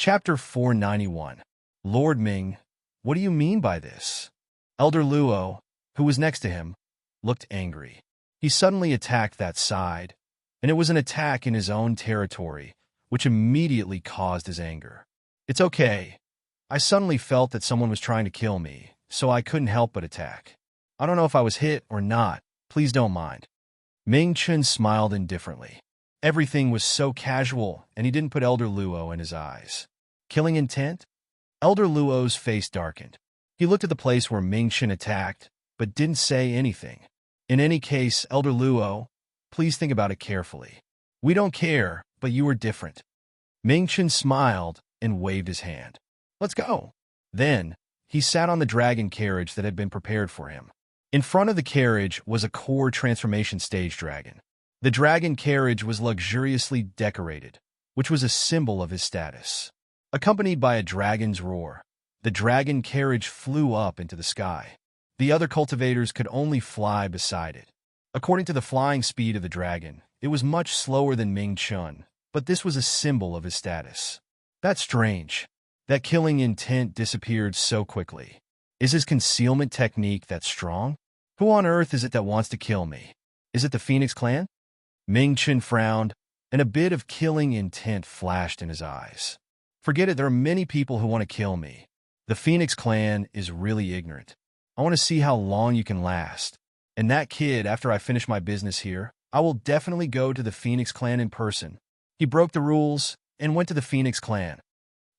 Chapter 491. Lord Ming, what do you mean by this? Elder Luo, who was next to him, looked angry. He suddenly attacked that side, and it was an attack in his own territory, which immediately caused his anger. It's okay. I suddenly felt that someone was trying to kill me, so I couldn't help but attack. I don't know if I was hit or not. Please don't mind. Ming Chen smiled indifferently. Everything was so casual, and he didn't put Elder Luo in his eyes. Killing intent? Elder Luo's face darkened. He looked at the place where Ming Chen attacked, but didn't say anything. In any case, Elder Luo, please think about it carefully. We don't care, but you are different. Ming Chen smiled and waved his hand. Let's go. Then, he sat on the dragon carriage that had been prepared for him. In front of the carriage was a core transformation stage dragon. The dragon carriage was luxuriously decorated, which was a symbol of his status. Accompanied by a dragon's roar, the dragon carriage flew up into the sky. The other cultivators could only fly beside it. According to the flying speed of the dragon, it was much slower than Ming Chen, but this was a symbol of his status. That's strange. That killing intent disappeared so quickly. Is his concealment technique that strong? Who on earth is it that wants to kill me? Is it the Phoenix clan? Ming Chen frowned, and a bit of killing intent flashed in his eyes. Forget it, there are many people who want to kill me. The Phoenix clan is really ignorant. I want to see how long you can last. And that kid, after I finish my business here, I will definitely go to the Phoenix clan in person. He broke the rules and went to the Phoenix clan.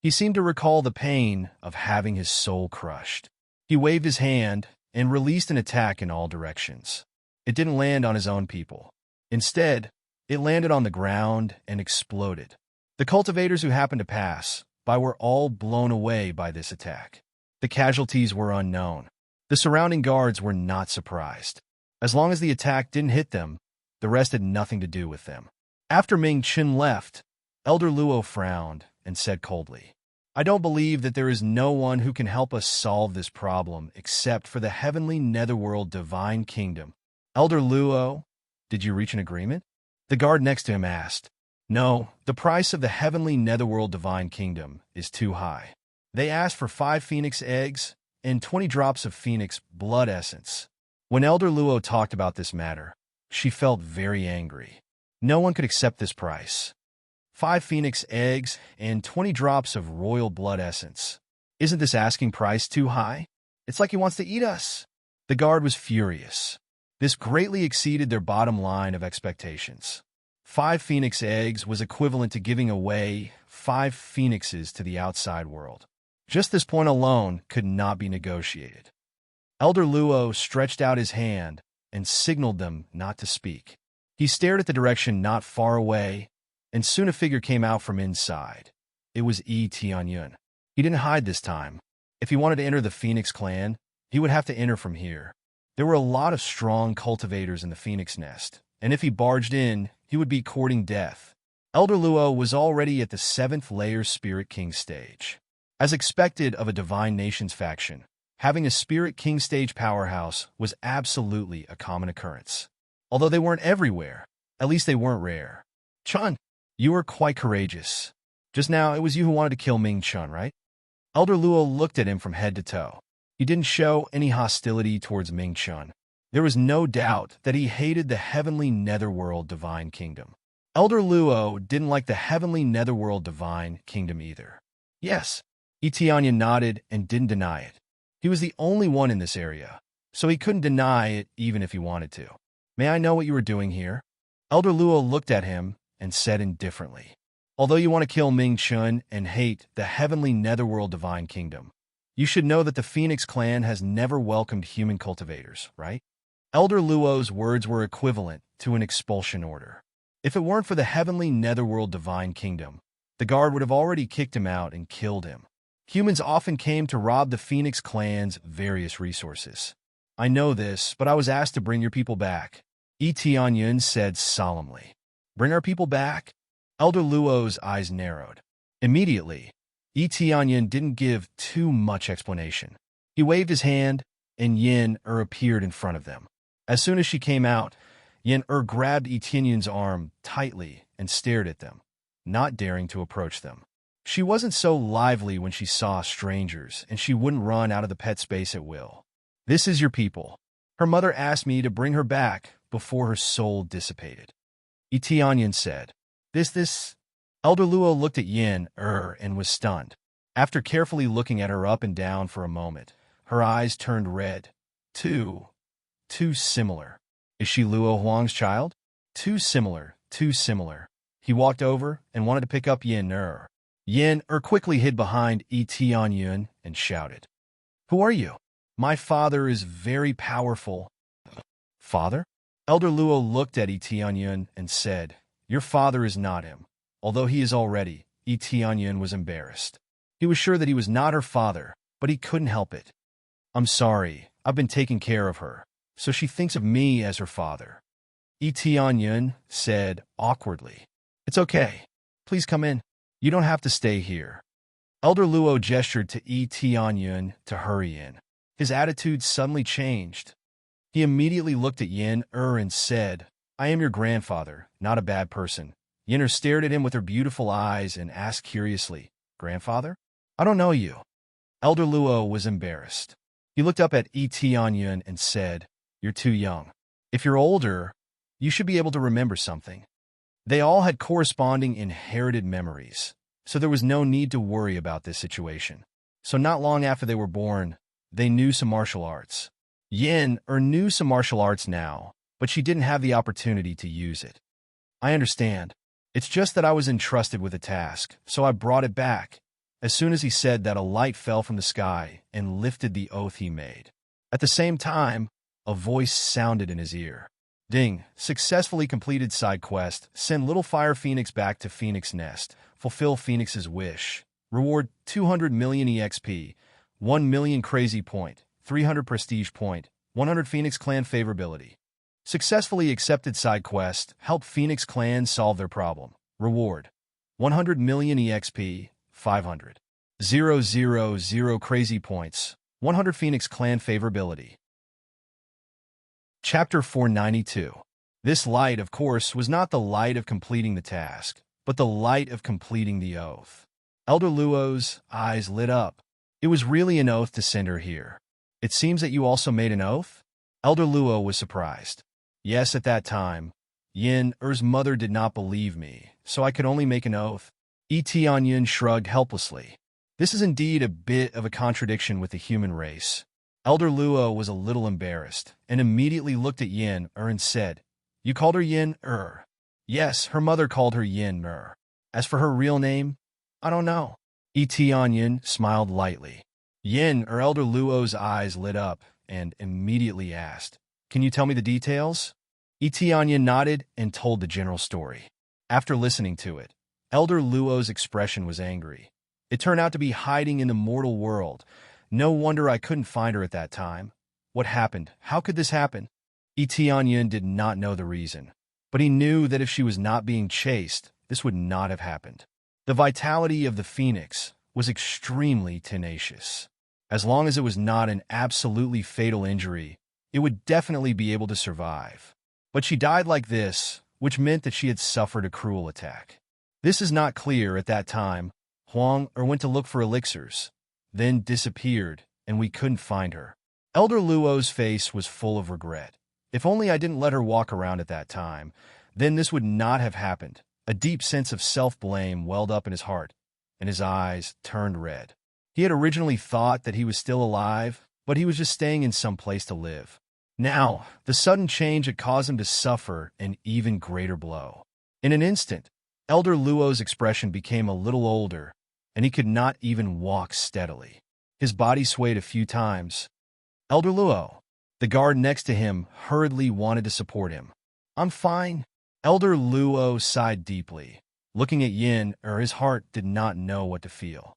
He seemed to recall the pain of having his soul crushed. He waved his hand and released an attack in all directions. It didn't land on his own people. Instead, it landed on the ground and exploded. The cultivators who happened to pass by were all blown away by this attack. The casualties were unknown. The surrounding guards were not surprised. As long as the attack didn't hit them, the rest had nothing to do with them. After Ming Chen left, Elder Luo frowned and said coldly, I don't believe that there is no one who can help us solve this problem except for the heavenly netherworld divine kingdom. Elder Luo, did you reach an agreement? The guard next to him asked. No, the price of the heavenly netherworld divine kingdom is too high. They asked for 5 phoenix eggs and 20 drops of phoenix blood essence. When Elder Luo talked about this matter, she felt very angry. No one could accept this price. 5 phoenix eggs and 20 drops of royal blood essence. Isn't this asking price too high? It's like he wants to eat us. The guard was furious. This greatly exceeded their bottom line of expectations. 5 phoenix eggs was equivalent to giving away 5 phoenixes to the outside world. Just this point alone could not be negotiated. Elder Luo stretched out his hand and signaled them not to speak. He stared at the direction not far away, and soon a figure came out from inside. It was Yi Tianyun. He didn't hide this time. If he wanted to enter the Phoenix clan, he would have to enter from here. There were a lot of strong cultivators in the Phoenix nest, and if he barged in, he would be courting death. Elder Luo was already at the 7th layer Spirit King stage. As expected of a Divine Nations faction, having a Spirit King stage powerhouse was absolutely a common occurrence. Although they weren't everywhere, at least they weren't rare. Chun, you were quite courageous. Just now, it was you who wanted to kill Ming Chen, right? Elder Luo looked at him from head to toe. He didn't show any hostility towards Ming Chen. There was no doubt that he hated the heavenly netherworld divine kingdom. Elder Luo didn't like the heavenly netherworld divine kingdom either. Yes, Tianya nodded and didn't deny it. He was the only one in this area, so he couldn't deny it even if he wanted to. May I know what you were doing here? Elder Luo looked at him and said indifferently, although you want to kill Ming Chen and hate the heavenly netherworld divine kingdom, you should know that the Phoenix clan has never welcomed human cultivators, right? Elder Luo's words were equivalent to an expulsion order. If it weren't for the heavenly netherworld divine kingdom, the guard would have already kicked him out and killed him. Humans often came to rob the Phoenix clan's various resources. I know this, but I was asked to bring your people back, Yi Tianyun said solemnly. Bring our people back? Elder Luo's eyes narrowed. Immediately, Yi Tianyun didn't give too much explanation. He waved his hand, and Yin appeared in front of them. As soon as she came out, Yin grabbed Yi Tianyun's arm tightly and stared at them, not daring to approach them. She wasn't so lively when she saw strangers, and she wouldn't run out of the pet space at will. "This is your people. Her mother asked me to bring her back before her soul dissipated," Etienne said. This. Elder Luo looked at Yin and was stunned. After carefully looking at her up and down for a moment, her eyes turned red. Too similar. Is she Luo Huang's child? Too similar. He walked over and wanted to pick up Yin Er. Yin Er quickly hid behind Etienne and shouted, "Who are you?" "My father is very powerful." "Father?" Elder Luo looked at Etienne and said, "Your father is not him." Although he is already, Etienne was embarrassed. He was sure that he was not her father, but he couldn't help it. "I'm sorry, I've been taking care of her, so she thinks of me as her father," Etienne said awkwardly. "It's okay. Please come in. You don't have to stay here." Elder Luo gestured to Etienne to hurry in. His attitude suddenly changed. He immediately looked at Yin Er and said, "I am your grandfather, not a bad person." Yin Er stared at him with her beautiful eyes and asked curiously, "Grandfather? I don't know you." Elder Luo was embarrassed. He looked up at Etienne and said, "You're too young. If you're older, you should be able to remember something." They all had corresponding inherited memories, so there was no need to worry about this situation. So not long after they were born, they knew some martial arts. Yin Er knew some martial arts now, but she didn't have the opportunity to use it. "I understand. It's just that I was entrusted with a task, so I brought it back." As soon as he said that, a light fell from the sky and lifted the oath he made. At the same time, a voice sounded in his ear. "Ding, successfully completed side quest. Send Little Fire Phoenix back to Phoenix Nest. Fulfill Phoenix's wish. Reward 200 million EXP, 1 million Crazy Point, 300 Prestige Point, 100 Phoenix Clan Favorability. Successfully accepted side quest. Help Phoenix Clan solve their problem. Reward 100 million EXP, 500. 000 Crazy Points, 100 Phoenix Clan Favorability." Chapter 492. This light, of course, was not the light of completing the task, but the light of completing the oath. Elder Luo's eyes lit up. It was really an oath to send her here. "It seems that you also made an oath?" Elder Luo was surprised. "Yes, at that time. Yin Er's mother did not believe me, so I could only make an oath." Etienne shrugged helplessly. This is indeed a bit of a contradiction with the human race. Elder Luo was a little embarrassed and immediately looked at Yin Er and said, "You called her Yin Er?" "Yes, her mother called her Yin Er. As for her real name, I don't know." Etienne smiled lightly. Yin Er Elder Luo's eyes lit up and immediately asked, "Can you tell me the details?" Etienne nodded and told the general story. After listening to it, Elder Luo's expression was angry. "It turned out to be hiding in the mortal world. No wonder I couldn't find her at that time. What happened? How could this happen?" Etienne did not know the reason, but he knew that if she was not being chased, this would not have happened. The vitality of the phoenix was extremely tenacious. As long as it was not an absolutely fatal injury, it would definitely be able to survive. But she died like this, which meant that she had suffered a cruel attack. This is not clear at that time. Huang went to look for elixirs, then disappeared, and we couldn't find her. Elder Luo's face was full of regret. If only I didn't let her walk around at that time, then this would not have happened. A deep sense of self-blame welled up in his heart, and his eyes turned red. He had originally thought that he was still alive, but he was just staying in some place to live. Now, the sudden change had caused him to suffer an even greater blow. In an instant, Elder Luo's expression became a little older, and he could not even walk steadily. His body swayed a few times. "Elder Luo." The guard next to him hurriedly wanted to support him. "I'm fine." Elder Luo sighed deeply. Looking at Yin his heart did not know what to feel.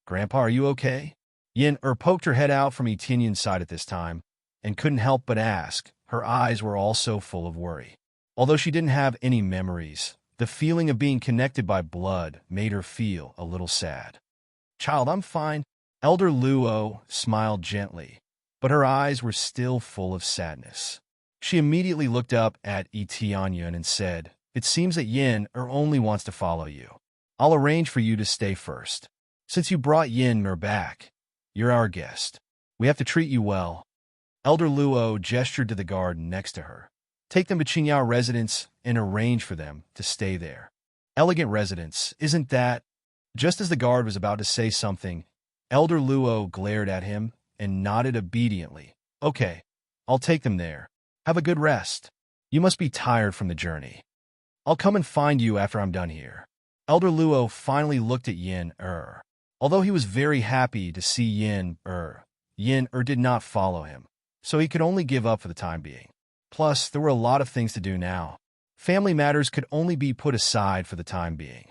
"Grandpa, are you okay?" Yin poked her head out from Etienne's side at this time, and couldn't help but ask. Her eyes were also full of worry. Although she didn't have any memories, the feeling of being connected by blood made her feel a little sad. "Child, I'm fine." Elder Luo smiled gently, but her eyes were still full of sadness. She immediately looked up at Etienne and said, "It seems that Yin only wants to follow you. I'll arrange for you to stay first. Since you brought Yin back, you're our guest. We have to treat you well." Elder Luo gestured to the guard next to her. "Take them to Qingyao residence and arrange for them to stay there." "Elegant residence, isn't that?" Just as the guard was about to say something, Elder Luo glared at him and nodded obediently. "Okay, I'll take them there. Have a good rest. You must be tired from the journey. I'll come and find you after I'm done here." Elder Luo finally looked at Yin. Although he was very happy to see Yin did not follow him, so he could only give up for the time being. Plus, there were a lot of things to do now. Family matters could only be put aside for the time being.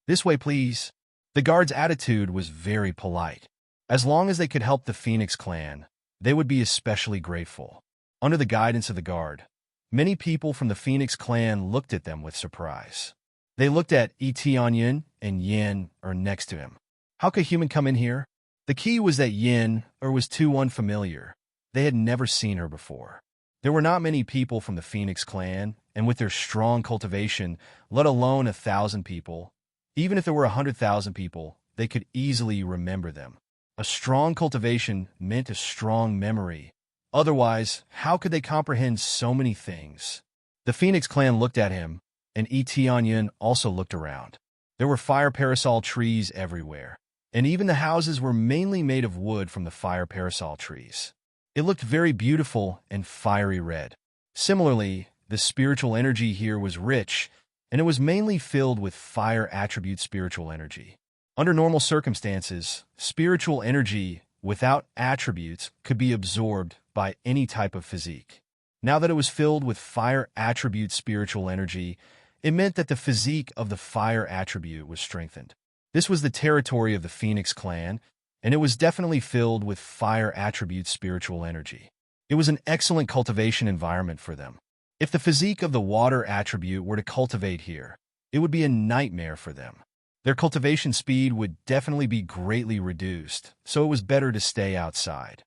"This way, please." The guard's attitude was very polite. As long as they could help the Phoenix clan, they would be especially grateful. Under the guidance of the guard, many people from the Phoenix clan looked at them with surprise. They looked at Tianyin and Yin next to him. How could a human come in here? The key was that Yin was too unfamiliar. They had never seen her before. There were not many people from the Phoenix clan, and with their strong cultivation, let alone 1,000 people, even if there were 100,000 people, they could easily remember them. A strong cultivation meant a strong memory. Otherwise, how could they comprehend so many things? The Phoenix clan looked at him, and Tianyin also looked around. There were fire parasol trees everywhere, and even the houses were mainly made of wood from the fire parasol trees. It looked very beautiful and fiery red. Similarly, the spiritual energy here was rich, and it was mainly filled with fire attribute spiritual energy. Under normal circumstances, spiritual energy without attributes could be absorbed by any type of physique. Now that it was filled with fire attribute spiritual energy, it meant that the physique of the fire attribute was strengthened. This was the territory of the Phoenix clan, and it was definitely filled with fire attribute spiritual energy. It was an excellent cultivation environment for them. If the physique of the water attribute were to cultivate here, it would be a nightmare for them. Their cultivation speed would definitely be greatly reduced, so it was better to stay outside.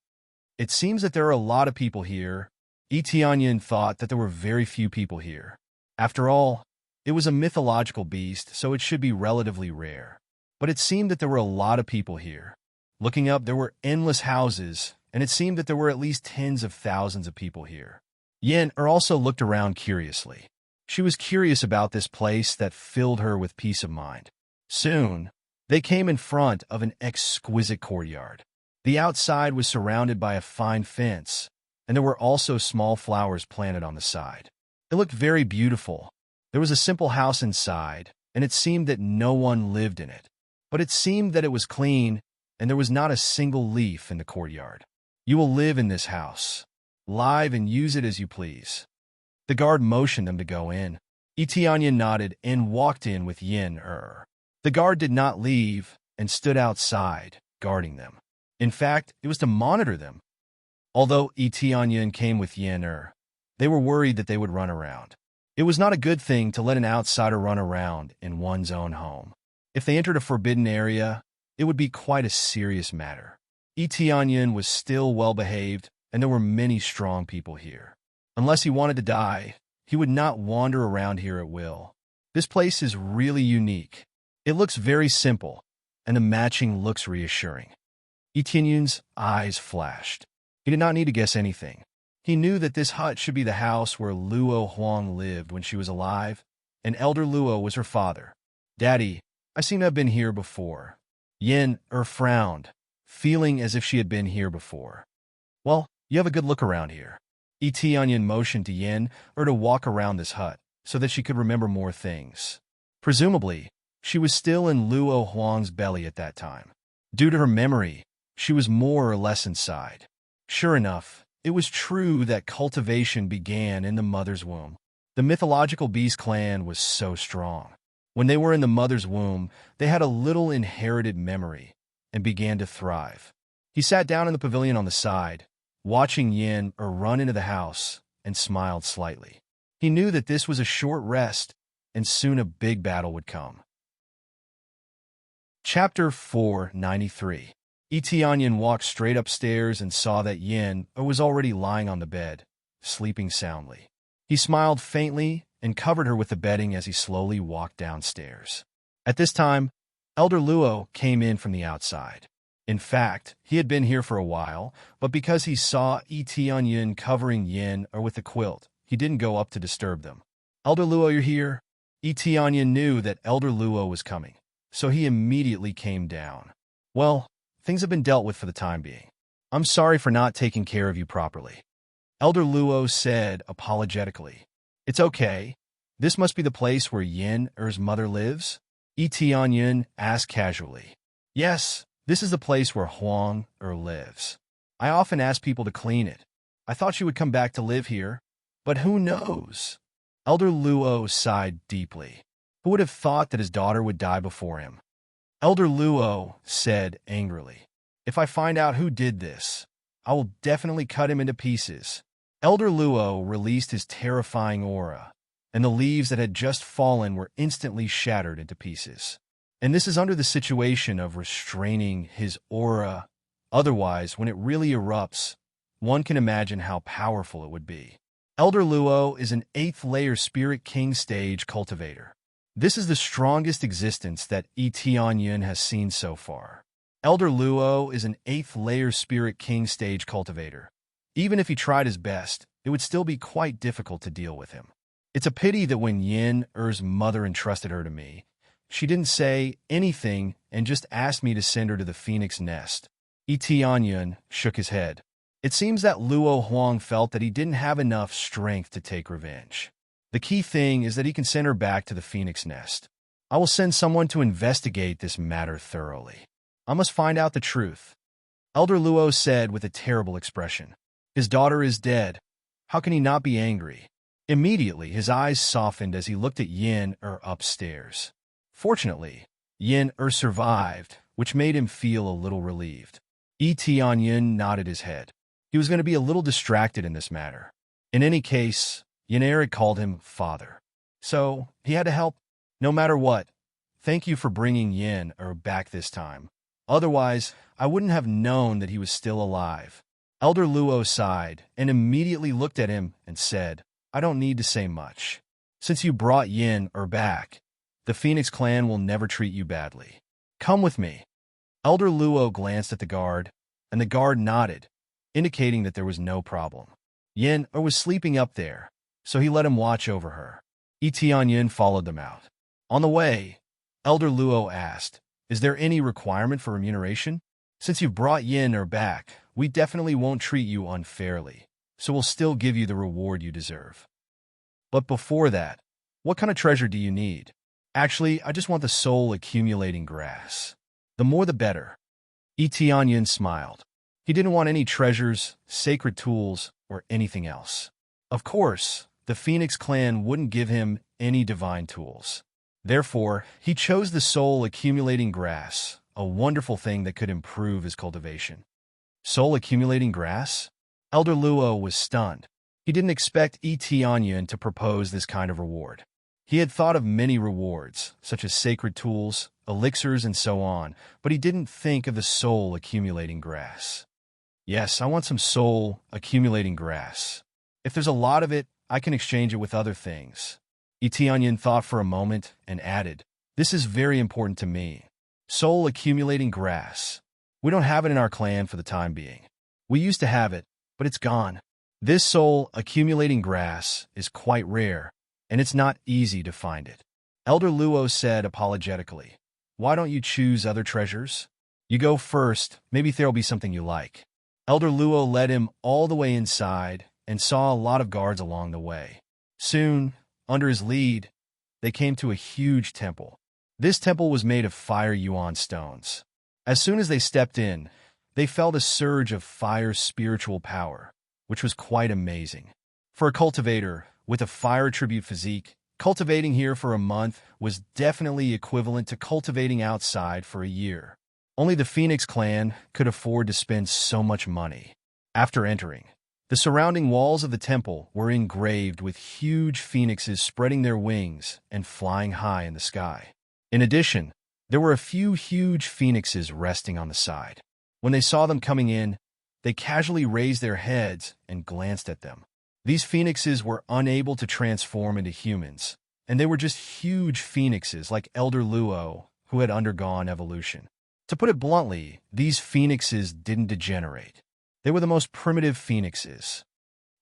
It seems that there are a lot of people here. Tianyin thought that there were very few people here. After all, it was a mythological beast, so it should be relatively rare. But it seemed that there were a lot of people here. Looking up, there were endless houses, and it seemed that there were at least tens of thousands of people here. Yin also looked around curiously. She was curious about this place that filled her with peace of mind. Soon, they came in front of an exquisite courtyard. The outside was surrounded by a fine fence, and there were also small flowers planted on the side. It looked very beautiful. There was a simple house inside, and it seemed that no one lived in it. But it seemed that it was clean, and there was not a single leaf in the courtyard. "You will live in this house. Live and use it as you please." The guard motioned them to go in. Tianyin nodded and walked in with Yin. The guard did not leave and stood outside, guarding them. In fact, it was to monitor them. Although Tianyin came with Yin, they were worried that they would run around. It was not a good thing to let an outsider run around in one's own home. If they entered a forbidden area, it would be quite a serious matter. Tianyin was still well-behaved, and there were many strong people here. Unless he wanted to die, he would not wander around here at will. This place is really unique. It looks very simple, and the matching looks reassuring. Tianyin's eyes flashed. He did not need to guess anything. He knew that this hut should be the house where Luo Huang lived when she was alive, and Elder Luo was her father. "Daddy, I seem to have been here before." Yin frowned, feeling as if she had been here before. "Well, you have a good look around here." Tianyin motioned to Yin to walk around this hut so that she could remember more things. Presumably, she was still in Luo Huang's belly at that time. Due to her memory, she was more or less inside. Sure enough, it was true that cultivation began in the mother's womb. The mythological beast clan was so strong. When they were in the mother's womb, they had a little inherited memory and began to thrive. He sat down in the pavilion on the side, watching Yin run into the house, and smiled slightly. He knew that this was a short rest, and soon a big battle would come. Chapter 493. Tianyin walked straight upstairs and saw that Yin was already lying on the bed, sleeping soundly. He smiled faintly and covered her with the bedding as he slowly walked downstairs. At this time, Elder Luo came in from the outside. In fact, he had been here for a while, but because he saw Etienne covering Yin or with a quilt, he didn't go up to disturb them. Elder Luo, you're here? Etienne knew that Elder Luo was coming, so he immediately came down. Well, things have been dealt with for the time being. I'm sorry for not taking care of you properly. Elder Luo said apologetically. It's okay. This must be the place where Yin Er's mother lives? Etienne asked casually. Yes, this is the place where Huang Er lives. I often ask people to clean it. I thought she would come back to live here, but who knows? Elder Luo sighed deeply. Who would have thought that his daughter would die before him? Elder Luo said angrily. If I find out who did this, I will definitely cut him into pieces. Elder Luo released his terrifying aura, and the leaves that had just fallen were instantly shattered into pieces. And this is under the situation of restraining his aura. Otherwise, when it really erupts, one can imagine how powerful it would be. Elder Luo is an 8th layer Spirit King stage cultivator. This is the strongest existence that Etienne has seen so far. Elder Luo is an 8th layer Spirit King stage cultivator. Even if he tried his best, it would still be quite difficult to deal with him. It's a pity that when Yin Er's mother entrusted her to me, she didn't say anything and just asked me to send her to the phoenix nest. Etienne shook his head. It seems that Luo Huang felt that he didn't have enough strength to take revenge. The key thing is that he can send her back to the phoenix nest. I will send someone to investigate this matter thoroughly. I must find out the truth. Elder Luo said with a terrible expression. His daughter is dead. How can he not be angry? Immediately, his eyes softened as he looked at Yin Er upstairs. Fortunately, Yin Er survived, which made him feel a little relieved. Etienne nodded his head. He was going to be a little distracted in this matter. In any case, Yin Er had called him father. So, he had to help. No matter what, thank you for bringing Yin Er back this time. Otherwise, I wouldn't have known that he was still alive. Elder Luo sighed and immediately looked at him and said, I don't need to say much. Since you brought Yin Er back, the Phoenix clan will never treat you badly. Come with me. Elder Luo glanced at the guard, and the guard nodded, indicating that there was no problem. Yin Er was sleeping up there, so he let him watch over her. Etienne followed them out. On the way, Elder Luo asked, Is there any requirement for remuneration? Since you've brought Yin Er back, we definitely won't treat you unfairly, so we'll still give you the reward you deserve. But before that, what kind of treasure do you need? Actually, I just want the soul accumulating grass. The more the better. Etienne smiled. He didn't want any treasures, sacred tools, or anything else. Of course, the Phoenix clan wouldn't give him any divine tools. Therefore, he chose the soul accumulating grass, a wonderful thing that could improve his cultivation. Soul accumulating grass? Elder Luo was stunned. He didn't expect Etienne to propose this kind of reward. He had thought of many rewards, such as sacred tools, elixirs, and so on, but he didn't think of the soul accumulating grass. Yes, I want some soul accumulating grass. If there's a lot of it, I can exchange it with other things. Etienne thought for a moment and added, This is very important to me. Soul accumulating grass. We don't have it in our clan for the time being. We used to have it, but it's gone. This soul accumulating grass is quite rare, and it's not easy to find it. Elder Luo said apologetically, Why don't you choose other treasures? You go first, maybe there'll be something you like. Elder Luo led him all the way inside and saw a lot of guards along the way. Soon, under his lead, they came to a huge temple. This temple was made of fire yuan stones. As soon as they stepped in, they felt a surge of fire spiritual power, which was quite amazing. For a cultivator with a fire tribute physique, cultivating here for a month was definitely equivalent to cultivating outside for a year. Only the Phoenix clan could afford to spend so much money. After entering, the surrounding walls of the temple were engraved with huge phoenixes spreading their wings and flying high in the sky. In addition, there were a few huge phoenixes resting on the side. When they saw them coming in, they casually raised their heads and glanced at them. These phoenixes were unable to transform into humans, and they were just huge phoenixes like Elder Luo, who had undergone evolution. To put it bluntly, these phoenixes didn't degenerate. They were the most primitive phoenixes.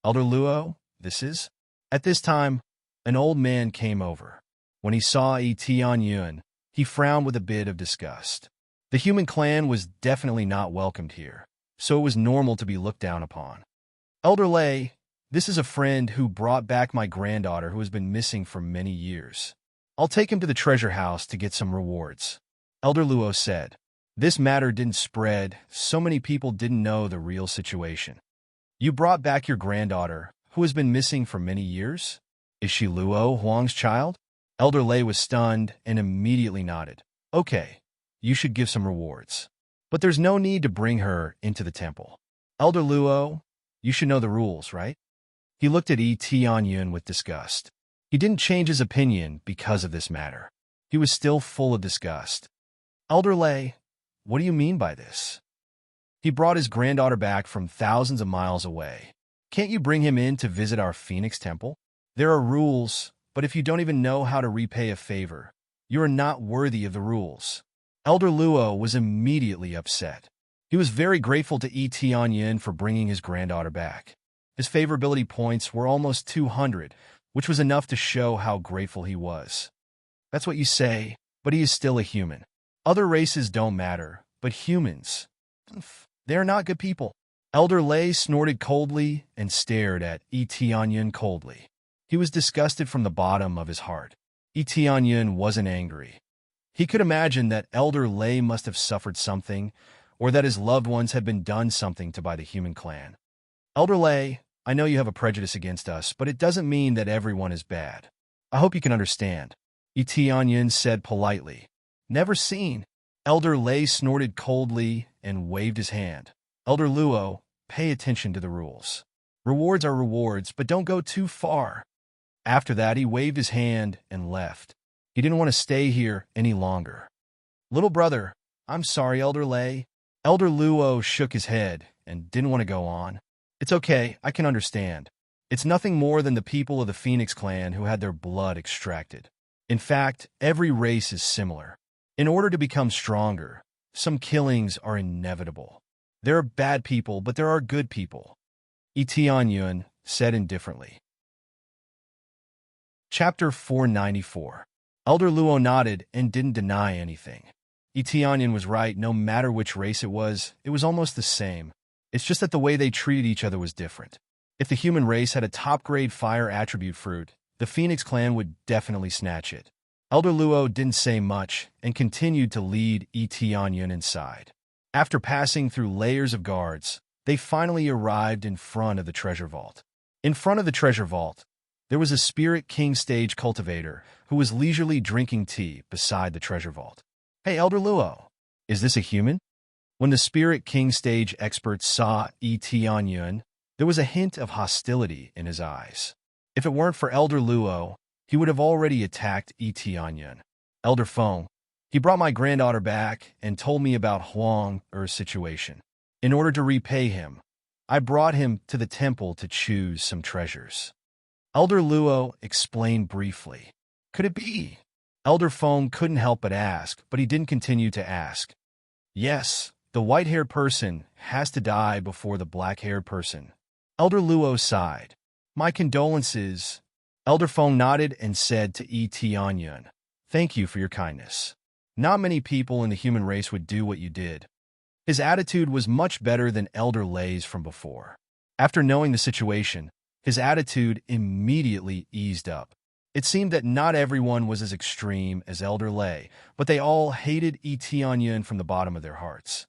Elder Luo, this is? At this time, an old man came over. When he saw Tianyun, he frowned with a bit of disgust. The human clan was definitely not welcomed here, so it was normal to be looked down upon. Elder Lei, this is a friend who brought back my granddaughter who has been missing for many years. I'll take him to the treasure house to get some rewards. Elder Luo said. This matter didn't spread, so many people didn't know the real situation. You brought back your granddaughter, who has been missing for many years? Is she Luo Huang's child? Elder Lei was stunned and immediately nodded. Okay, you should give some rewards. But there's no need to bring her into the temple. Elder Luo, you should know the rules, right? He looked at Tianyun with disgust. He didn't change his opinion because of this matter. He was still full of disgust. Elder Lei, what do you mean by this? He brought his granddaughter back from thousands of miles away. Can't you bring him in to visit our Phoenix Temple? There are rules, but if you don't even know how to repay a favor, you are not worthy of the rules. Elder Luo was immediately upset. He was very grateful to Tianyun for bringing his granddaughter back. His favorability points were almost 200, which was enough to show how grateful he was. That's what you say, but he is still a human. Other races don't matter, but humans, they are not good people. Elder Lei snorted coldly and stared at Tianyun coldly. He was disgusted from the bottom of his heart. Tianyun wasn't angry. He could imagine that Elder Lei must have suffered something, or that his loved ones had been done something to by the human clan. Elder Lei, I know you have a prejudice against us, but it doesn't mean that everyone is bad. I hope you can understand. Tianyun said politely. Never seen. Elder Lei snorted coldly and waved his hand. Elder Luo, pay attention to the rules. Rewards are rewards, but don't go too far. After that, he waved his hand and left. He didn't want to stay here any longer. Little brother, I'm sorry, Elder Lei. Elder Luo shook his head and didn't want to go on. It's okay, I can understand. It's nothing more than the people of the Phoenix clan who had their blood extracted. In fact, every race is similar. In order to become stronger, some killings are inevitable. There are bad people, but there are good people. Tianyun said indifferently. Chapter 494. Elder Luo nodded and didn't deny anything. Tianyun was right, no matter which race it was almost the same. It's just that the way they treated each other was different. If the human race had a top-grade fire attribute fruit, the Phoenix clan would definitely snatch it. Elder Luo didn't say much and continued to lead Tianyun inside. After passing through layers of guards, they finally arrived in front of the treasure vault. In front of the treasure vault, there was a Spirit King stage cultivator who was leisurely drinking tea beside the treasure vault. Hey, Elder Luo, is this a human? When the Spirit King stage expert saw Tianyun, there was a hint of hostility in his eyes. If it weren't for Elder Luo, he would have already attacked Tianyun. Elder Feng, he brought my granddaughter back and told me about Huang's situation. In order to repay him, I brought him to the temple to choose some treasures. Elder Luo explained briefly. Could it be? Elder Feng couldn't help but ask, but he didn't continue to ask. Yes, the white-haired person has to die before the black-haired person. Elder Luo sighed. My condolences. Elder Feng nodded and said to Tianyun, thank you for your kindness. Not many people in the human race would do what you did. His attitude was much better than Elder Lei's from before. After knowing the situation, his attitude immediately eased up. It seemed that not everyone was as extreme as Elder Lei, but they all hated Tianyun from the bottom of their hearts.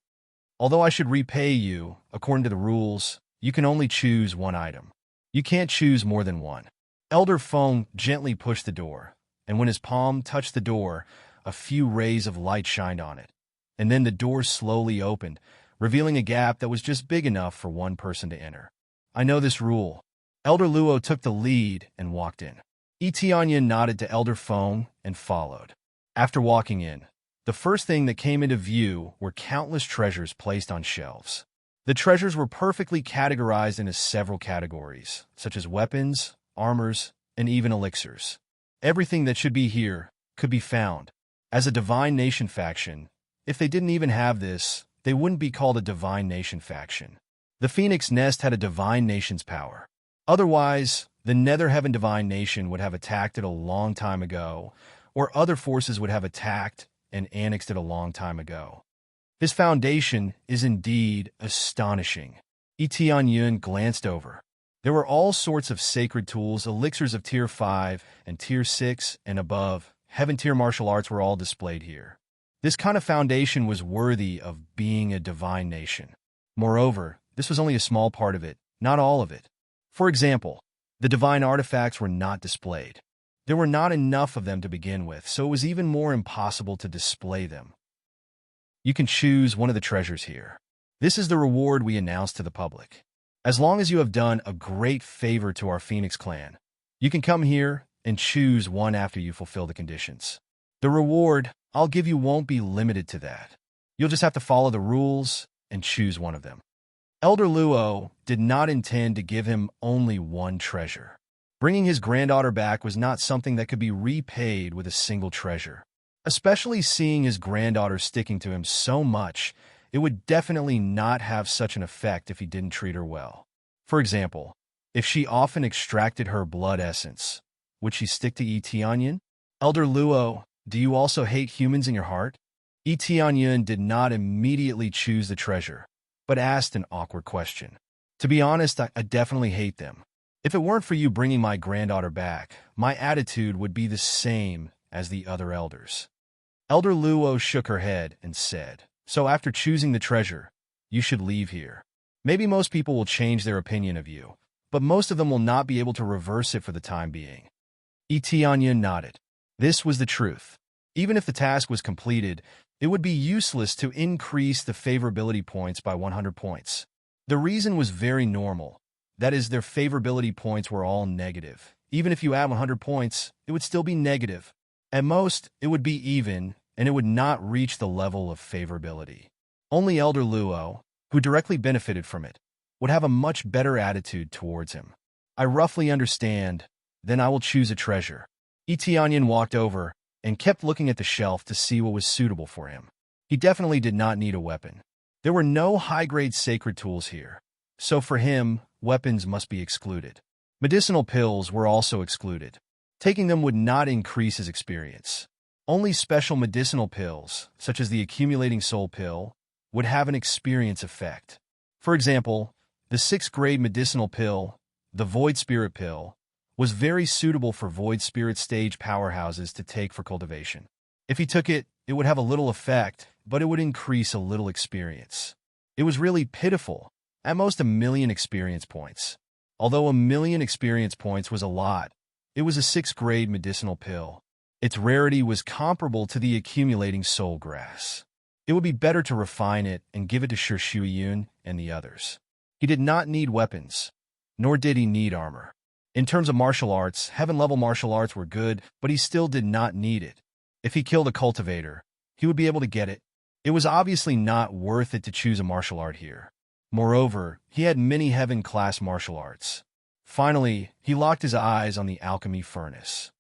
Although I should repay you, according to the rules, you can only choose one item. You can't choose more than one. Elder Feng gently pushed the door, and when his palm touched the door, a few rays of light shined on it. And then the door slowly opened, revealing a gap that was just big enough for one person to enter. I know this rule. Elder Luo took the lead and walked in. Tianyun nodded to Elder Feng and followed. After walking in, the first thing that came into view were countless treasures placed on shelves. The treasures were perfectly categorized into several categories, such as weapons, armors, and even elixirs. Everything that should be here could be found. As a divine nation faction, if they didn't even have this, they wouldn't be called a divine nation faction. The Phoenix Nest had a divine nation's power. Otherwise, the Nether Heaven divine nation would have attacked it a long time ago, or other forces would have attacked and annexed it a long time ago. His foundation is indeed astonishing. Yun glanced over. There were all sorts of sacred tools, elixirs of Tier 5 and Tier 6 and above. Heaven tier martial arts were all displayed here. This kind of foundation was worthy of being a divine nation. Moreover, this was only a small part of it, not all of it. For example, the divine artifacts were not displayed. There were not enough of them to begin with, so it was even more impossible to display them. You can choose one of the treasures here. This is the reward we announced to the public. As long as you have done a great favor to our Phoenix clan, you can come here and choose one after you fulfill the conditions. The reward I'll give you won't be limited to that. You'll just have to follow the rules and choose one of them. Elder Luo did not intend to give him only one treasure. Bringing his granddaughter back was not something that could be repaid with a single treasure. Especially seeing his granddaughter sticking to him so much, it would definitely not have such an effect if he didn't treat her well. For example, if she often extracted her blood essence, would she stick to Yun? Elder Luo, do you also hate humans in your heart? Yun did not immediately choose the treasure, but asked an awkward question. To be honest, I definitely hate them. If it weren't for you bringing my granddaughter back, my attitude would be the same as the other elders. Elder Luo shook her head and said, so after choosing the treasure, you should leave here. Maybe most people will change their opinion of you, but most of them will not be able to reverse it for the time being. Yun nodded. This was the truth. Even if the task was completed, it would be useless to increase the favorability points by 100 points. The reason was very normal. That is, their favorability points were all negative. Even if you add 100 points, it would still be negative. At most, it would be even, and it would not reach the level of favorability. Only Elder Luo, who directly benefited from it, would have a much better attitude towards him. I roughly understand. Then I will choose a treasure. Yun walked over and kept looking at the shelf to see what was suitable for him. He definitely did not need a weapon. There were no high-grade sacred tools here, so for him, weapons must be excluded. Medicinal pills were also excluded. Taking them would not increase his experience. Only special medicinal pills, such as the accumulating soul pill, would have an experience effect. For example, the 6th grade medicinal pill, the Void Spirit pill, was very suitable for Void Spirit stage powerhouses to take for cultivation. If he took it, it would have a little effect, but it would increase a little experience. It was really pitiful, at most 1,000,000 experience points. Although 1,000,000 experience points was a lot, it was a 6th grade medicinal pill. Its rarity was comparable to the accumulating soul grass. It would be better to refine it and give it to Yun and the others. He did not need weapons, nor did he need armor. In terms of martial arts, heaven-level martial arts were good, but he still did not need it. If he killed a cultivator, he would be able to get it. It was obviously not worth it to choose a martial art here. Moreover, he had many heaven-class martial arts. Finally, he locked his eyes on the alchemy furnace.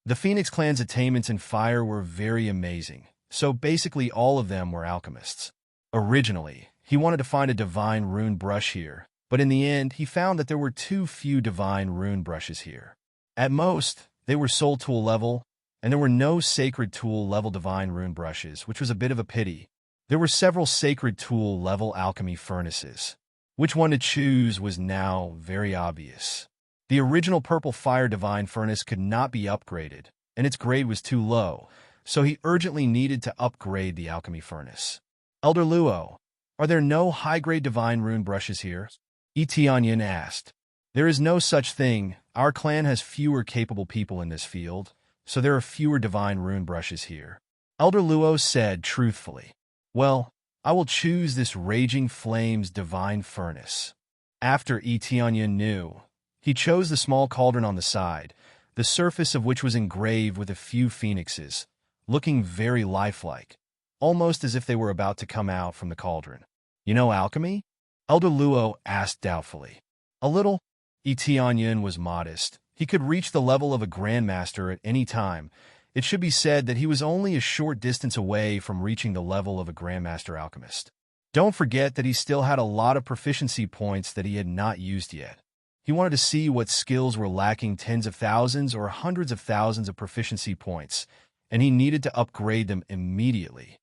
The Phoenix clan's attainments in fire were very amazing, so basically all of them were alchemists. Originally, he wanted to find a divine rune brush here, but in the end, he found that there were too few divine rune brushes here. At most, they were soul tool level, and there were no sacred tool level divine rune brushes, which was a bit of a pity. There were several sacred tool level alchemy furnaces. Which one to choose was now very obvious. The original purple fire divine furnace could not be upgraded, and its grade was too low, so he urgently needed to upgrade the alchemy furnace. Elder Luo, are there no high-grade divine rune brushes here? Yun asked. There is no such thing. Our clan has fewer capable people in this field, so there are fewer divine rune brushes here. Elder Luo said truthfully. Well, I will choose this Raging Flames divine furnace. After Yun knew, he chose the small cauldron on the side, the surface of which was engraved with a few phoenixes, looking very lifelike, almost as if they were about to come out from the cauldron. You know alchemy? Elder Luo asked doubtfully. A little. Yun was modest. He could reach the level of a grandmaster at any time. It should be said that he was only a short distance away from reaching the level of a grandmaster alchemist. Don't forget that he still had a lot of proficiency points that he had not used yet. He wanted to see what skills were lacking tens of thousands or hundreds of thousands of proficiency points, and he needed to upgrade them immediately.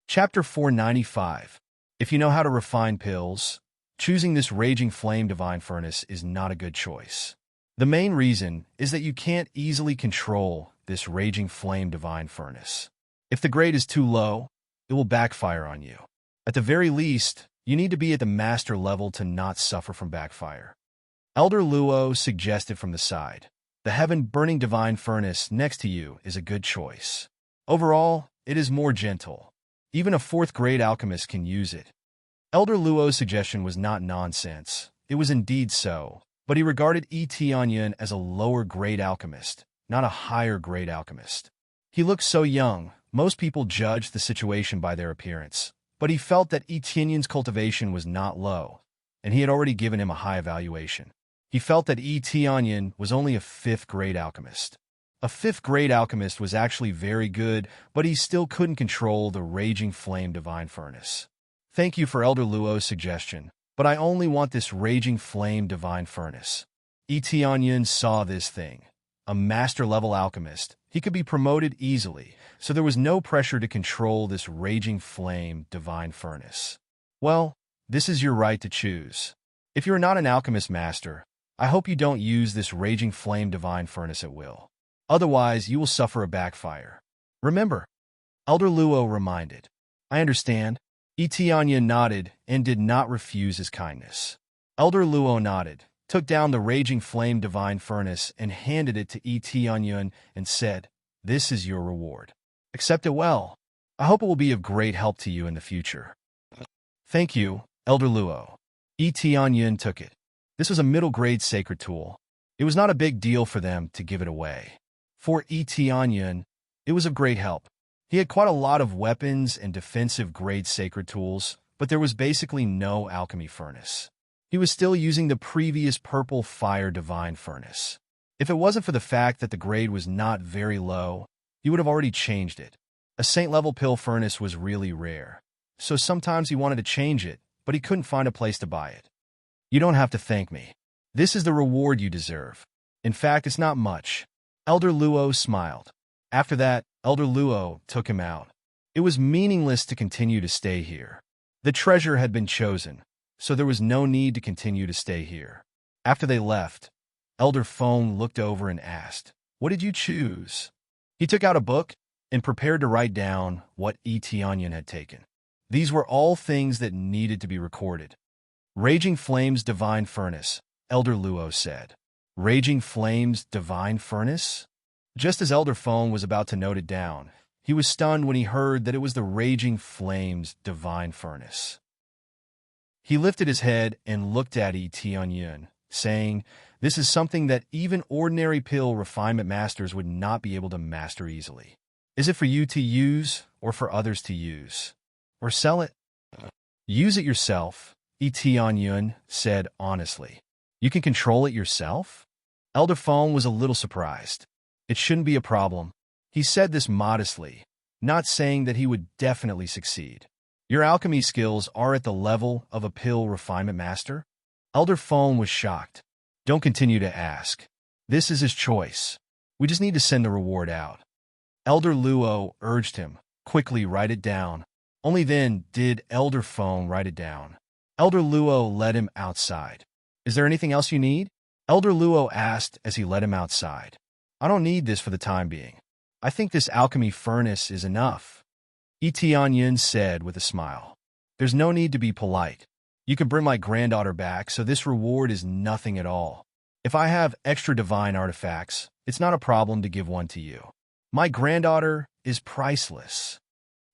Chapter 495. If you know how to refine pills, choosing this Raging Flame Divine Furnace is not a good choice. The main reason is that you can't easily control this Raging Flame Divine Furnace. If the grade is too low, it will backfire on you. At the very least, you need to be at the master level to not suffer from backfire. Elder Luo suggested from the side. The Heaven-Burning Divine Furnace next to you is a good choice. Overall, it is more gentle. Even a 4th-grade alchemist can use it. Elder Luo's suggestion was not nonsense. It was indeed so, but he regarded Tianyun as a lower-grade alchemist, not a higher-grade alchemist. He looked so young, most people judged the situation by their appearance, but he felt that Tianyun's cultivation was not low, and he had already given him a high evaluation. He felt that Tianyun was only a 5th-grade alchemist. A 5th-grade alchemist was actually very good, but he still couldn't control the Raging Flame Divine Furnace. Thank you for Elder Luo's suggestion, but I only want this Raging Flame Divine Furnace. Tianyun saw this thing. A master-level alchemist, he could be promoted easily, so there was no pressure to control this Raging Flame Divine Furnace. Well, this is your right to choose. If you're not an alchemist master, I hope you don't use this Raging Flame Divine Furnace at will. Otherwise, you will suffer a backfire. Remember, Elder Luo reminded. I understand. Tianyun nodded and did not refuse his kindness. Elder Luo nodded, took down the Raging Flame Divine Furnace and handed it to Tianyun and said, "This is your reward. Accept it well. I hope it will be of great help to you in the future." Thank you, Elder Luo. Tianyun took it. This was a middle-grade sacred tool. It was not a big deal for them to give it away. For Tianyun, it was of great help. He had quite a lot of weapons and defensive-grade sacred tools, but there was basically no alchemy furnace. He was still using the previous Purple Fire Divine Furnace. If it wasn't for the fact that the grade was not very low, he would have already changed it. A Saint-level pill furnace was really rare, so sometimes he wanted to change it, but he couldn't find a place to buy it. You don't have to thank me. This is the reward you deserve. In fact, it's not much. Elder Luo smiled. After that, Elder Luo took him out. It was meaningless to continue to stay here. The treasure had been chosen, so there was no need to continue to stay here. After they left, Elder Feng looked over and asked, "What did you choose?" He took out a book and prepared to write down what Tianyun had taken. These were all things that needed to be recorded. Raging Flames Divine Furnace, Elder Luo said. Raging Flames Divine Furnace? Just as Elder Feng was about to note it down, he was stunned when he heard that it was the Raging Flames Divine Furnace. He lifted his head and looked at Tianyun, saying, "This is something that even ordinary pill refinement masters would not be able to master easily. Is it for you to use or for others to use? Or sell it?" "Use it yourself," Tianyun said honestly. "You can control it yourself?" Elder Feng was a little surprised. It shouldn't be a problem. He said this modestly, not saying that he would definitely succeed. Your alchemy skills are at the level of a pill refinement master? Elder Feng was shocked. Don't continue to ask. This is his choice. We just need to send the reward out. Elder Luo urged him, quickly write it down. Only then did Elder Feng write it down. Elder Luo led him outside. Is there anything else you need? Elder Luo asked as he led him outside. I don't need this for the time being. I think this alchemy furnace is enough. Tianyun said with a smile. There's no need to be polite. You can bring my granddaughter back, so this reward is nothing at all. If I have extra divine artifacts, it's not a problem to give one to you. My granddaughter is priceless.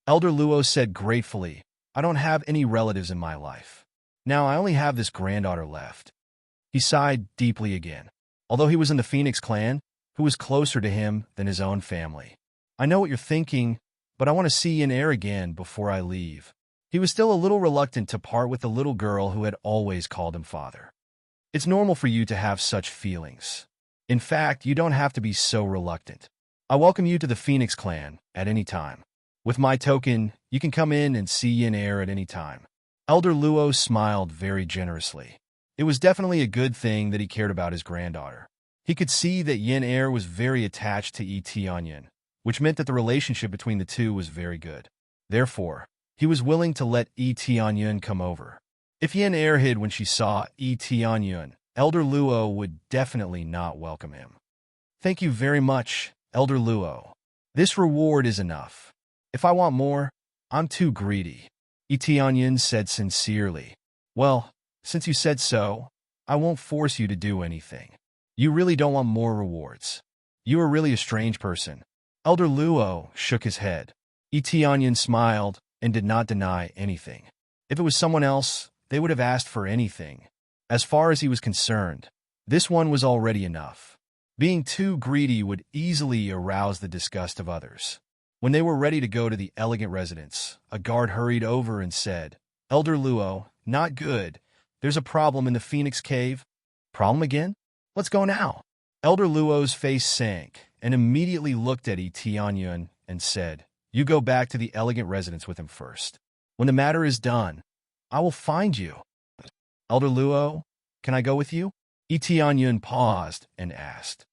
Elder Luo said gratefully, I don't have any relatives in my life. Now I only have this granddaughter left. He sighed deeply again. Although he was in the Phoenix clan, who was closer to him than his own family. I know what you're thinking, but I want to see Yin Air again before I leave. He was still a little reluctant to part with the little girl who had always called him father. It's normal for you to have such feelings. In fact, you don't have to be so reluctant. I welcome you to the Phoenix clan at any time. With my token, you can come in and see Yin Air at any time. Elder Luo smiled very generously. It was definitely a good thing that he cared about his granddaughter. He could see that Yin Air was very attached to Tianyin, which meant that the relationship between the two was very good. Therefore, he was willing to let Tianyin come over. If Yin Air hid when she saw Tianyin, Elder Luo would definitely not welcome him. Thank you very much, Elder Luo. This reward is enough. If I want more, I'm too greedy. Tianyin said sincerely. Well, since you said so, I won't force you to do anything. You really don't want more rewards. You are really a strange person. Elder Luo shook his head. Tianyin smiled and did not deny anything. If it was someone else, they would have asked for anything. As far as he was concerned, this one was already enough. Being too greedy would easily arouse the disgust of others. When they were ready to go to the elegant residence, a guard hurried over and said, Elder Luo, not good. There's a problem in the Phoenix Cave. Problem again? Let's go now. Elder Luo's face sank and immediately looked at Tianyin and said, You go back to the elegant residence with him first. When the matter is done, I will find you. Elder Luo, can I go with you? Tianyin paused and asked.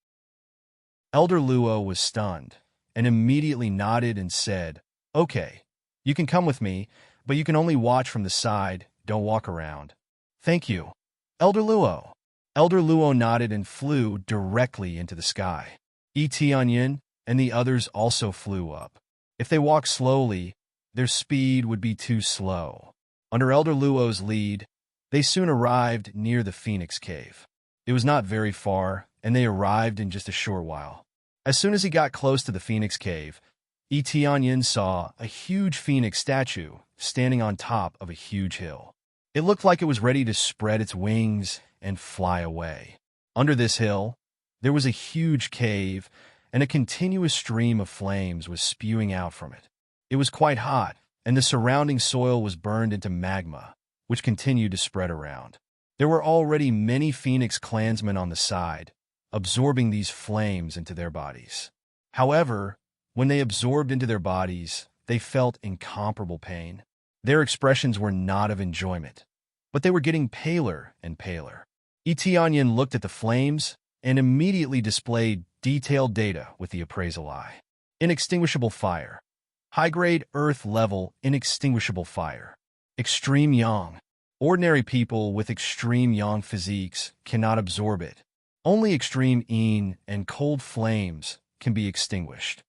Elder Luo was stunned and immediately nodded and said, Okay, you can come with me, but you can only watch from the side, don't walk around. Thank you, Elder Luo. Elder Luo nodded and flew directly into the sky. Tianyin and the others also flew up. If they walked slowly, their speed would be too slow. Under Elder Luo's lead, they soon arrived near the Phoenix Cave. It was not very far, and they arrived in just a short while. As soon as he got close to the Phoenix Cave, Tianyin saw a huge phoenix statue standing on top of a huge hill. It looked like it was ready to spread its wings and fly away. Under this hill, there was a huge cave, and a continuous stream of flames was spewing out from it. It was quite hot, and the surrounding soil was burned into magma, which continued to spread around. There were already many Phoenix clansmen on the side, absorbing these flames into their bodies. However, when they absorbed into their bodies, they felt incomparable pain. Their expressions were not of enjoyment, but they were getting paler and paler. Tianyin looked at the flames and immediately displayed detailed data with the appraisal eye. Inextinguishable fire. High-grade earth-level inextinguishable fire. Extreme yang. Ordinary people with extreme yang physiques cannot absorb it. Only extreme yin and cold flames can be extinguished.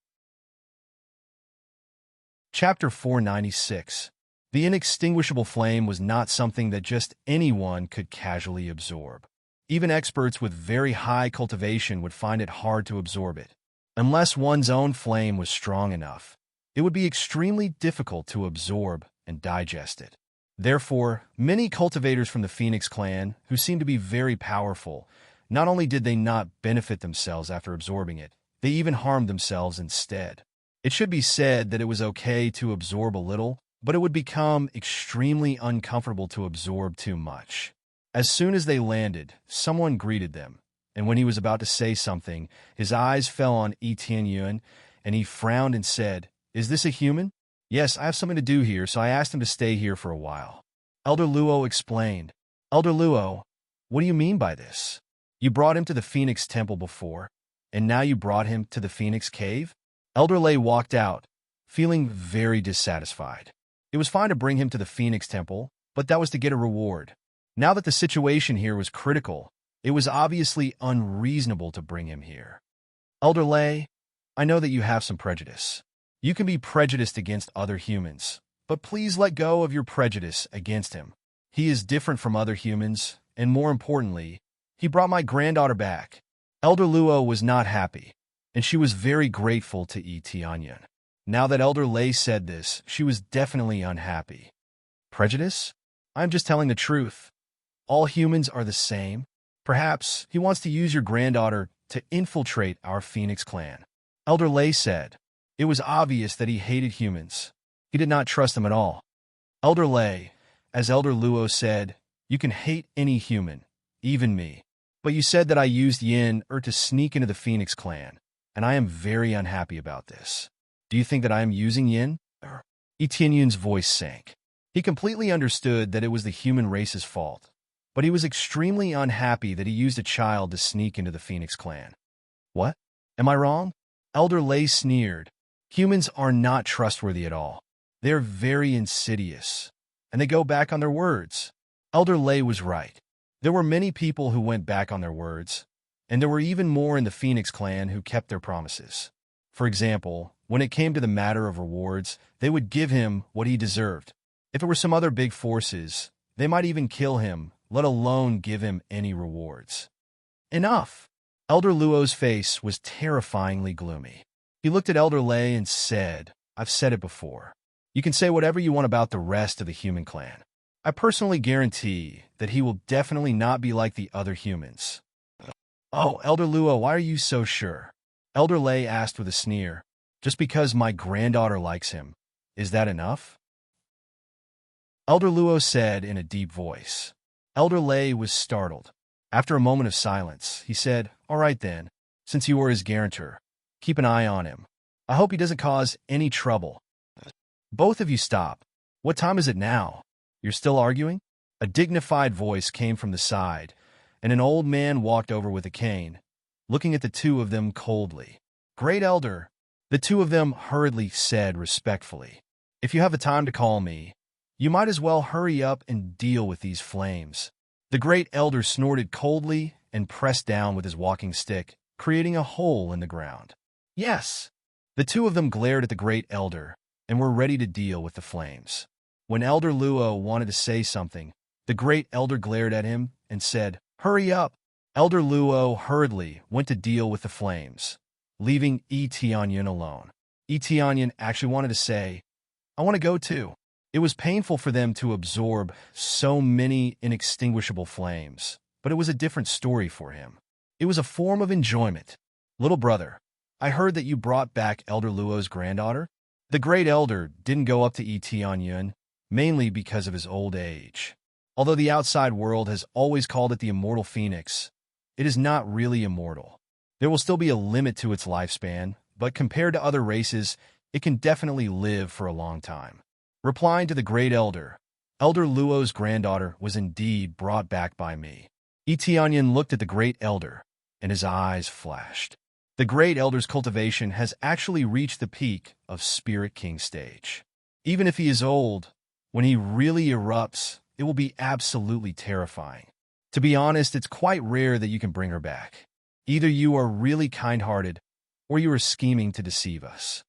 Chapter 496. The inextinguishable flame was not something that just anyone could casually absorb. Even experts with very high cultivation would find it hard to absorb it. Unless one's own flame was strong enough, it would be extremely difficult to absorb and digest it. Therefore, many cultivators from the Phoenix clan, who seemed to be very powerful, not only did they not benefit themselves after absorbing it, they even harmed themselves instead. It should be said that it was okay to absorb a little, but it would become extremely uncomfortable to absorb too much. As soon as they landed, someone greeted them, and when he was about to say something, his eyes fell on Tianyin, and he frowned and said, Is this a human? Yes, I have something to do here, so I asked him to stay here for a while. Elder Luo explained. Elder Luo, what do you mean by this? You brought him to the Phoenix Temple before, and now you brought him to the Phoenix Cave? Elder Lei walked out, feeling very dissatisfied. It was fine to bring him to the Phoenix Temple, but that was to get a reward. Now that the situation here was critical, it was obviously unreasonable to bring him here. Elder Lei, I know that you have some prejudice. You can be prejudiced against other humans, but please let go of your prejudice against him. He is different from other humans, and more importantly, he brought my granddaughter back. Elder Luo was not happy, and she was very grateful to Tianyin. Now that Elder Lei said this, she was definitely unhappy. Prejudice? I'm just telling the truth. All humans are the same. Perhaps he wants to use your granddaughter to infiltrate our Phoenix clan. Elder Lei said. It was obvious that he hated humans. He did not trust them at all. Elder Lei, as Elder Luo said, you can hate any human, even me. But you said that I used yin to sneak into the Phoenix clan, and I am very unhappy about this. Do you think that I am using yin? Etienne's voice sank. He completely understood that it was the human race's fault, but he was extremely unhappy that he used a child to sneak into the Phoenix clan. What? Am I wrong? Elder Lay sneered. Humans are not trustworthy at all. They're very insidious, and they go back on their words. Elder Lay was right. There were many people who went back on their words, and there were even more in the Phoenix clan who kept their promises. For example, when it came to the matter of rewards, they would give him what he deserved. If it were some other big forces, they might even kill him, let alone give him any rewards. Enough! Elder Luo's face was terrifyingly gloomy. He looked at Elder Lay and said, I've said it before. You can say whatever you want about the rest of the human clan. I personally guarantee that he will definitely not be like the other humans. Oh, Elder Luo, why are you so sure? Elder Lay asked with a sneer. Just because my granddaughter likes him, is that enough? Elder Luo said in a deep voice. Elder Lay was startled. After a moment of silence, he said, All right then, since you are his guarantor, keep an eye on him. I hope he doesn't cause any trouble. Both of you stop. What time is it now? You're still arguing? A dignified voice came from the side, and an old man walked over with a cane, looking at the two of them coldly. Great Elder, the two of them hurriedly said respectfully. If you have the time to call me, you might as well hurry up and deal with these flames. The Great Elder snorted coldly and pressed down with his walking stick, creating a hole in the ground. Yes. The two of them glared at the Great Elder and were ready to deal with the flames. When Elder Luo wanted to say something, the Great Elder glared at him and said, Hurry up! Elder Luo hurriedly went to deal with the flames, leaving Etienne alone. Etienne actually wanted to say, I want to go too. It was painful for them to absorb so many inextinguishable flames, but it was a different story for him. It was a form of enjoyment. Little brother, I heard that you brought back Elder Luo's granddaughter. The Great Elder didn't go up to Etienne, mainly because of his old age. Although the outside world has always called it the immortal phoenix, it is not really immortal. There will still be a limit to its lifespan, but compared to other races, it can definitely live for a long time. Replying to the Great Elder, Elder Luo's granddaughter was indeed brought back by me. Etienne looked at the Great Elder, and his eyes flashed. The Great Elder's cultivation has actually reached the peak of Spirit King stage. Even if he is old, when he really erupts, it will be absolutely terrifying. To be honest, it's quite rare that you can bring her back. Either you are really kind-hearted, or you are scheming to deceive us.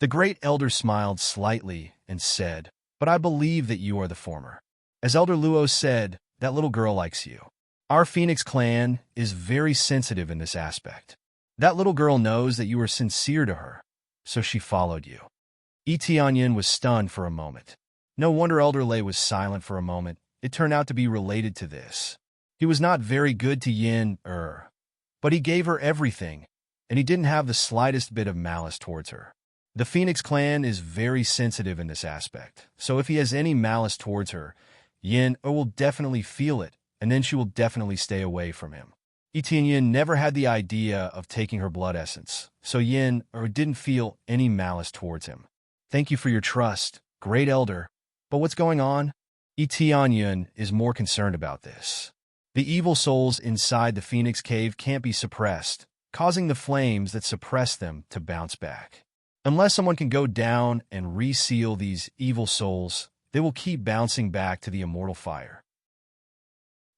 The Great Elder smiled slightly and said, But I believe that you are the former. As Elder Luo said, that little girl likes you. Our Phoenix clan is very sensitive in this aspect. That little girl knows that you are sincere to her, so she followed you. Etienne was stunned for a moment. No wonder Elder Lay was silent for a moment. It turned out to be related to this. He was not very good to Yin, but he gave her everything, and he didn't have the slightest bit of malice towards her. The Phoenix clan is very sensitive in this aspect, so if he has any malice towards her, Yin will definitely feel it, and then she will definitely stay away from him. Etienne never had the idea of taking her blood essence, so Yin didn't feel any malice towards him. Thank you for your trust, Great Elder. But what's going on? Etienne is more concerned about this. The evil souls inside the Phoenix Cave can't be suppressed, causing the flames that suppress them to bounce back. Unless someone can go down and reseal these evil souls, they will keep bouncing back to the immortal fire.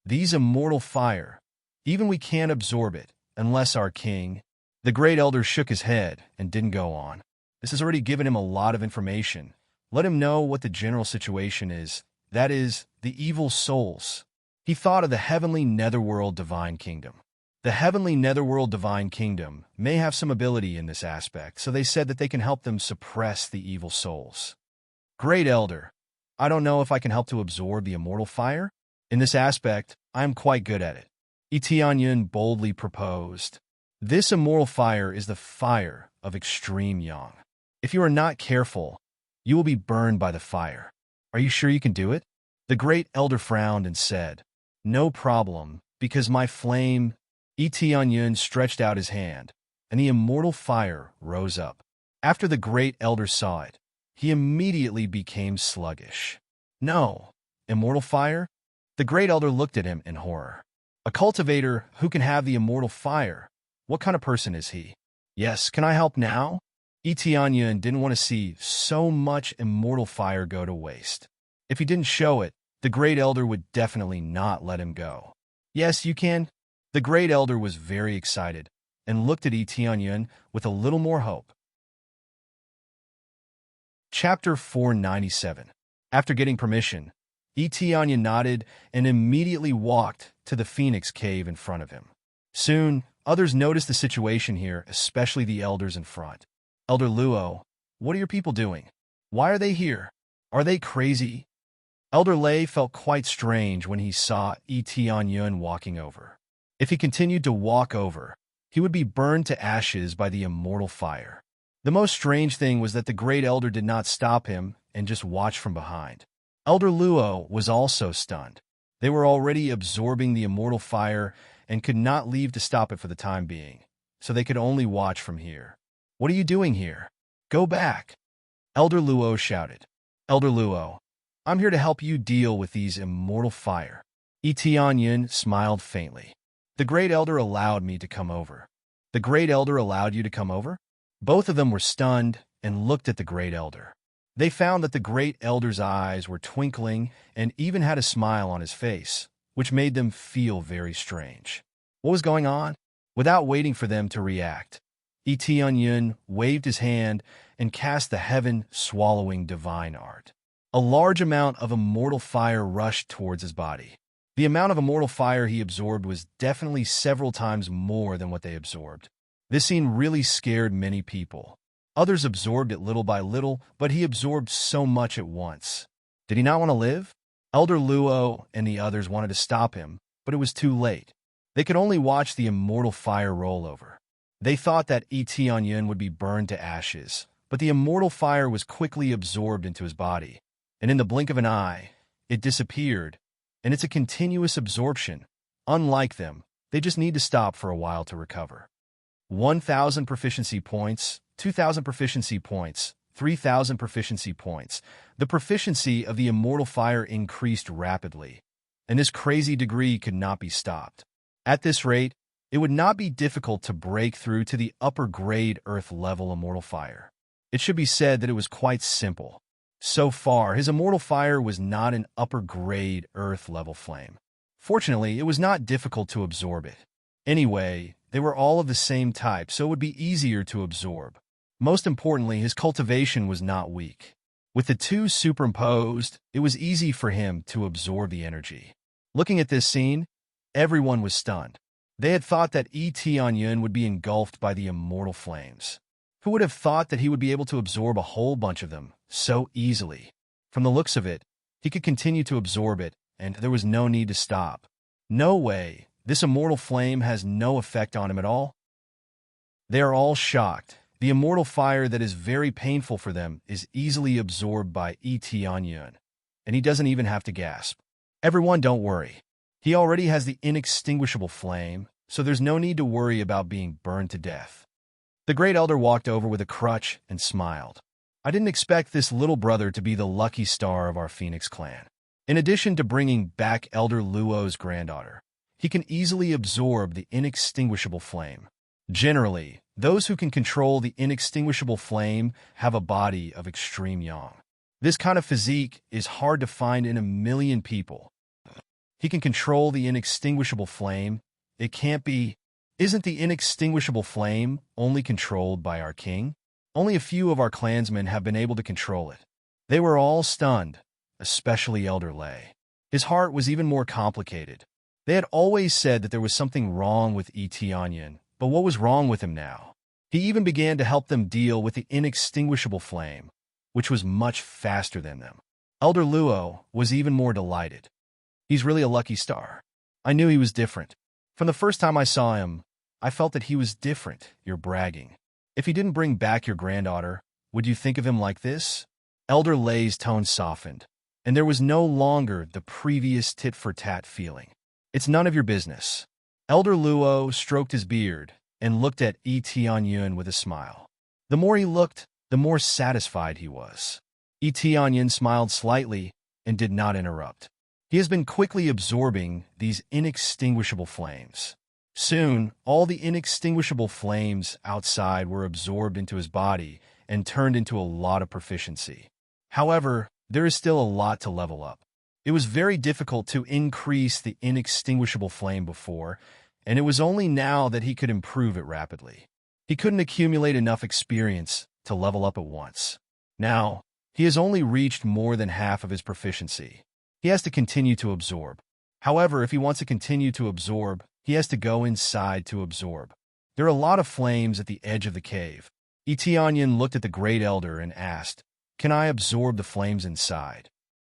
These immortal fire, even we can't absorb it, unless our king. The Great Elder shook his head and didn't go on. This has already given him a lot of information. Let him know what the general situation is, that is, the evil souls. He thought of the heavenly netherworld divine kingdom. The heavenly netherworld divine kingdom may have some ability in this aspect, so they said that they can help them suppress the evil souls. Great Elder, I don't know if I can help to absorb the immortal fire. In this aspect, I am quite good at it. Etienne boldly proposed. This immortal fire is the fire of extreme yang. If you are not careful, you will be burned by the fire. Are you sure you can do it? The Great Elder frowned and said, No problem, because my flame. Yun stretched out his hand, and the immortal fire rose up. After the great elder saw it, he immediately became sluggish. No, immortal fire? The great elder looked at him in horror. A cultivator who can have the immortal fire? What kind of person is he? Yes, can I help now? Yun didn't want to see so much immortal fire go to waste. If he didn't show it, the great elder would definitely not let him go. Yes, you can. The great elder was very excited and looked at Yun with a little more hope. Chapter 497. After getting permission, Yun nodded and immediately walked to the phoenix cave in front of him. Soon, others noticed the situation here, especially the elders in front. Elder Luo, what are your people doing? Why are they here? Are they crazy? Elder Lei felt quite strange when he saw Yun walking over. If he continued to walk over, he would be burned to ashes by the immortal fire. The most strange thing was that the great elder did not stop him and just watched from behind. Elder Luo was also stunned. They were already absorbing the immortal fire and could not leave to stop it for the time being, so they could only watch from here. What are you doing here? Go back! Elder Luo shouted. Elder Luo, I'm here to help you deal with these immortal fire. Yun smiled faintly. The great elder allowed me to come over. The great elder allowed you to come over? Both of them were stunned and looked at the great elder. They found that the great elder's eyes were twinkling and even had a smile on his face, which made them feel very strange. What was going on? Without waiting for them to react, Yun waved his hand and cast the heaven-swallowing divine art. A large amount of immortal fire rushed towards his body. The amount of immortal fire he absorbed was definitely several times more than what they absorbed. This scene really scared many people. Others absorbed it little by little, but he absorbed so much at once. Did he not want to live? Elder Luo and the others wanted to stop him, but it was too late. They could only watch the immortal fire roll over. They thought that Yun would be burned to ashes, but the immortal fire was quickly absorbed into his body, and in the blink of an eye, it disappeared, and it's a continuous absorption. Unlike them, they just need to stop for a while to recover. 1,000 proficiency points, 2,000 proficiency points, 3,000 proficiency points. The proficiency of the immortal fire increased rapidly, and this crazy degree could not be stopped. At this rate, it would not be difficult to break through to the upper-grade Earth-level immortal fire. It should be said that it was quite simple. So far, his immortal fire was not an upper-grade Earth-level flame. Fortunately, it was not difficult to absorb it. Anyway, they were all of the same type, so it would be easier to absorb. Most importantly, his cultivation was not weak. With the two superimposed, it was easy for him to absorb the energy. Looking at this scene, everyone was stunned. They had thought that Yun would be engulfed by the immortal flames. Who would have thought that he would be able to absorb a whole bunch of them so easily? From the looks of it, he could continue to absorb it, and there was no need to stop. No way, this immortal flame has no effect on him at all. They are all shocked. The immortal fire that is very painful for them is easily absorbed by Yun, and he doesn't even have to gasp. Everyone, don't worry. He already has the inextinguishable flame, so there's no need to worry about being burned to death. The great elder walked over with a crutch and smiled. I didn't expect this little brother to be the lucky star of our Phoenix clan. In addition to bringing back Elder Luo's granddaughter, he can easily absorb the inextinguishable flame. Generally, those who can control the inextinguishable flame have a body of extreme yang. This kind of physique is hard to find in a million people. He can control the inextinguishable flame. It can't be. Isn't the inextinguishable flame only controlled by our king? Only a few of our clansmen have been able to control it. They were all stunned, especially Elder Lei. His heart was even more complicated. They had always said that there was something wrong with Yun, but what was wrong with him now? He even began to help them deal with the inextinguishable flame, which was much faster than them. Elder Luo was even more delighted. He's really a lucky star. I knew he was different. From the first time I saw him, I felt that he was different. You're bragging. If he didn't bring back your granddaughter, would you think of him like this? Elder Lei's tone softened, and there was no longer the previous tit-for-tat feeling. It's none of your business. Elder Luo stroked his beard and looked at Yi Tianyun with a smile. The more he looked, the more satisfied he was. Yi Tianyun smiled slightly and did not interrupt. He has been quickly absorbing these inextinguishable flames. Soon, all the inextinguishable flames outside were absorbed into his body and turned into a lot of proficiency. However, there is still a lot to level up. It was very difficult to increase the inextinguishable flame before, and it was only now that he could improve it rapidly. He couldn't accumulate enough experience to level up at once. Now, he has only reached more than half of his proficiency. He has to continue to absorb. However, if he wants to continue to absorb, he has to go inside to absorb. There are a lot of flames at the edge of the cave. Yi Tianyun looked at the Great Elder and asked, "Can I absorb the flames inside?"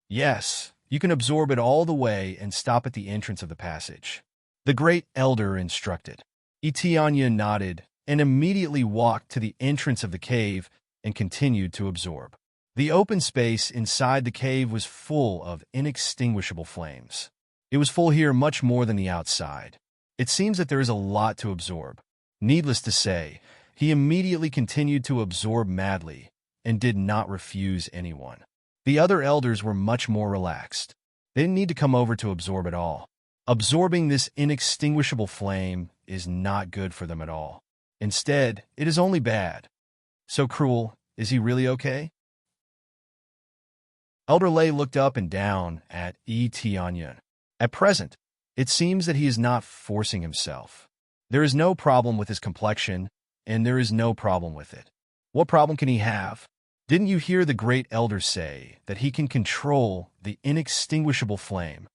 "Yes, you can absorb it all the way and stop at the entrance of the passage," the Great Elder instructed. Yi Tianyun nodded and immediately walked to the entrance of the cave and continued to absorb. The open space inside the cave was full of inextinguishable flames. It was full here much more than the outside. It seems that there is a lot to absorb. Needless to say, he immediately continued to absorb madly and did not refuse anyone. The other elders were much more relaxed. They didn't need to come over to absorb at all. Absorbing this inextinguishable flame is not good for them at all. Instead, it is only bad. So cruel, is he really okay? Elder Lei looked up and down at Yi Tianyun. At present, it seems that he is not forcing himself. There is no problem with his complexion, and there is no problem with it. What problem can he have? Didn't you hear the Great Elder say that he can control the inextinguishable flame?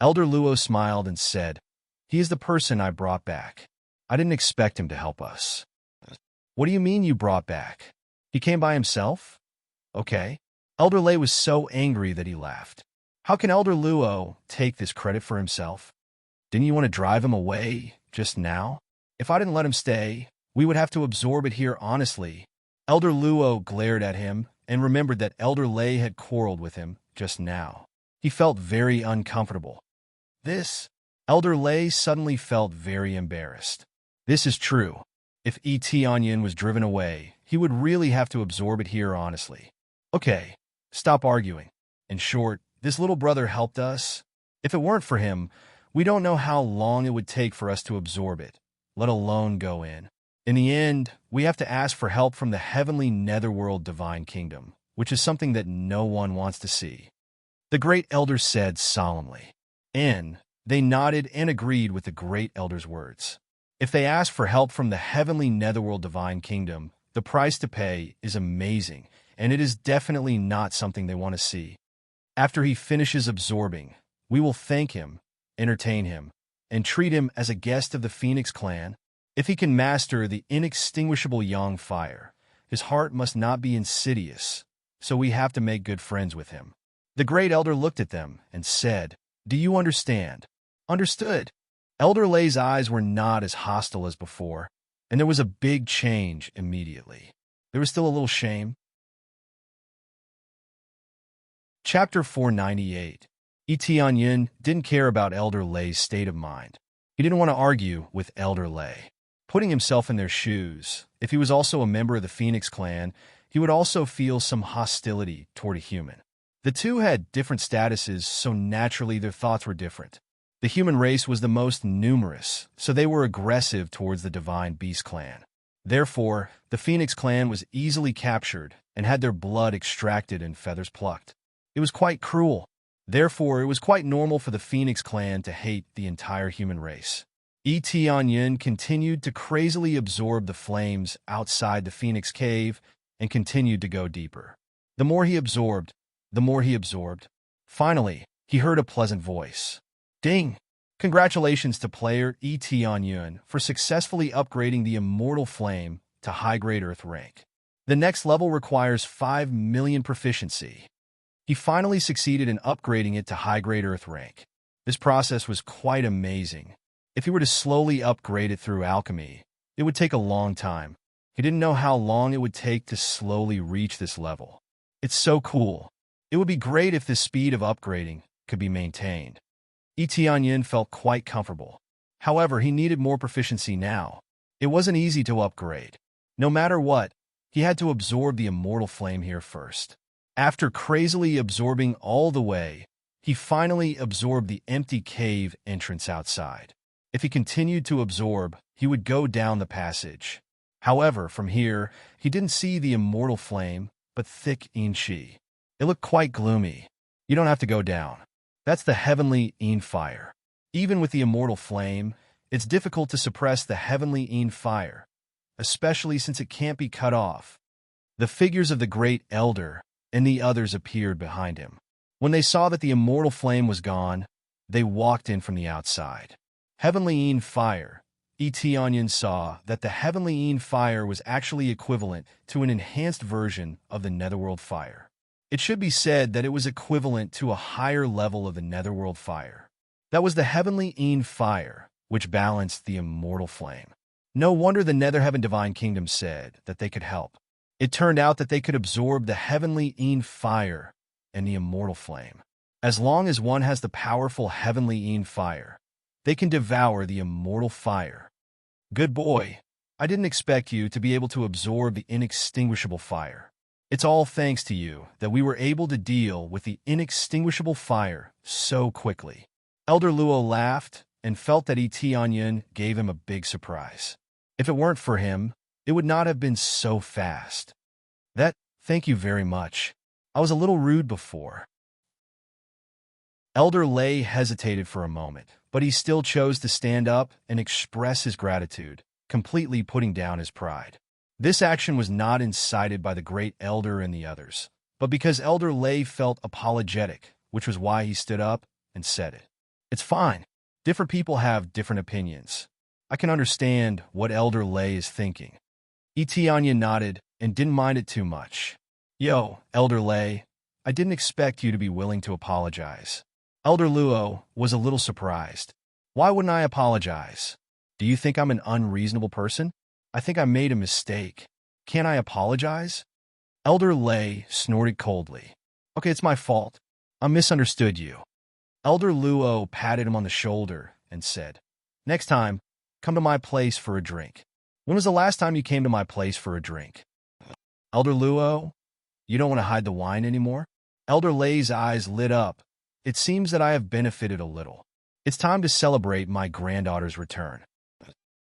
Elder Luo smiled and said, "He is the person I brought back. I didn't expect him to help us." "What do you mean you brought back? He came by himself?" "Okay." Elder Lei was so angry that he laughed. How can Elder Luo take this credit for himself? Didn't you want to drive him away just now? If I didn't let him stay, we would have to absorb it here honestly. Elder Luo glared at him and remembered that Elder Lei had quarreled with him just now. He felt very uncomfortable. Elder Lei suddenly felt very embarrassed. This is true. If Yi Tianyun was driven away, he would really have to absorb it here honestly. Okay, stop arguing. In short, this little brother helped us. If it weren't for him, we don't know how long it would take for us to absorb it, let alone go in. In the end, we have to ask for help from the heavenly netherworld divine kingdom, which is something that no one wants to see. The Great Elder said solemnly. And they nodded and agreed with the Great Elder's words. If they ask for help from the heavenly netherworld divine kingdom, the price to pay is amazing, and it is definitely not something they want to see. After he finishes absorbing, we will thank him, entertain him, and treat him as a guest of the Phoenix clan. If he can master the inextinguishable Yang fire, his heart must not be insidious, so we have to make good friends with him. The Great Elder looked at them and said, "Do you understand?" Understood. Elder Lei's eyes were not as hostile as before, and there was a big change immediately. There was still a little shame. Chapter 498. Yi Tianyun didn't care about Elder Lei's state of mind. He didn't want to argue with Elder Lei. Putting himself in their shoes, if he was also a member of the Phoenix clan, he would also feel some hostility toward a human. The two had different statuses, so naturally their thoughts were different. The human race was the most numerous, so they were aggressive towards the Divine Beast clan. Therefore, the Phoenix clan was easily captured and had their blood extracted and feathers plucked. It was quite cruel. Therefore, it was quite normal for the Phoenix clan to hate the entire human race. Yi Tianyun continued to crazily absorb the flames outside the Phoenix cave and continued to go deeper. The more he absorbed, Finally, he heard a pleasant voice. Ding! Congratulations to player Yi Tianyun for successfully upgrading the Immortal Flame to high-grade Earth rank. The next level requires 5 million proficiency. He finally succeeded in upgrading it to high-grade Earth rank. This process was quite amazing. If he were to slowly upgrade it through alchemy, it would take a long time. He didn't know how long it would take to slowly reach this level. It's so cool. It would be great if this speed of upgrading could be maintained. Etienne felt quite comfortable. However, he needed more proficiency now. It wasn't easy to upgrade. No matter what, he had to absorb the immortal flame here first. After crazily absorbing all the way, he finally absorbed the empty cave entrance outside. If he continued to absorb, he would go down the passage. However, from here, he didn't see the immortal flame, but thick Inchi. It looked quite gloomy. You don't have to go down. That's the heavenly Een fire. Even with the immortal flame, it's difficult to suppress the heavenly Een fire, especially since it can't be cut off. The figures of the great elder and the others appeared behind him. When they saw that the immortal flame was gone, they walked in from the outside. Heavenly Een fire. Etienne saw that the heavenly Een fire was actually equivalent to an enhanced version of the netherworld fire. It should be said that it was equivalent to a higher level of the netherworld fire. That was the heavenly Een fire, which balanced the immortal flame. No wonder the Netherheaven Divine Kingdom said that they could help. It turned out that they could absorb the heavenly Een fire and the immortal flame. As long as one has the powerful heavenly Een fire, they can devour the immortal fire. Good boy. I didn't expect you to be able to absorb the inextinguishable fire. It's all thanks to you that we were able to deal with the inextinguishable fire so quickly. Elder Luo laughed and felt that Etienne gave him a big surprise. If it weren't for him, it would not have been so fast. Thank you very much. I was a little rude before. Elder Lei hesitated for a moment, but he still chose to stand up and express his gratitude, completely putting down his pride. This action was not incited by the great elder and the others, but because Elder Lei felt apologetic, which was why he stood up and said it. It's fine. Different people have different opinions. I can understand what Elder Lei is thinking. Etienne nodded and didn't mind it too much. Yo, Elder Lei, I didn't expect you to be willing to apologize. Elder Luo was a little surprised. Why wouldn't I apologize? Do you think I'm an unreasonable person? I think I made a mistake. Can't I apologize? Elder Lei snorted coldly. Okay, it's my fault. I misunderstood you. Elder Luo patted him on the shoulder and said, Next time, come to my place for a drink. When was the last time you came to my place for a drink? Elder Luo, you don't want to hide the wine anymore? Elder Lei's eyes lit up. It seems that I have benefited a little. It's time to celebrate my granddaughter's return.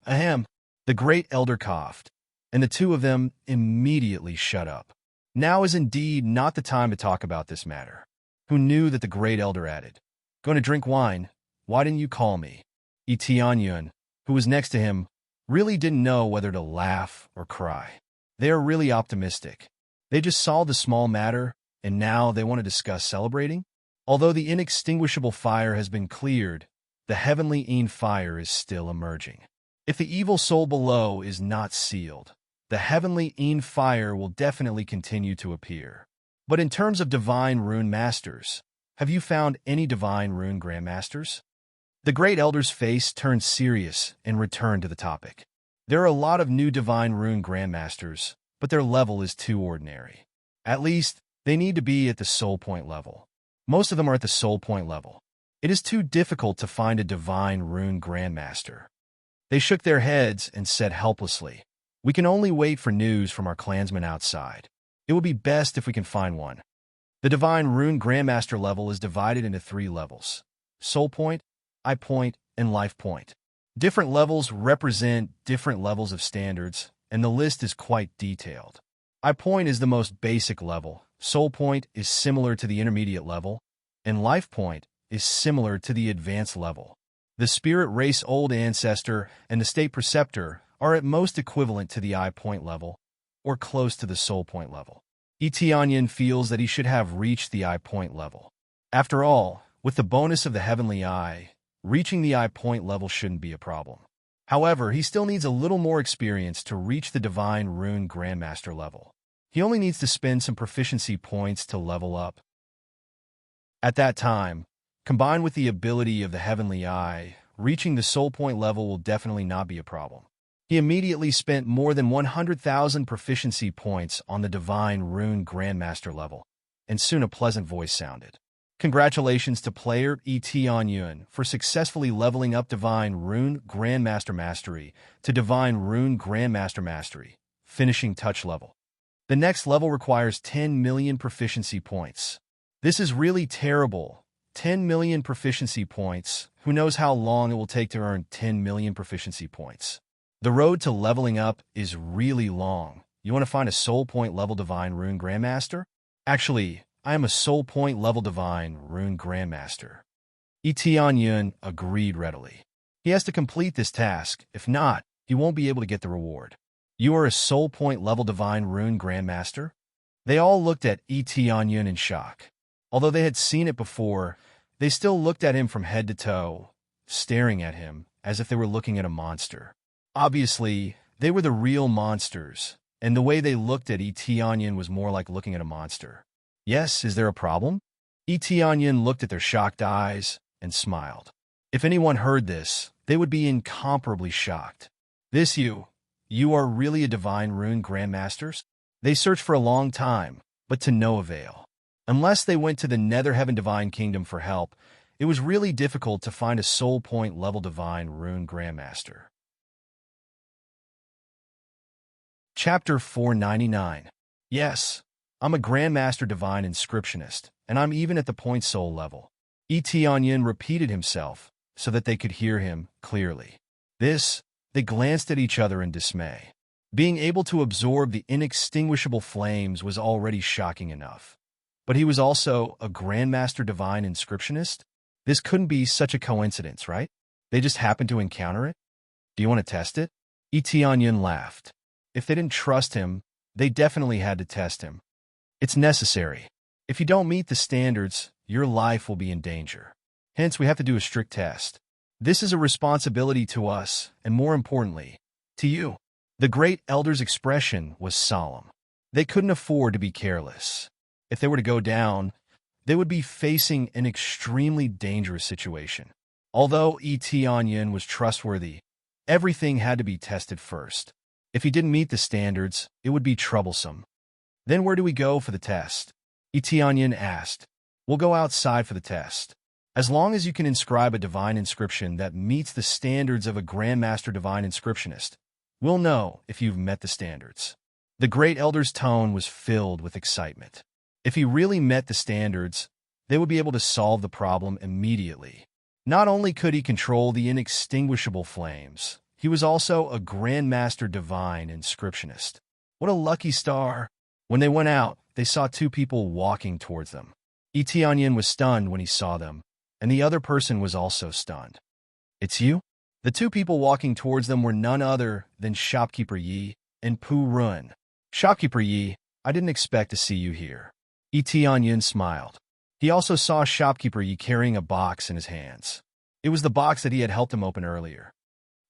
Ahem. The great elder coughed, and the two of them immediately shut up. Now is indeed not the time to talk about this matter. Who knew that the great elder added, Going to drink wine? Why didn't you call me? Etienne, who was next to him, really didn't know whether to laugh or cry. They are really optimistic. They just solved a small matter, and now they want to discuss celebrating? Although the inextinguishable fire has been cleared, the heavenly Een fire is still emerging. If the evil soul below is not sealed, the heavenly Een fire will definitely continue to appear. But in terms of divine rune masters, have you found any divine rune grandmasters? The great elder's face turned serious and returned to the topic. There are a lot of new divine rune grandmasters, but their level is too ordinary. At least, they need to be at the soul point level. Most of them are at the soul point level. It is too difficult to find a divine rune grandmaster. They shook their heads and said helplessly, We can only wait for news from our clansmen outside. It would be best if we can find one. The divine rune grandmaster level is divided into 3 levels: soul point, eye point, and life point. Different levels represent different levels of standards, and the list is quite detailed. Eye point is the most basic level, soul point is similar to the intermediate level, and life point is similar to the advanced level. The spirit race old ancestor and the state preceptor are at most equivalent to the eye point level, or close to the soul point level. Etienne feels that he should have reached the eye point level. After all, with the bonus of the heavenly eye, reaching the eye point level shouldn't be a problem. However, he still needs a little more experience to reach the divine rune grandmaster level. He only needs to spend some proficiency points to level up. At that time, combined with the ability of the heavenly eye, reaching the soul point level will definitely not be a problem. He immediately spent more than 100,000 proficiency points on the divine rune grandmaster level, and soon a pleasant voice sounded. Congratulations to player Et Yun for successfully leveling up Divine Rune Grandmaster Mastery to Divine Rune Grandmaster Mastery, finishing touch level. The next level requires 10 million proficiency points. This is really terrible. 10 million proficiency points. Who knows how long it will take to earn 10 million proficiency points? The road to leveling up is really long. You want to find a soul point level Divine Rune Grandmaster? Actually, I am a soul point level Divine Rune Grandmaster. Et Yun agreed readily. He has to complete this task. If not, he won't be able to get the reward. You are a soul point level Divine Rune Grandmaster? They all looked at Et Yun in shock. Although they had seen it before, they still looked at him from head to toe, staring at him as if they were looking at a monster. Obviously, they were the real monsters, and the way they looked at Et Yun was more like looking at a monster. Yes, is there a problem? Et Yun looked at their shocked eyes and smiled. If anyone heard this, they would be incomparably shocked. This you are really a Divine Rune Grandmasters? They searched for a long time, but to no avail. Unless they went to the Nether Heaven Divine Kingdom for help, it was really difficult to find a soul point level Divine Rune Grandmaster. Chapter 499. Yes, I'm a Grandmaster Divine Inscriptionist, and I'm even at the point soul level. Et Yun repeated himself so that they could hear him clearly. They glanced at each other in dismay. Being able to absorb the inextinguishable flames was already shocking enough. But he was also a Grandmaster Divine Inscriptionist? This couldn't be such a coincidence, right? They just happened to encounter it? Do you want to test it? Et Yun laughed. If they didn't trust him, they definitely had to test him. It's necessary. If you don't meet the standards, your life will be in danger. Hence, we have to do a strict test. This is a responsibility to us, and more importantly, to you. The Great Elder's expression was solemn. They couldn't afford to be careless. If they were to go down, they would be facing an extremely dangerous situation. Although Et Yun was trustworthy, everything had to be tested first. If he didn't meet the standards, it would be troublesome. Then where do we go for the test? Et Yun asked. We'll go outside for the test. As long as you can inscribe a divine inscription that meets the standards of a Grandmaster Divine Inscriptionist, we'll know if you've met the standards. The Great Elder's tone was filled with excitement. If he really met the standards, they would be able to solve the problem immediately. Not only could he control the inextinguishable flames, he was also a Grandmaster Divine Inscriptionist. What a lucky star! When they went out, they saw two people walking towards them. Et Yun was stunned when he saw them, and the other person was also stunned. It's you? The two people walking towards them were none other than Shopkeeper Yi and Pu Run. Shopkeeper Yi, I didn't expect to see you here. Et Yun smiled. He also saw Shopkeeper Yi carrying a box in his hands. It was the box that he had helped him open earlier.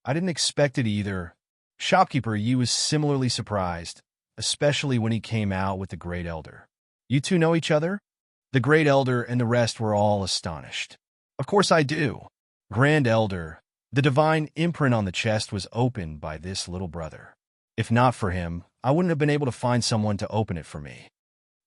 I didn't expect it either. Shopkeeper Yi was similarly surprised, especially when he came out with the Great Elder. You two know each other? The Great Elder and the rest were all astonished. Of course I do. Grand Elder, the divine imprint on the chest was opened by this little brother. If not for him, I wouldn't have been able to find someone to open it for me.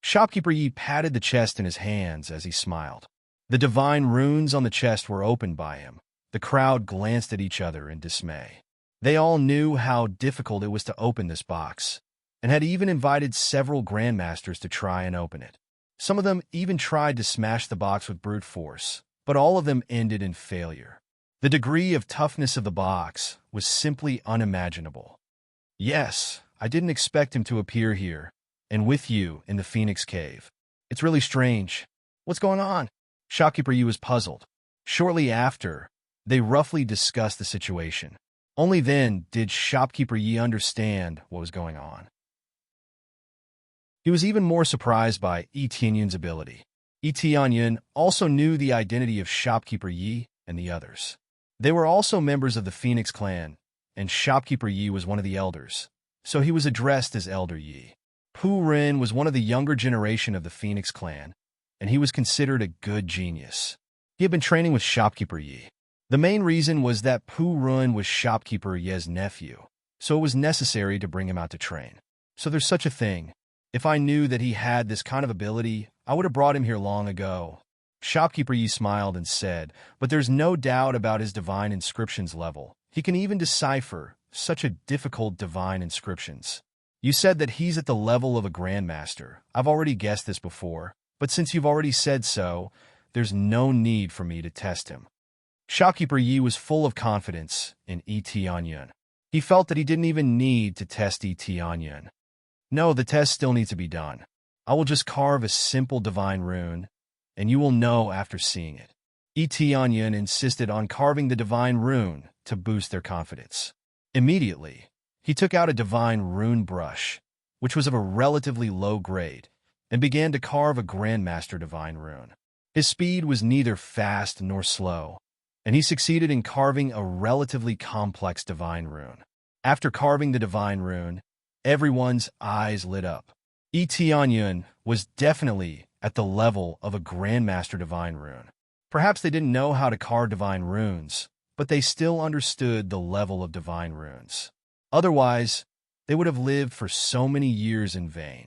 Shopkeeper Yi patted the chest in his hands as he smiled. The divine runes on the chest were opened by him. The crowd glanced at each other in dismay. They all knew how difficult it was to open this box, and had even invited several grandmasters to try and open it. Some of them even tried to smash the box with brute force, but all of them ended in failure. The degree of toughness of the box was simply unimaginable. Yes, I didn't expect him to appear here, and with you in the Phoenix Cave. It's really strange. What's going on? Shopkeeper Yi was puzzled. Shortly after, they roughly discussed the situation. Only then did Shopkeeper Yi understand what was going on. He was even more surprised by Et Yun's ability. Et Yun also knew the identity of Shopkeeper Yi and the others. They were also members of the Phoenix clan, and Shopkeeper Yi was one of the elders, so he was addressed as Elder Yi. Pu Ren was one of the younger generation of the Phoenix clan, and he was considered a good genius. He had been training with Shopkeeper Yi. The main reason was that Pu Ren was Shopkeeper Yi's nephew, so it was necessary to bring him out to train. So there's such a thing. If I knew that he had this kind of ability, I would have brought him here long ago. Shopkeeper Yi smiled and said, but there's no doubt about his divine inscriptions level. He can even decipher such a difficult divine inscriptions. You said that he's at the level of a grandmaster. I've already guessed this before, but since you've already said so, there's no need for me to test him. Shopkeeper Yi was full of confidence in Yi Tianyun. He felt that he didn't even need to test Yi Tianyun. No, the test still needs to be done. I will just carve a simple divine rune, and you will know after seeing it. Yi Tianyun insisted on carving the divine rune to boost their confidence. Immediately, he took out a divine rune brush, which was of a relatively low grade, and began to carve a grandmaster divine rune. His speed was neither fast nor slow, and he succeeded in carving a relatively complex divine rune. After carving the divine rune, everyone's eyes lit up. Yi Tianyun was definitely at the level of a grandmaster divine rune. Perhaps they didn't know how to carve divine runes, but they still understood the level of divine runes. Otherwise, they would have lived for so many years in vain.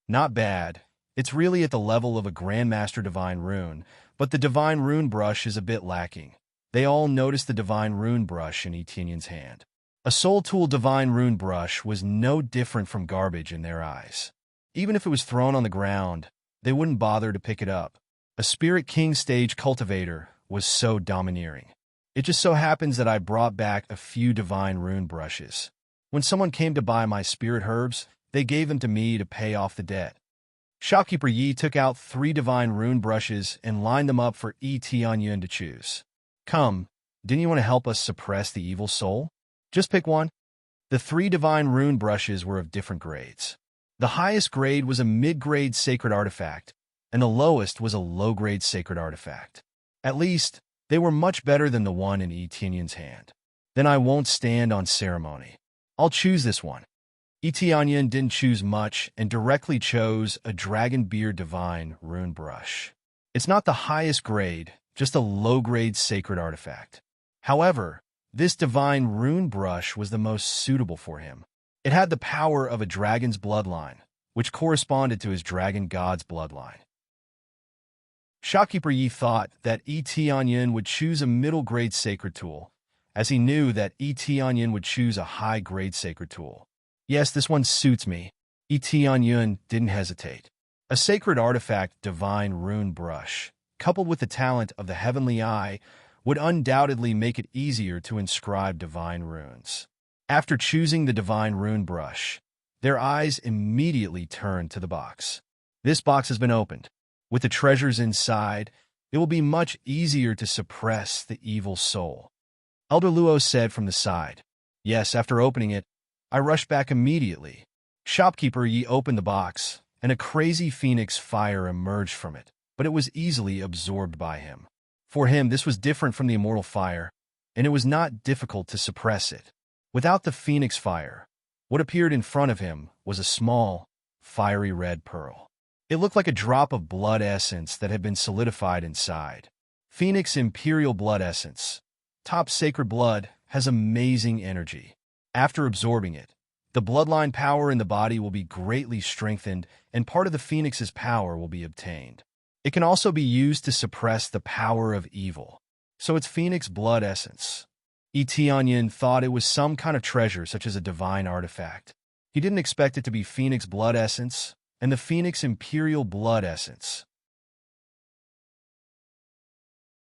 Not bad. It's really at the level of a grandmaster divine rune, but the divine rune brush is a bit lacking. They all noticed the divine rune brush in Yi Tianyun's hand. A soul tool divine rune brush was no different from garbage in their eyes. Even if it was thrown on the ground, they wouldn't bother to pick it up. A Spirit King stage cultivator was so domineering. It just so happens that I brought back a few divine rune brushes. When someone came to buy my spirit herbs, they gave them to me to pay off the debt. Shopkeeper Yi took out 3 divine rune brushes and lined them up for Yi Tianyun to choose. Come, didn't you want to help us suppress the evil soul? Just pick one. The 3 divine rune brushes were of different grades. The highest grade was a mid-grade sacred artifact, and the lowest was a low-grade sacred artifact. At least, they were much better than the one in Yi Tianyun's hand. Then I won't stand on ceremony. I'll choose this one. Yi Tianyun didn't choose much and directly chose a dragon beard divine rune brush. It's not the highest grade, just a low-grade sacred artifact. However, this divine rune brush was the most suitable for him. It had the power of a dragon's bloodline, which corresponded to his dragon god's bloodline. Shopkeeper Yi thought that Yi Tianyun would choose a middle-grade sacred tool, as he knew that Yi Tianyun would choose a high-grade sacred tool. Yes, this one suits me. Yi Tianyun didn't hesitate. A sacred artifact divine rune brush, coupled with the talent of the heavenly eye, would undoubtedly make it easier to inscribe divine runes. After choosing the divine rune brush, their eyes immediately turned to the box. This box has been opened. With the treasures inside, it will be much easier to suppress the evil soul. Elder Luo said from the side. Yes, after opening it, I rushed back immediately. Shopkeeper Yi opened the box, and a crazy phoenix fire emerged from it, but it was easily absorbed by him. For him, this was different from the immortal fire, and it was not difficult to suppress it. Without the phoenix fire, what appeared in front of him was a small, fiery red pearl. It looked like a drop of blood essence that had been solidified inside. Phoenix Imperial Blood Essence. Top sacred blood has amazing energy. After absorbing it, the bloodline power in the body will be greatly strengthened and part of the phoenix's power will be obtained. It can also be used to suppress the power of evil. So it's Phoenix Blood Essence. Yi Tianyun thought it was some kind of treasure such as a divine artifact. He didn't expect it to be Phoenix Blood Essence and the Phoenix Imperial Blood Essence.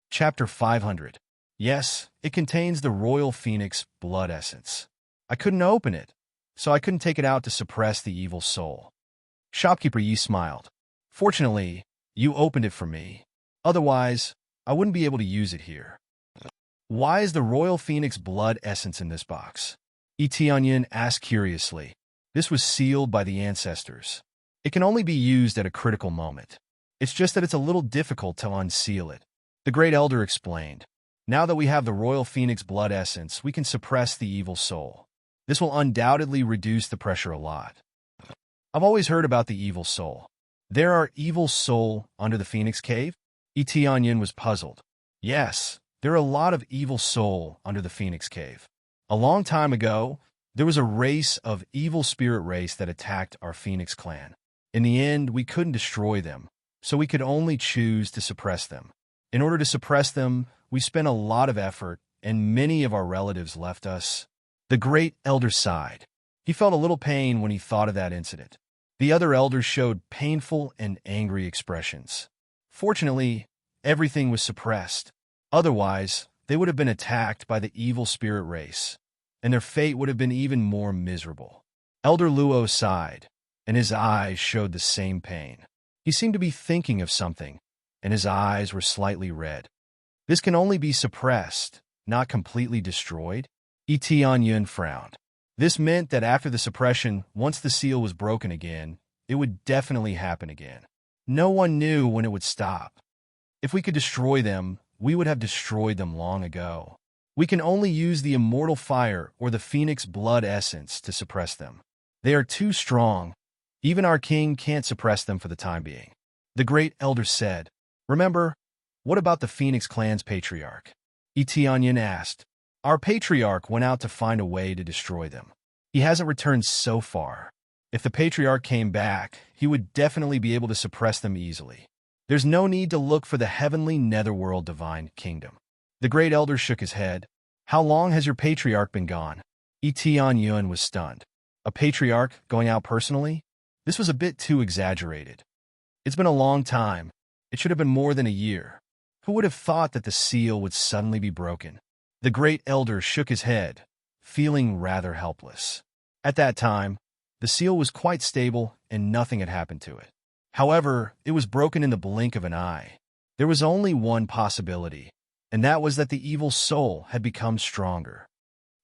Chapter 500. Yes, it contains the Royal Phoenix Blood Essence. I couldn't open it, so I couldn't take it out to suppress the evil soul. Shopkeeper Yi smiled. Fortunately, you opened it for me. Otherwise, I wouldn't be able to use it here. Why is the Royal Phoenix Blood Essence in this box? Yi Tianyun asked curiously. This was sealed by the ancestors. It can only be used at a critical moment. It's just that it's a little difficult to unseal it. The Great Elder explained. Now that we have the Royal Phoenix Blood Essence, we can suppress the evil soul. This will undoubtedly reduce the pressure a lot. I've always heard about the evil soul. There are evil soul under the Phoenix Cave? Yi Tianyun was puzzled. Yes, there are a lot of evil soul under the Phoenix Cave. A long time ago, there was a race of evil spirit race that attacked our Phoenix clan. In the end, we couldn't destroy them, so we could only choose to suppress them. In order to suppress them, we spent a lot of effort, and many of our relatives left us. The great elder sighed. He felt a little pain when he thought of that incident. The other elders showed painful and angry expressions. Fortunately, everything was suppressed. Otherwise, they would have been attacked by the evil spirit race, and their fate would have been even more miserable. Elder Luo sighed, and his eyes showed the same pain. He seemed to be thinking of something, and his eyes were slightly red. This can only be suppressed, not completely destroyed. Tianyun frowned. This meant that after the suppression, once the seal was broken again, it would definitely happen again. No one knew when it would stop. If we could destroy them, we would have destroyed them long ago. We can only use the immortal fire or the phoenix blood essence to suppress them. They are too strong. Even our king can't suppress them for the time being. The great elder said, "Remember, what about the Phoenix clan's patriarch?" Tianyun asked. "Our patriarch went out to find a way to destroy them. He hasn't returned so far. If the patriarch came back, he would definitely be able to suppress them easily. There's no need to look for the heavenly netherworld divine kingdom." The great elder shook his head. "How long has your patriarch been gone?" Tianyun was stunned. A patriarch going out personally? This was a bit too exaggerated. It's been a long time. It should have been more than a year. Who would have thought that the seal would suddenly be broken? The great elder shook his head, feeling rather helpless. At that time, the seal was quite stable and nothing had happened to it. However, it was broken in the blink of an eye. There was only one possibility, and that was that the evil soul had become stronger.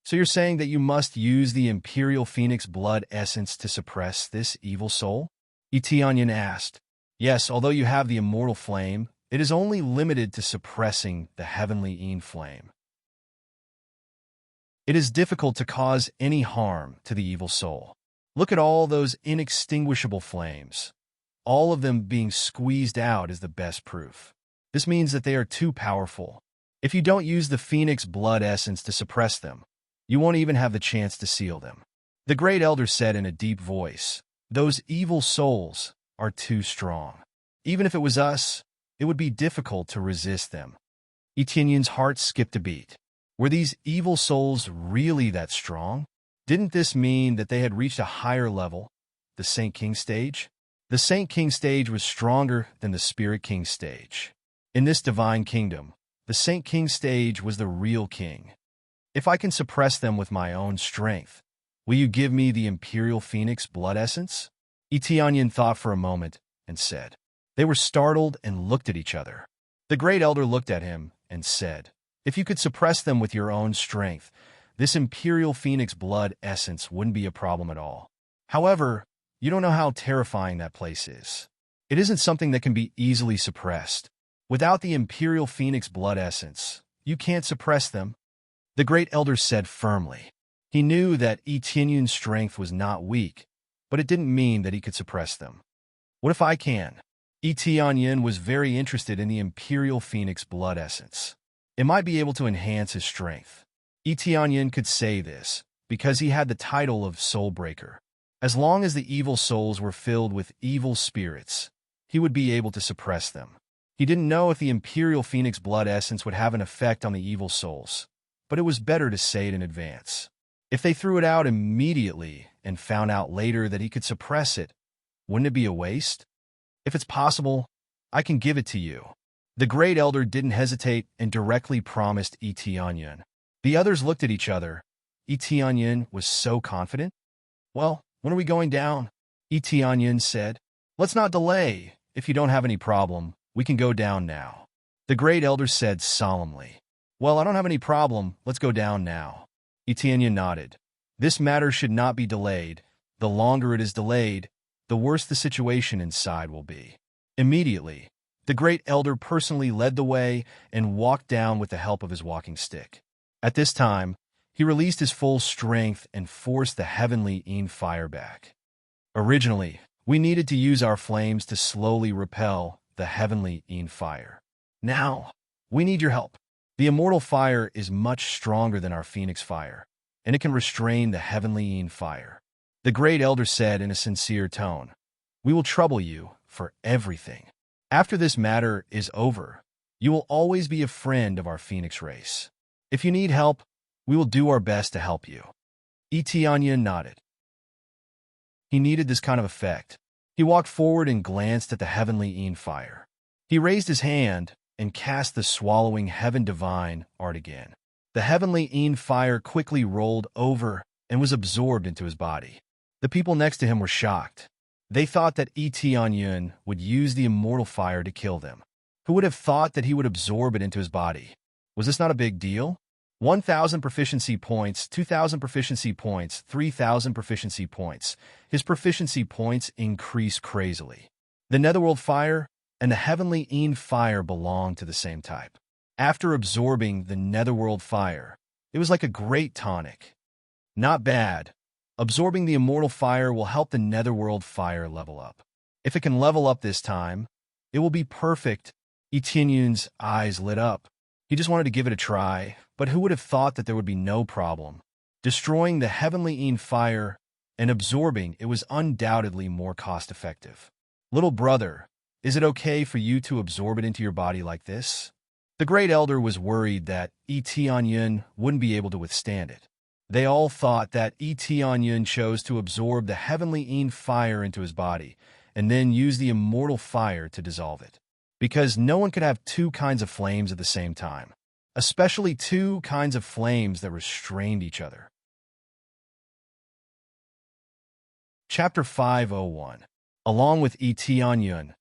"So you're saying that you must use the Imperial Phoenix blood essence to suppress this evil soul?" Tianyun asked. "Yes, although you have the immortal flame, it is only limited to suppressing the heavenly Een flame. It is difficult to cause any harm to the evil soul. Look at all those inextinguishable flames. All of them being squeezed out is the best proof. This means that they are too powerful. If you don't use the Phoenix blood essence to suppress them, you won't even have the chance to seal them." The great elder said in a deep voice, "Those evil souls are too strong. Even if it was us, it would be difficult to resist them." Tianyun's heart skipped a beat. Were these evil souls really that strong? Didn't this mean that they had reached a higher level, the Saint King stage? The Saint King stage was stronger than the Spirit King stage. In this divine kingdom, the Saint King stage was the real king. If I can suppress them with my own strength, will you give me the Imperial Phoenix blood essence? Tianyun thought for a moment and said. They were startled and looked at each other. The great elder looked at him and said, "If you could suppress them with your own strength, this Imperial Phoenix blood essence wouldn't be a problem at all. However, you don't know how terrifying that place is. It isn't something that can be easily suppressed. Without the Imperial Phoenix blood essence, you can't suppress them," the great elder said firmly. He knew that Tianyun's strength was not weak, but it didn't mean that he could suppress them. "What if I can?" Tianyun was very interested in the Imperial Phoenix blood essence. It might be able to enhance his strength. Tianyun could say this because he had the title of Soul Breaker. As long as the evil souls were filled with evil spirits, he would be able to suppress them. He didn't know if the Imperial Phoenix blood essence would have an effect on the evil souls, but it was better to say it in advance. If they threw it out immediately and found out later that he could suppress it, wouldn't it be a waste? "If it's possible, I can give it to you." The great elder didn't hesitate and directly promised Tianyun. The others looked at each other. Tianyun was so confident. "Well, when are we going down?" Tianyun said. "Let's not delay. If you don't have any problem, we can go down now." The great elder said solemnly. "Well, I don't have any problem. Let's go down now." Tianyun nodded. This matter should not be delayed. The longer it is delayed, the worse the situation inside will be. Immediately, the great elder personally led the way and walked down with the help of his walking stick. At this time, he released his full strength and forced the heavenly Een fire back. Originally, we needed to use our flames to slowly repel the heavenly Een fire. Now, we need your help. The immortal fire is much stronger than our phoenix fire, and it can restrain the heavenly Een fire. The great elder said in a sincere tone, "We will trouble you for everything." After this matter is over, you will always be a friend of our phoenix race. If you need help, we will do our best to help you." Etienne nodded. He needed this kind of effect. He walked forward and glanced at the heavenly fire. He raised his hand and cast the swallowing heaven divine art again. The heavenly fire quickly rolled over and was absorbed into his body. The people next to him were shocked. They thought that Etienne would use the immortal fire to kill them. Who would have thought that he would absorb it into his body? Was this not a big deal? 1,000 proficiency points, 2,000 proficiency points, 3,000 proficiency points. His proficiency points increased crazily. The netherworld fire and the heavenly fire belonged to the same type. After absorbing the netherworld fire, it was like a great tonic. Not bad. Absorbing the immortal fire will help the netherworld fire level up. If it can level up this time, it will be perfect. Etienne's eyes lit up. He just wanted to give it a try, but who would have thought that there would be no problem? Destroying the heavenly fire and absorbing it was undoubtedly more cost-effective. Little brother, is it okay for you to absorb it into your body like this? The great elder was worried that Etienne wouldn't be able to withstand it. They all thought that Etienne chose to absorb the heavenly fire into his body and then use the immortal fire to dissolve it. Because no one could have two kinds of flames at the same time, especially two kinds of flames that restrained each other. Chapter 501. Along with Etienne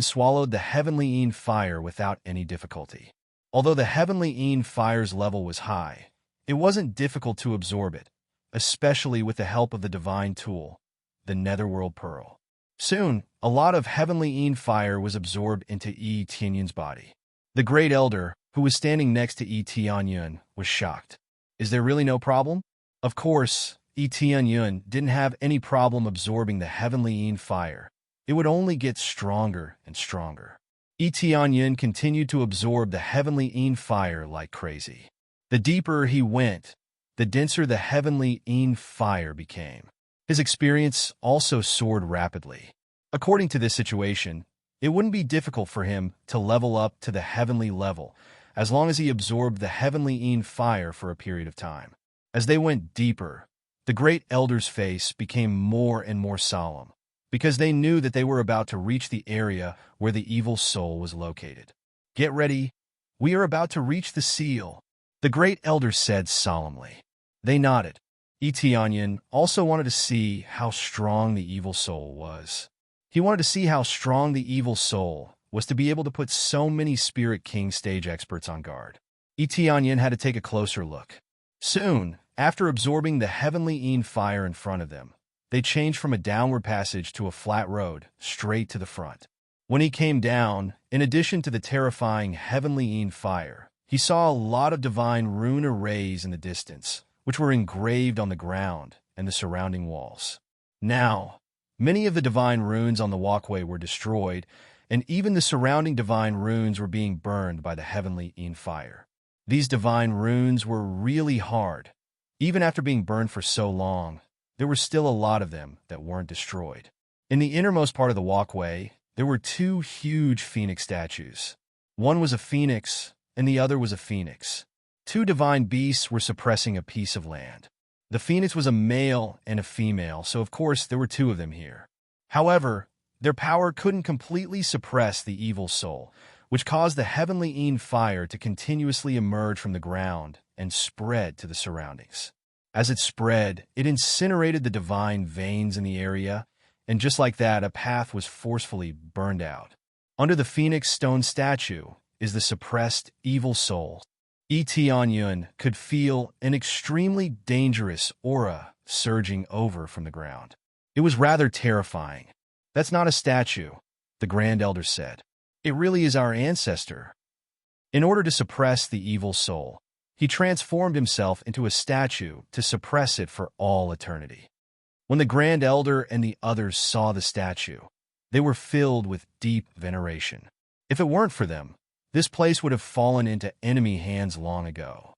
swallowed the heavenly fire without any difficulty. Although the heavenly fire's level was high, it wasn't difficult to absorb it, especially with the help of the divine tool, the netherworld pearl. Soon, a lot of heavenly fire was absorbed into Etienne's body. The great elder, who was standing next to Etienne, was shocked. Is there really no problem? Of course, Etienne didn't have any problem absorbing the heavenly fire. It would only get stronger and stronger. Etienne continued to absorb the heavenly fire like crazy. The deeper he went, the denser the heavenly fire became. His experience also soared rapidly. According to this situation, it wouldn't be difficult for him to level up to the heavenly level, as long as he absorbed the heavenly fire for a period of time. As they went deeper, the great elder's face became more and more solemn, because they knew that they were about to reach the area where the evil soul was located. "Get ready. We are about to reach the seal," the great elder said solemnly. They nodded. Etienne also wanted to see how strong the evil soul was. He wanted to see how strong the evil soul was to be able to put so many Spirit King stage experts on guard. Etienne had to take a closer look. Soon, after absorbing the heavenly fire in front of them, they changed from a downward passage to a flat road, straight to the front. When he came down, in addition to the terrifying heavenly fire, he saw a lot of divine rune arrays in the distance, which were engraved on the ground and the surrounding walls. Now, many of the divine runes on the walkway were destroyed, and even the surrounding divine runes were being burned by the heavenly fire. These divine runes were really hard. Even after being burned for so long, there were still a lot of them that weren't destroyed. In the innermost part of the walkway, there were two huge phoenix statues. One was a phoenix, and the other was a phoenix. Two divine beasts were suppressing a piece of land. The phoenix was a male and a female, so of course there were two of them here. However, their power couldn't completely suppress the evil soul, which caused the heavenly fire to continuously emerge from the ground and spread to the surroundings. As it spread, it incinerated the divine veins in the area, and just like that, a path was forcefully burned out. Under the phoenix stone statue is the suppressed evil soul. Etienne could feel an extremely dangerous aura surging over from the ground. It was rather terrifying. "That's not a statue," the Grand Elder said. "It really is our ancestor." In order to suppress the evil soul, he transformed himself into a statue to suppress it for all eternity. When the Grand Elder and the others saw the statue, they were filled with deep veneration. If it weren't for them, this place would have fallen into enemy hands long ago.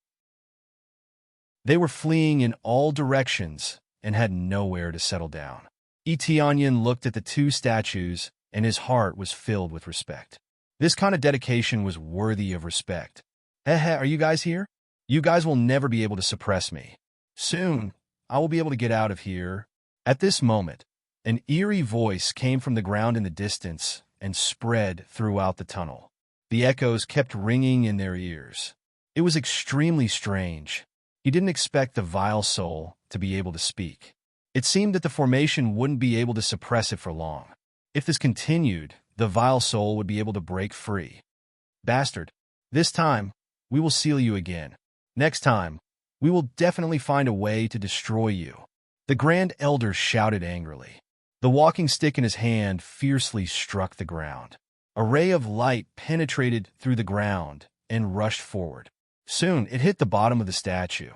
They were fleeing in all directions and had nowhere to settle down. Etienne looked at the two statues and his heart was filled with respect. This kind of dedication was worthy of respect. Heh, are you guys here? You guys will never be able to suppress me. Soon, I will be able to get out of here. At this moment, an eerie voice came from the ground in the distance and spread throughout the tunnel. The echoes kept ringing in their ears. It was extremely strange. He didn't expect the vile soul to be able to speak. It seemed that the formation wouldn't be able to suppress it for long. If this continued, the vile soul would be able to break free. Bastard, this time, we will seal you again. Next time, we will definitely find a way to destroy you. The Grand Elder shouted angrily. The walking stick in his hand fiercely struck the ground. A ray of light penetrated through the ground and rushed forward. Soon, it hit the bottom of the statue.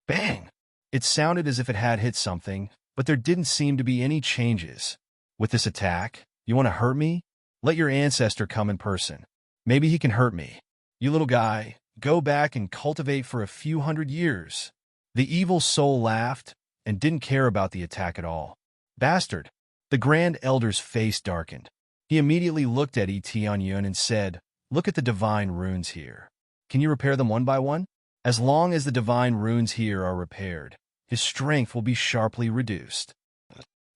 Bang! It sounded as if it had hit something, but there didn't seem to be any changes. With this attack, you want to hurt me? Let your ancestor come in person. Maybe he can hurt me. You little guy, go back and cultivate for a few hundred years. The evil soul laughed and didn't care about the attack at all. Bastard! The Grand Elder's face darkened. He immediately looked at Etienne and said, "Look at the divine runes here. Can you repair them one by one? As long as the divine runes here are repaired, his strength will be sharply reduced."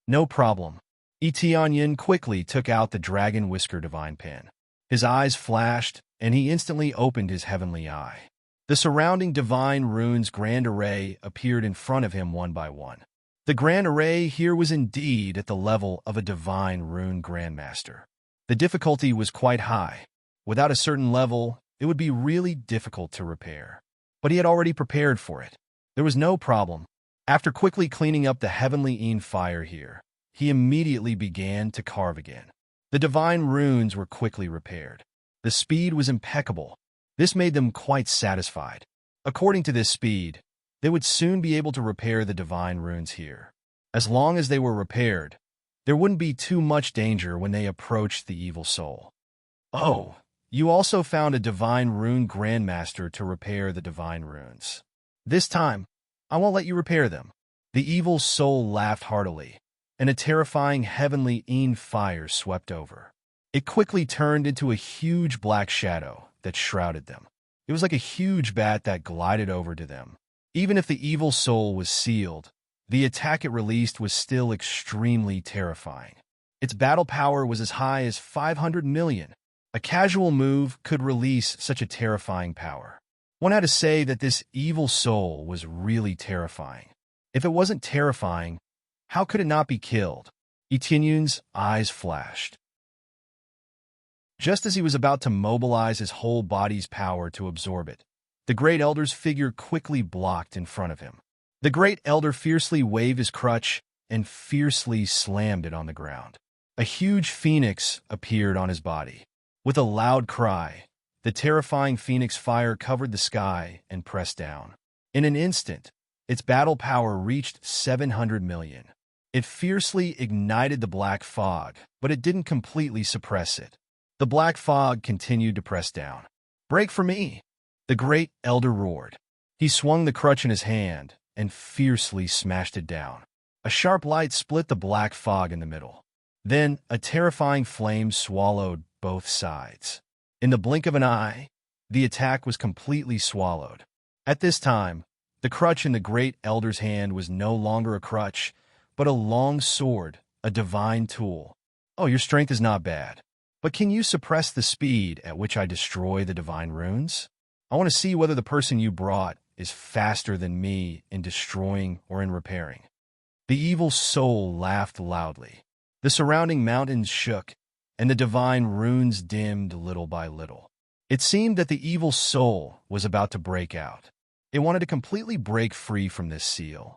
No problem. Etienne quickly took out the dragon whisker divine pen. His eyes flashed, and he instantly opened his heavenly eye. The surrounding divine runes grand array appeared in front of him one by one. The grand array here was indeed at the level of a divine rune grandmaster. The difficulty was quite high. Without a certain level, it would be really difficult to repair. But he had already prepared for it. There was no problem. After quickly cleaning up the heavenly fire here, he immediately began to carve again. The divine runes were quickly repaired. The speed was impeccable. This made them quite satisfied. According to this speed, they would soon be able to repair the divine runes here. As long as they were repaired, there wouldn't be too much danger when they approached the evil soul. Oh, you also found a divine rune grandmaster to repair the divine runes. This time, I won't let you repair them. The evil soul laughed heartily, and a terrifying heavenly fire swept over. It quickly turned into a huge black shadow that shrouded them. It was like a huge bat that glided over to them. Even if the evil soul was sealed, the attack it released was still extremely terrifying. Its battle power was as high as 500 million. A casual move could release such a terrifying power. One had to say that this evil soul was really terrifying. If it wasn't terrifying, how could it not be killed? Etienne's eyes flashed. Just as he was about to mobilize his whole body's power to absorb it, the Great Elder's figure quickly blocked in front of him. The Great Elder fiercely waved his crutch and fiercely slammed it on the ground. A huge phoenix appeared on his body. With a loud cry, the terrifying phoenix fire covered the sky and pressed down. In an instant, its battle power reached 700 million. It fiercely ignited the black fog, but it didn't completely suppress it. The black fog continued to press down. "Break for me!" The Great Elder roared. He swung the crutch in his hand and fiercely smashed it down. A sharp light split the black fog in the middle. Then a terrifying flame swallowed both sides. In the blink of an eye, the attack was completely swallowed. At this time, the crutch in the Great Elder's hand was no longer a crutch, but a long sword, a divine tool. Oh, your strength is not bad. But can you suppress the speed at which I destroy the divine runes? I want to see whether the person you brought is faster than me in destroying or in repairing. The evil soul laughed loudly. The surrounding mountains shook, and the divine runes dimmed little by little. It seemed that the evil soul was about to break out. It wanted to completely break free from this seal.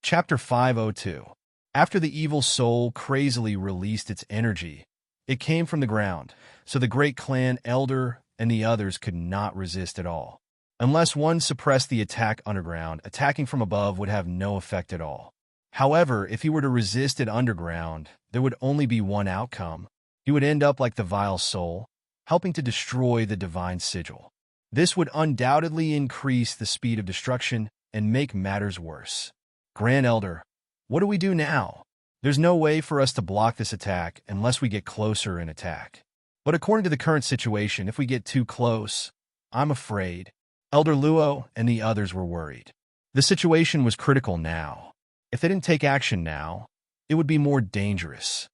Chapter 502. After the evil soul crazily released its energy, it came from the ground, so the great clan elder and the others could not resist at all. Unless one suppressed the attack underground, attacking from above would have no effect at all. However, if he were to resist it underground, there would only be one outcome. He would end up like the vile soul, helping to destroy the divine sigil. This would undoubtedly increase the speed of destruction and make matters worse. Grand Elder, what do we do now? There's no way for us to block this attack unless we get closer and attack. But according to the current situation, if we get too close, I'm afraid. Elder Luo and the others were worried. The situation was critical now. If they didn't take action now, it would be more dangerous.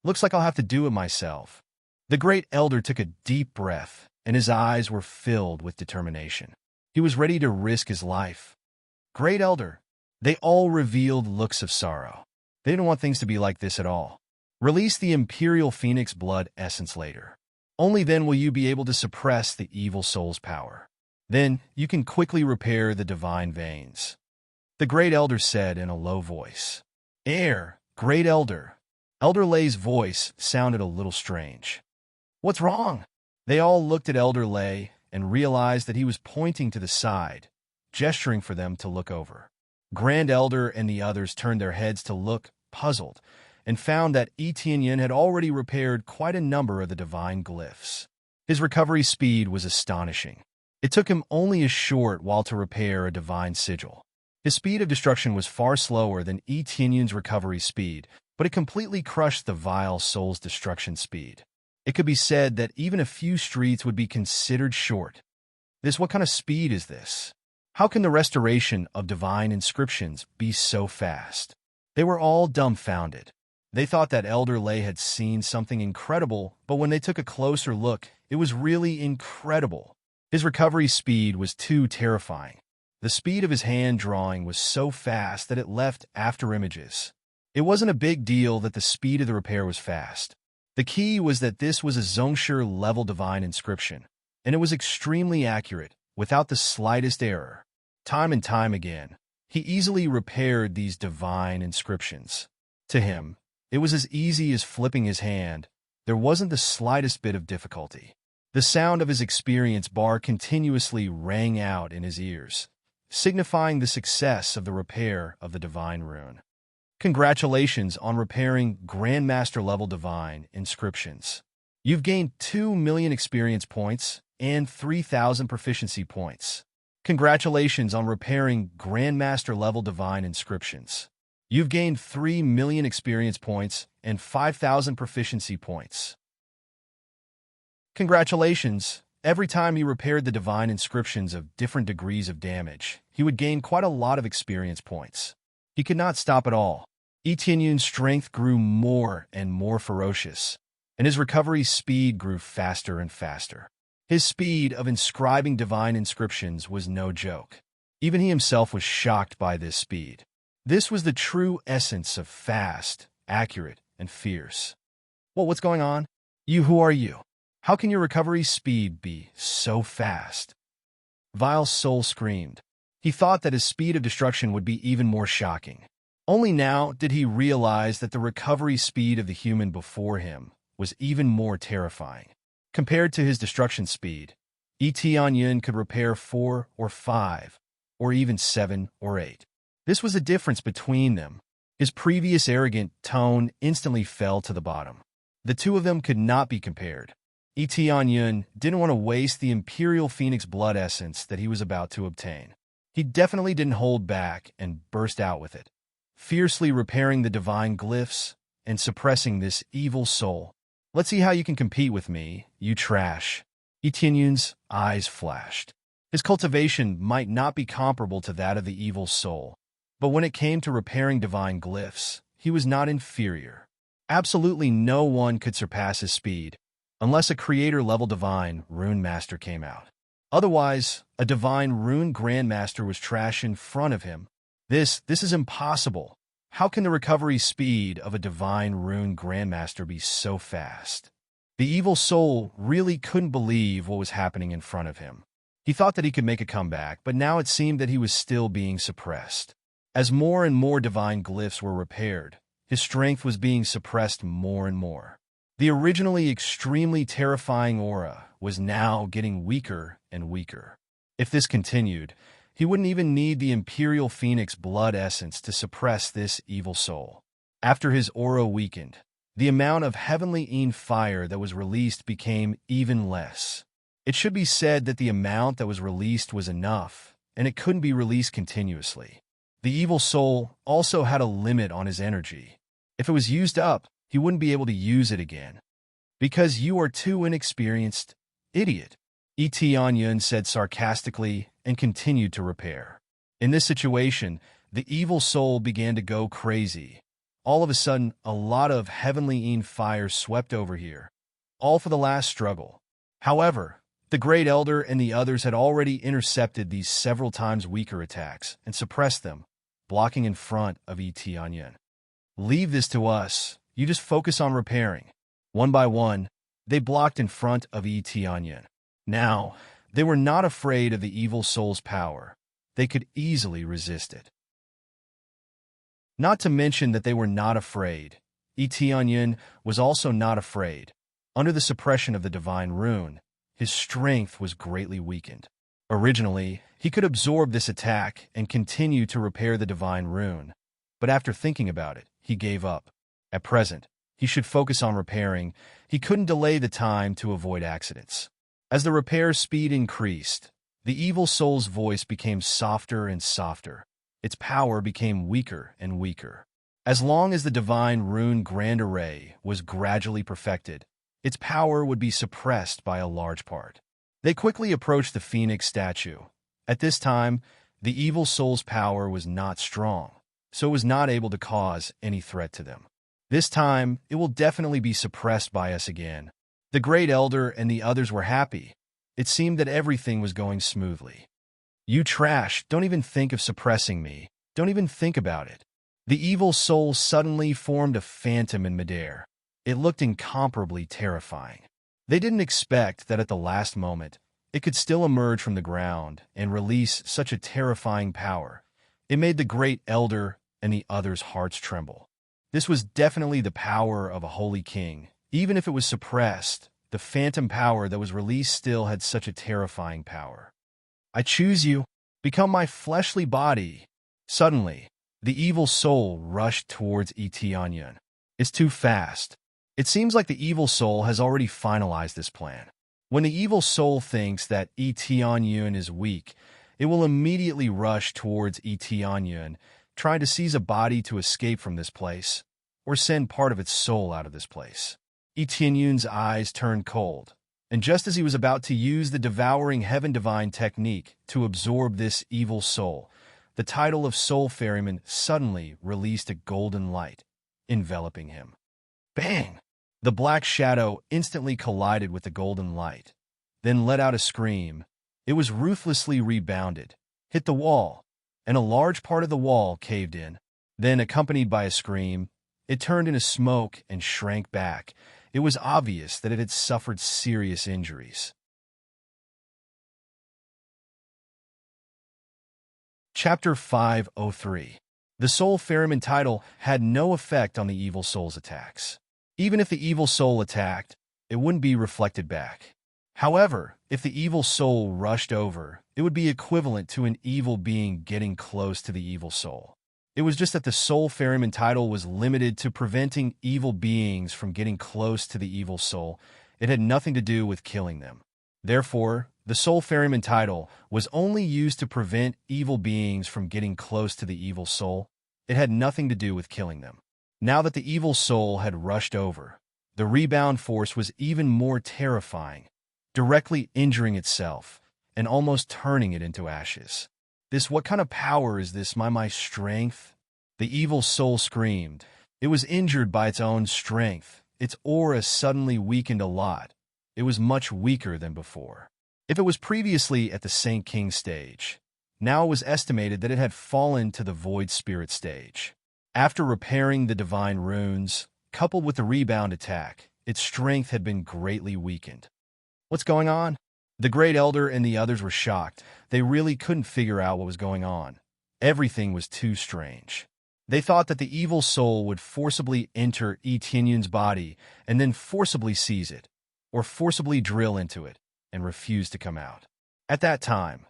Looks like I'll have to do it myself. The great elder took a deep breath, and his eyes were filled with determination. He was ready to risk his life. Great elder. They all revealed looks of sorrow. They didn't want things to be like this at all. Release the Imperial Phoenix blood essence later. Only then will you be able to suppress the evil soul's power. Then you can quickly repair the divine veins. The great elder said in a low voice. Great elder. Elder Lei's voice sounded a little strange. What's wrong? They all looked at Elder Lei and realized that he was pointing to the side, gesturing for them to look over. Grand Elder and the others turned their heads to look, puzzled, and found that Etienne had already repaired quite a number of the divine glyphs. His recovery speed was astonishing. It took him only a short while to repair a divine sigil. His speed of destruction was far slower than Etienne's recovery speed, but it completely crushed the vile soul's destruction speed. It could be said that even a few streets would be considered short. What kind of speed is this? How can the restoration of divine inscriptions be so fast? They were all dumbfounded. They thought that Elder Lei had seen something incredible, but when they took a closer look, it was really incredible. His recovery speed was too terrifying. The speed of his hand drawing was so fast that it left after images. It wasn't a big deal that the speed of the repair was fast. The key was that this was a Zhongshi level divine inscription, and it was extremely accurate, without the slightest error. Time and time again, he easily repaired these divine inscriptions. To him, it was as easy as flipping his hand. There wasn't the slightest bit of difficulty. The sound of his experience bar continuously rang out in his ears, signifying the success of the repair of the divine rune. Congratulations on repairing Grandmaster level divine inscriptions. You've gained 2 million experience points and 3,000 proficiency points. Congratulations on repairing Grandmaster level divine inscriptions. You've gained 3 million experience points and 5,000 proficiency points. Congratulations! Every time he repaired the divine inscriptions of different degrees of damage, he would gain quite a lot of experience points. He could not stop at all. Etienne's strength grew more and more ferocious, and his recovery speed grew faster and faster. His speed of inscribing divine inscriptions was no joke. Even he himself was shocked by this speed. This was the true essence of fast, accurate, and fierce. Well, what's going on? Who are you? How can your recovery speed be so fast? Vile's soul screamed. He thought that his speed of destruction would be even more shocking. Only now did he realize that the recovery speed of the human before him was even more terrifying. Compared to his destruction speed, Etienne could repair 4 or 5, or even 7 or 8. This was the difference between them. His previous arrogant tone instantly fell to the bottom. The two of them could not be compared. Etienne didn't want to waste the Imperial Phoenix blood essence that he was about to obtain. He definitely didn't hold back and burst out with it, fiercely repairing the divine glyphs and suppressing this evil soul. Let's see how you can compete with me, you trash. Etienne's eyes flashed. His cultivation might not be comparable to that of the evil soul, but when it came to repairing divine glyphs, he was not inferior. Absolutely no one could surpass his speed, unless a creator-level divine rune master came out. Otherwise, a divine rune grandmaster was trash in front of him. This is impossible. How can the recovery speed of a divine rune grandmaster be so fast? The evil soul really couldn't believe what was happening in front of him. He thought that he could make a comeback, but now it seemed that he was still being suppressed. As more and more divine glyphs were repaired, his strength was being suppressed more and more. The originally extremely terrifying aura was now getting weaker and weaker. If this continued, he wouldn't even need the Imperial Phoenix blood essence to suppress this evil soul. After his aura weakened, the amount of heavenly fire that was released became even less. It should be said that the amount that was released was enough, and it couldn't be released continuously. The evil soul also had a limit on his energy. If it was used up, he wouldn't be able to use it again. Because you are too inexperienced, idiot, Etienne said sarcastically and continued to repair. In this situation, the evil soul began to go crazy. All of a sudden, a lot of heavenly fire swept over here, all for the last struggle. However, the Great Elder and the others had already intercepted these several times weaker attacks and suppressed them, blocking in front of Etienne. Leave this to us. You just focus on repairing. One by one, they blocked in front of Etienne. Now, they were not afraid of the evil soul's power. They could easily resist it. Not to mention that they were not afraid. Etienne was also not afraid. Under the suppression of the divine rune, his strength was greatly weakened. Originally, he could absorb this attack and continue to repair the divine rune, but after thinking about it, he gave up. At present, he should focus on repairing. He couldn't delay the time to avoid accidents. As the repair speed increased, the evil soul's voice became softer and softer. Its power became weaker and weaker. As long as the divine rune grand array was gradually perfected, its power would be suppressed by a large part. They quickly approached the phoenix statue. At this time, the evil soul's power was not strong, so it was not able to cause any threat to them. This time, it will definitely be suppressed by us again. The Great Elder and the others were happy. It seemed that everything was going smoothly. You trash, don't even think of suppressing me. Don't even think about it. The evil soul suddenly formed a phantom in midair. It looked incomparably terrifying. They didn't expect that at the last moment, it could still emerge from the ground and release such a terrifying power. It made the Great Elder and the others' hearts tremble. This was definitely the power of a holy king. Even if it was suppressed, the phantom power that was released still had such a terrifying power. I choose you. Become my fleshly body. Suddenly, the evil soul rushed towards Etienne. It's too fast. It seems like the evil soul has already finalized this plan. When the evil soul thinks that Etienne is weak, it will immediately rush towards Etienne, trying to seize a body to escape from this place, or send part of its soul out of this place. Etienne's eyes turned cold, and just as he was about to use the devouring heaven divine technique to absorb this evil soul, the title of Soul Ferryman suddenly released a golden light, enveloping him. Bang! The black shadow instantly collided with the golden light, then let out a scream. It was ruthlessly rebounded, hit the wall, and a large part of the wall caved in. Then, accompanied by a scream, it turned into smoke and shrank back. It was obvious that it had suffered serious injuries. Chapter 503. The Soul Ferryman title had no effect on the evil soul's attacks. Even if the evil soul attacked, it wouldn't be reflected back. However, if the evil soul rushed over, it would be equivalent to an evil being getting close to the evil soul. It was just that the Soul Ferryman title was limited to preventing evil beings from getting close to the evil soul. It had nothing to do with killing them. Therefore, the Soul Ferryman title was only used to prevent evil beings from getting close to the evil soul. It had nothing to do with killing them. Now that the evil soul had rushed over, the rebound force was even more terrifying, directly injuring itself and almost turning it into ashes. What kind of power is this, my strength? The evil soul screamed. It was injured by its own strength. Its aura suddenly weakened a lot. It was much weaker than before. If it was previously at the Saint King stage, now it was estimated that it had fallen to the Void Spirit stage. After repairing the divine runes, coupled with the rebound attack, its strength had been greatly weakened. What's going on? The Great Elder and the others were shocked. They really couldn't figure out what was going on. Everything was too strange. They thought that the evil soul would forcibly enter Etienne's body and then forcibly seize it, or forcibly drill into it and refuse to come out. At that time,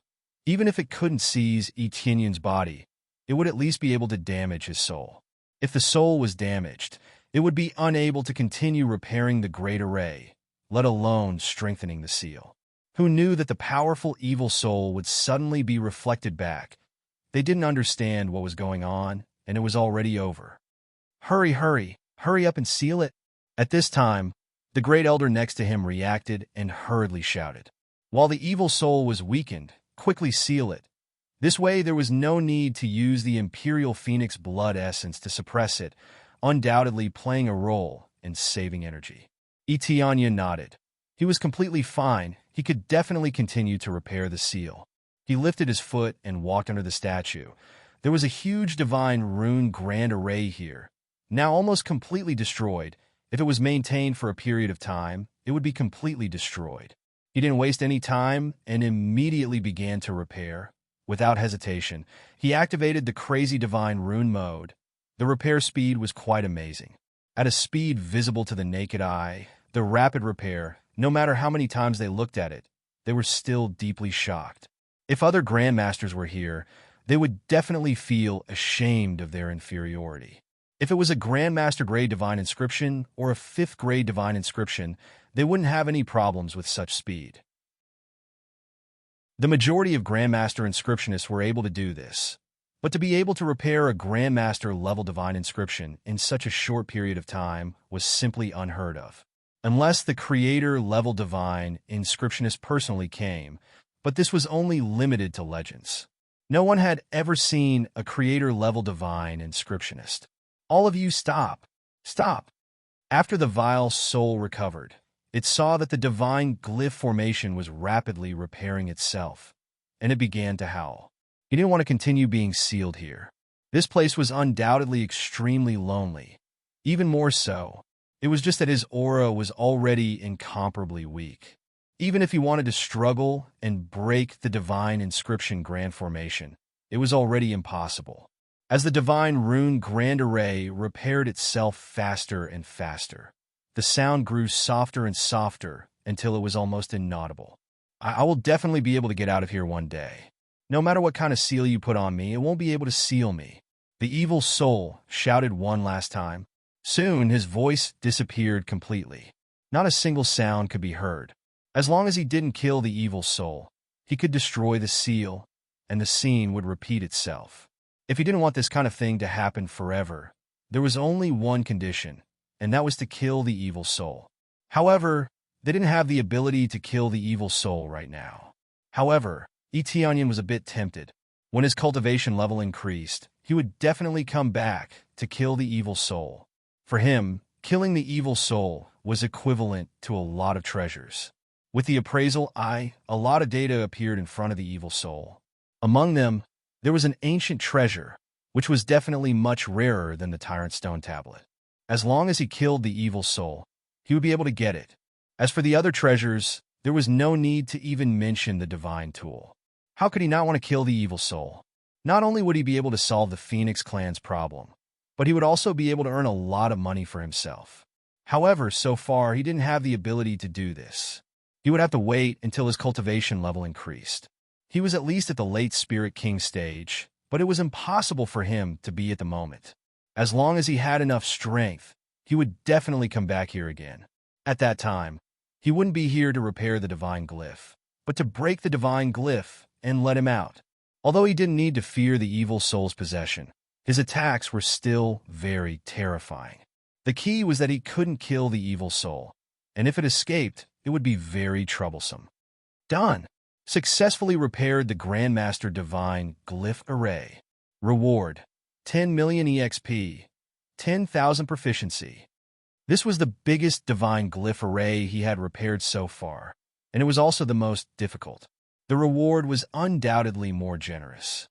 even if it couldn't seize Etienne's body, it would at least be able to damage his soul. If the soul was damaged, it would be unable to continue repairing the Great Array, let alone strengthening the seal. Who knew that the powerful evil soul would suddenly be reflected back? They didn't understand what was going on, and it was already over. Hurry, hurry! Hurry up and seal it. At this time, the great elder next to him reacted and hurriedly shouted. While the evil soul was weakened, quickly seal it. This way there was no need to use the Imperial Phoenix blood essence to suppress it, undoubtedly playing a role in saving energy. Etienne nodded. He was completely fine. He could definitely continue to repair the seal. He lifted his foot and walked under the statue. There was a huge divine rune grand array here, now almost completely destroyed. If it was maintained for a period of time, it would be completely destroyed. He didn't waste any time and immediately began to repair. Without hesitation, he activated the crazy divine rune mode. The repair speed was quite amazing. At a speed visible to the naked eye, the rapid repair, no matter how many times they looked at it, they were still deeply shocked. If other grandmasters were here, they would definitely feel ashamed of their inferiority. If it was a Grandmaster grade divine inscription or a 5th grade divine inscription, they wouldn't have any problems with such speed. The majority of Grandmaster inscriptionists were able to do this, but to be able to repair a Grandmaster level divine inscription in such a short period of time was simply unheard of. Unless the creator level divine inscriptionist personally came, but this was only limited to legends. No one had ever seen a creator level divine inscriptionist. All of you stop. Stop. After the vile soul recovered, it saw that the divine glyph formation was rapidly repairing itself, and it began to howl. He didn't want to continue being sealed here. This place was undoubtedly extremely lonely. Even more so, it was just that his aura was already incomparably weak. Even if he wanted to struggle and break the divine inscription grand formation, it was already impossible. As the divine rune grand array repaired itself faster and faster, the sound grew softer and softer until it was almost inaudible. I will definitely be able to get out of here one day. No matter what kind of seal you put on me, it won't be able to seal me. The evil soul shouted one last time. Soon his voice disappeared completely. Not a single sound could be heard. As long as he didn't kill the evil soul, he could destroy the seal, and the scene would repeat itself. If he didn't want this kind of thing to happen forever, there was only one condition, and that was to kill the evil soul. However, they didn't have the ability to kill the evil soul right now. However, Etienne was a bit tempted. When his cultivation level increased, he would definitely come back to kill the evil soul. For him, killing the evil soul was equivalent to a lot of treasures. With the appraisal eye, a lot of data appeared in front of the evil soul. Among them, there was an ancient treasure, which was definitely much rarer than the Tyrant Stone Tablet. As long as he killed the evil soul, he would be able to get it. As for the other treasures, there was no need to even mention the divine tool. How could he not want to kill the evil soul? Not only would he be able to solve the Phoenix clan's problem, but he would also be able to earn a lot of money for himself. However, so far, he didn't have the ability to do this. He would have to wait until his cultivation level increased. He was at least at the late Spirit King stage, but it was impossible for him to be at the moment. As long as he had enough strength, he would definitely come back here again. At that time, he wouldn't be here to repair the divine glyph, but to break the divine glyph and let him out. Although he didn't need to fear the evil soul's possession, his attacks were still very terrifying. The key was that he couldn't kill the evil soul, and if it escaped, it would be very troublesome. Done. Successfully repaired the Grandmaster Divine Glyph Array. Reward: 10 million EXP, 10,000 proficiency. This was the biggest Divine Glyph Array he had repaired so far, and it was also the most difficult. The reward was undoubtedly more generous.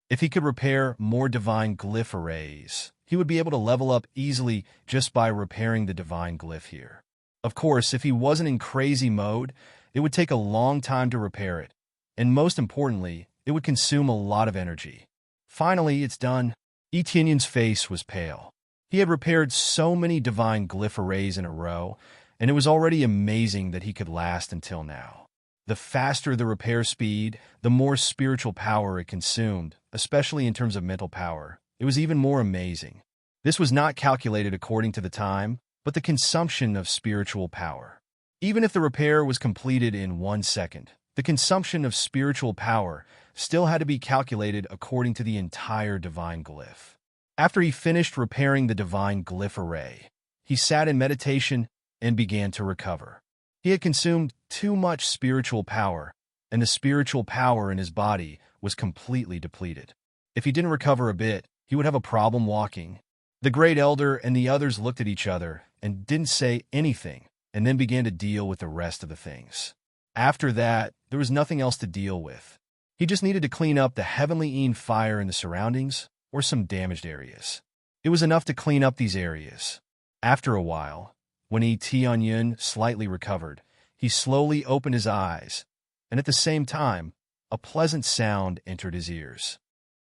If he could repair more Divine Glyph Arrays, he would be able to level up easily just by repairing the Divine Glyph here. Of course, if he wasn't in crazy mode, it would take a long time to repair it, and most importantly, it would consume a lot of energy. Finally, it's done. Etienne's face was pale. He had repaired so many divine glyph arrays in a row, and it was already amazing that he could last until now. The faster the repair speed, the more spiritual power it consumed, especially in terms of mental power. It was even more amazing. This was not calculated according to the time, but the consumption of spiritual power. Even if the repair was completed in 1 second, the consumption of spiritual power still had to be calculated according to the entire divine glyph. After he finished repairing the divine glyph array, he sat in meditation and began to recover. He had consumed too much spiritual power, and the spiritual power in his body was completely depleted. If he didn't recover a bit, he would have a problem walking. The great elder and the others looked at each other and didn't say anything, and then began to deal with the rest of the things. After that, there was nothing else to deal with. He just needed to clean up the heavenly Een fire in the surroundings or some damaged areas. It was enough to clean up these areas. After a while, when Tianyun slightly recovered, he slowly opened his eyes, and at the same time, a pleasant sound entered his ears.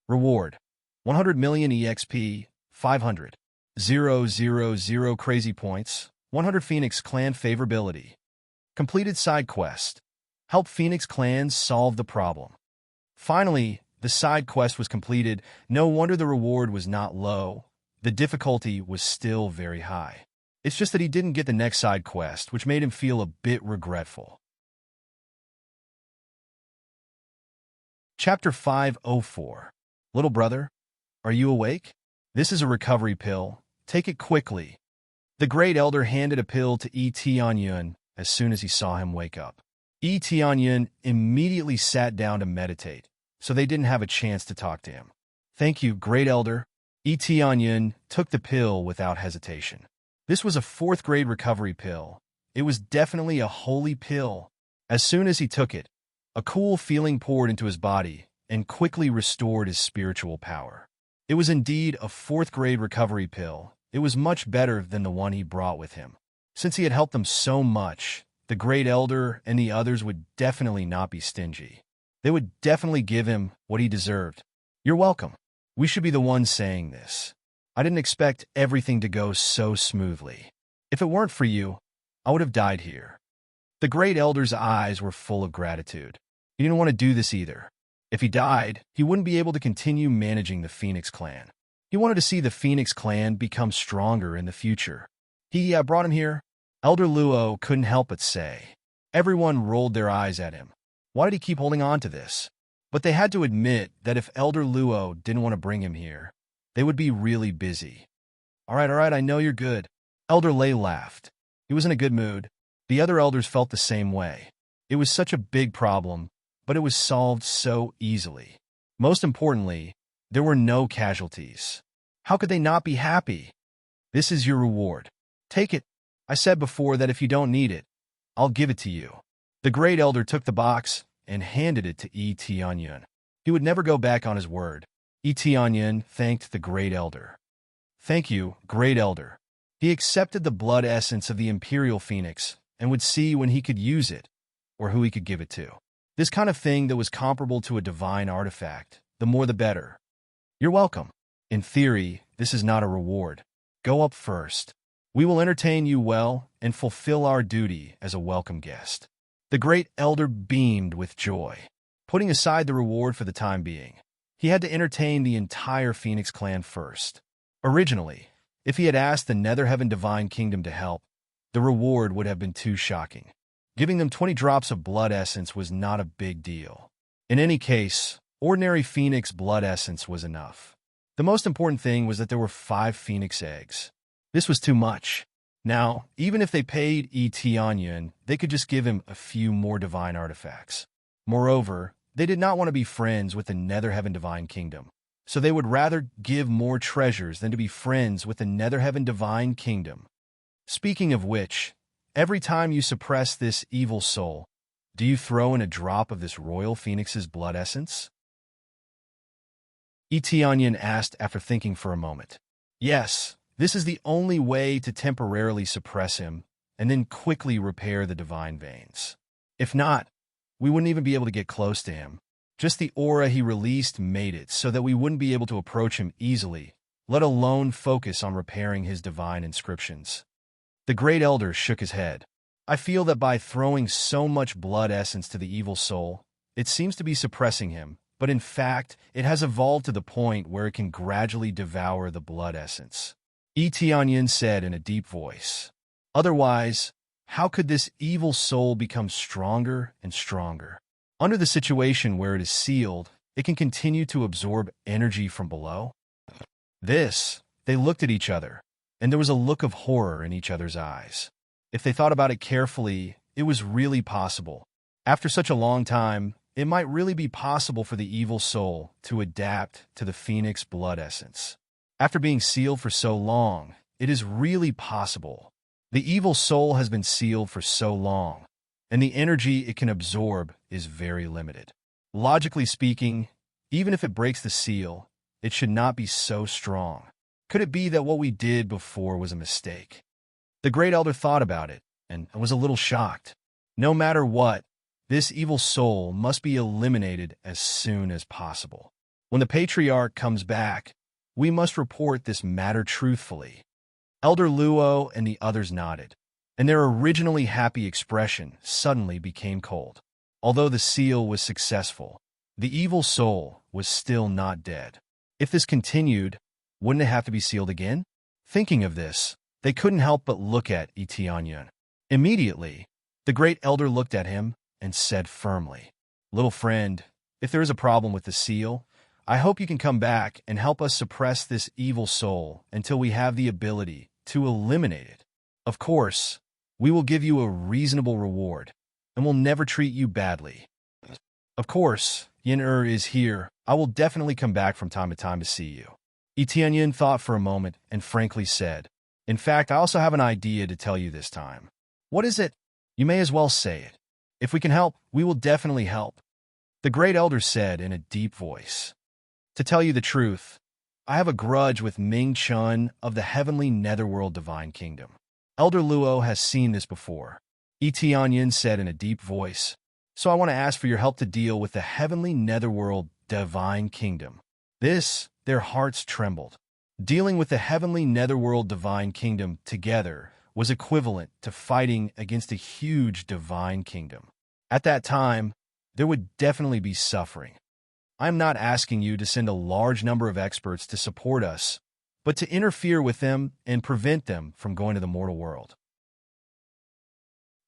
Reward: 100 million EXP, 500. 000 crazy points, 100 Phoenix Clan favorability. Completed side quest: help Phoenix Clans solve the problem. Finally, the side quest was completed. No wonder the reward was not low. The difficulty was still very high. It's just that he didn't get the next side quest, which made him feel a bit regretful. Chapter 504. Little brother, are you awake? This is a recovery pill. Take it quickly. The great elder handed a pill to Tianyun as soon as he saw him wake up. Tianyun immediately sat down to meditate, so they didn't have a chance to talk to him. Thank you, great elder. Tianyun took the pill without hesitation. This was a 4th grade recovery pill. It was definitely a holy pill. As soon as he took it, a cool feeling poured into his body and quickly restored his spiritual power. It was indeed a 4th grade recovery pill. It was much better than the one he brought with him. Since he had helped them so much, the great elder and the others would definitely not be stingy. They would definitely give him what he deserved. You're welcome. We should be the ones saying this. I didn't expect everything to go so smoothly. If it weren't for you, I would have died here. The great elder's eyes were full of gratitude. He didn't want to do this either. If he died, he wouldn't be able to continue managing the Phoenix Clan. He wanted to see the Phoenix Clan become stronger in the future. He brought him here. Elder Luo couldn't help but say. Everyone rolled their eyes at him. Why did he keep holding on to this? But they had to admit that if Elder Luo didn't want to bring him here, they would be really busy. All right, I know you're good. Elder Lei laughed. He was in a good mood. The other elders felt the same way. It was such a big problem, but it was solved so easily. Most importantly, there were no casualties. How could they not be happy? This is your reward. Take it. I said before that if you don't need it, I'll give it to you. The great elder took the box and handed it to Tianyun. He would never go back on his word. Tianyun thanked the great elder. Thank you, great elder. He accepted the blood essence of the Imperial Phoenix and would see when he could use it or who he could give it to. This kind of thing that was comparable to a divine artifact, the more the better. You're welcome. In theory, this is not a reward. Go up first. We will entertain you well and fulfill our duty as a welcome guest. The great elder beamed with joy. Putting aside the reward for the time being, he had to entertain the entire Phoenix Clan first. Originally, if he had asked the Netherheaven Divine Kingdom to help, the reward would have been too shocking. Giving them 20 drops of blood essence was not a big deal. In any case, ordinary Phoenix blood essence was enough. The most important thing was that there were 5 Phoenix eggs. This was too much. Now, even if they paid Tianyun, they could just give him a few more divine artifacts. Moreover, they did not want to be friends with the Netherheaven Divine Kingdom, so they would rather give more treasures than to be friends with the Netherheaven Divine Kingdom. Speaking of which, every time you suppress this evil soul, do you throw in a drop of this royal phoenix's blood essence? Tianyun asked after thinking for a moment. Yes, this is the only way to temporarily suppress him and then quickly repair the divine veins. If not, we wouldn't even be able to get close to him. Just the aura he released made it so that we wouldn't be able to approach him easily, let alone focus on repairing his divine inscriptions. The great elder shook his head. I feel that by throwing so much blood essence to the evil soul, it seems to be suppressing him, but in fact, it has evolved to the point where it can gradually devour the blood essence. Tianyun said in a deep voice. Otherwise, how could this evil soul become stronger and stronger? Under the situation where it is sealed, it can continue to absorb energy from below. They looked at each other, and there was a look of horror in each other's eyes. If they thought about it carefully, it was really possible. After such a long time, it might really be possible for the evil soul to adapt to the phoenix blood essence. After being sealed for so long, it is really possible. The evil soul has been sealed for so long, and the energy it can absorb is very limited. Logically speaking, even if it breaks the seal, it should not be so strong. Could it be that what we did before was a mistake? The great elder thought about it and was a little shocked. No matter what, this evil soul must be eliminated as soon as possible. When the patriarch comes back, we must report this matter truthfully. Elder Luo and the others nodded, and their originally happy expression suddenly became cold. Although the seal was successful, the evil soul was still not dead. If this continued, wouldn't it have to be sealed again? Thinking of this, they couldn't help but look at Tianyun. Immediately, the great elder looked at him and said firmly, "Little friend, if there is a problem with the seal, I hope you can come back and help us suppress this evil soul until we have the ability to eliminate it. Of course, we will give you a reasonable reward, and will never treat you badly. Of course, Yin-Er is here. I will definitely come back from time to time to see you." Tianyun thought for a moment and frankly said, "In fact, I also have an idea to tell you this time." "What is it?" "You may as well say it. If we can help, we will definitely help," the great elder said in a deep voice. "To tell you the truth, I have a grudge with Ming Chun of the Heavenly Netherworld Divine Kingdom. Elder Luo has seen this before," Tianyun said in a deep voice. "So I want to ask for your help to deal with the Heavenly Netherworld Divine Kingdom." Their hearts trembled. Dealing with the Heavenly Netherworld Divine Kingdom together was equivalent to fighting against a huge divine kingdom. At that time, there would definitely be suffering. I am not asking you to send a large number of experts to support us, but to interfere with them and prevent them from going to the mortal world.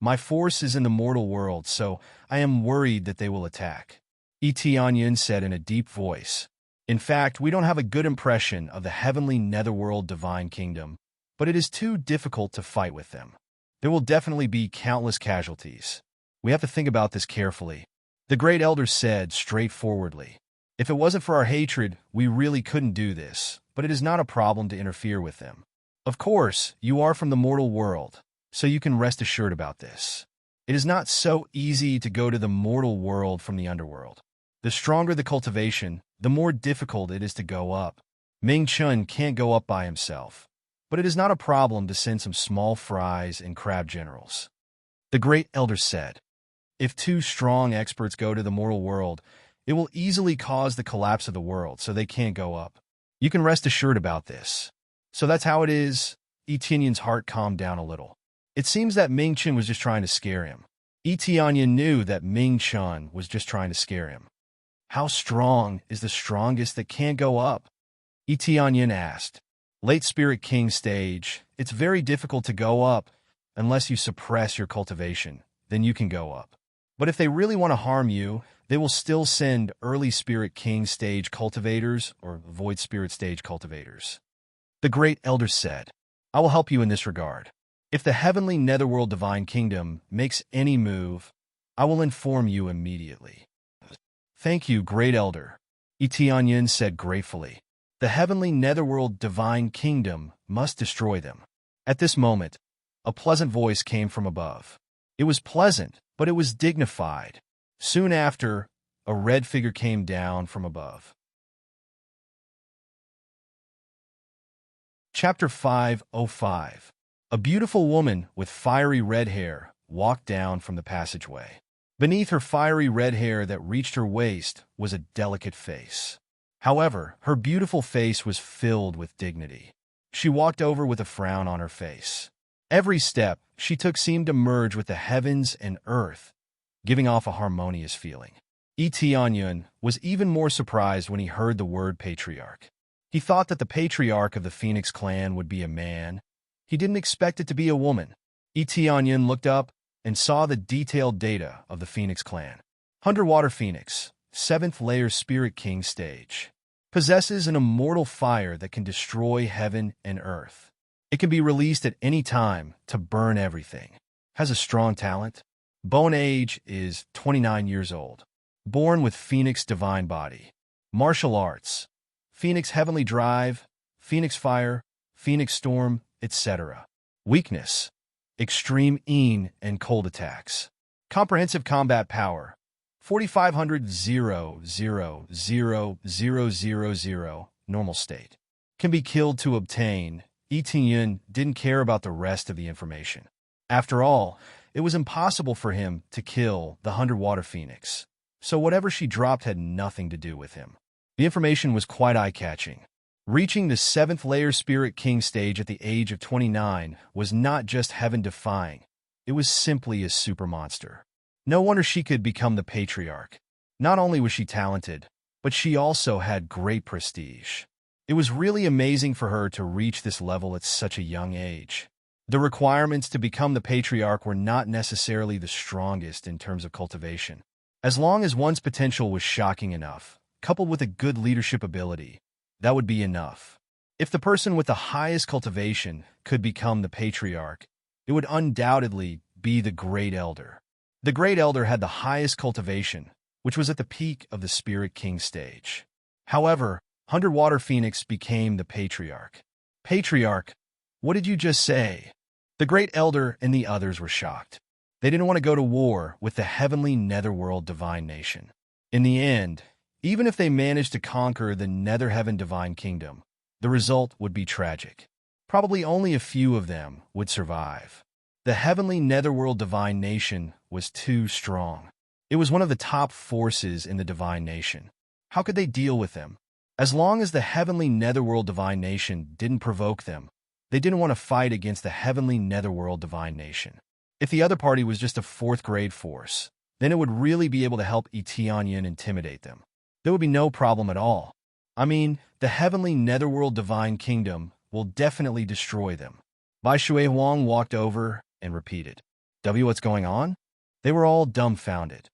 My force is in the mortal world, so I am worried that they will attack," Tianyun said in a deep voice. "In fact, we don't have a good impression of the Heavenly Netherworld Divine Kingdom, but it is too difficult to fight with them. There will definitely be countless casualties. We have to think about this carefully," the great elder said straightforwardly. "If it wasn't for our hatred, we really couldn't do this, but it is not a problem to interfere with them. Of course, you are from the mortal world, so you can rest assured about this. It is not so easy to go to the mortal world from the underworld. The stronger the cultivation, the more difficult it is to go up. Ming Chun can't go up by himself, but it is not a problem to send some small fries and crab generals," the great elder said. "If two strong experts go to the mortal world, it will easily cause the collapse of the world, so they can't go up. You can rest assured about this." "So that's how it is." Tianyun's heart calmed down a little. It seems that Ming Chun was just trying to scare him. Tianyun knew that Ming Chun was just trying to scare him. "How strong is the strongest that can't go up?" Tianyun asked. "Late Spirit King stage, it's very difficult to go up unless you suppress your cultivation, then you can go up. But if they really want to harm you, they will still send early Spirit King stage cultivators or Void Spirit stage cultivators," the great elder said. "I will help you in this regard. If the Heavenly Netherworld Divine Kingdom makes any move, I will inform you immediately." "Thank you, great elder," Tianyun said gratefully. "The Heavenly Netherworld Divine Kingdom must destroy them." At this moment, a pleasant voice came from above. It was pleasant, but it was dignified. Soon after, a red figure came down from above. Chapter 505. A beautiful woman with fiery red hair walked down from the passageway. Beneath her fiery red hair that reached her waist was a delicate face. However, her beautiful face was filled with dignity. She walked over with a frown on her face. Every step she took seemed to merge with the heavens and earth, giving off a harmonious feeling. Tianyun was even more surprised when he heard the word patriarch. He thought that the patriarch of the Phoenix clan would be a man. He didn't expect it to be a woman. Tianyun looked up and saw the detailed data of the Phoenix clan. Underwater Phoenix, 7th layer Spirit King stage. possesses an immortal fire that can destroy heaven and earth. It can be released at any time to burn everything. Has a strong talent. Bone age is 29 years old. Born with Phoenix divine body. Martial arts. Phoenix heavenly drive, Phoenix fire, Phoenix storm, etc. Weakness. Extreme een and cold attacks. Comprehensive combat power. 4500 normal state. Can be killed to obtain. Etienne didn't care about the rest of the information. After all, it was impossible for him to kill the underwater phoenix, so whatever she dropped had nothing to do with him. The information was quite eye-catching. Reaching the 7th layer Spirit King stage at the age of 29 was not just heaven-defying, it was simply a super monster. No wonder she could become the patriarch. Not only was she talented, but she also had great prestige. It was really amazing for her to reach this level at such a young age. The requirements to become the patriarch were not necessarily the strongest in terms of cultivation. As long as one's potential was shocking enough, coupled with a good leadership ability, that would be enough. If the person with the highest cultivation could become the patriarch, it would undoubtedly be the Great Elder. The Great Elder had the highest cultivation, which was at the peak of the Spirit King stage. However, Underwater Phoenix became the patriarch. Patriarch? What did you just say? The Great Elder and the others were shocked. They didn't want to go to war with the heavenly netherworld divine nation. In the end, even if they managed to conquer the Nether Heaven Divine Kingdom, the result would be tragic. Probably only a few of them would survive. The heavenly netherworld divine nation was too strong. It was one of the top forces in the divine nation. How could they deal with them? As long as the heavenly netherworld divine nation didn't provoke them, they didn't want to fight against the heavenly netherworld divine nation. If the other party was just a 4th-grade force, then it would really be able to help Etienne intimidate them. There would be no problem at all. I mean, the heavenly netherworld divine kingdom will definitely destroy them. Bai Shui Huang walked over and repeated, What's going on? They were all dumbfounded.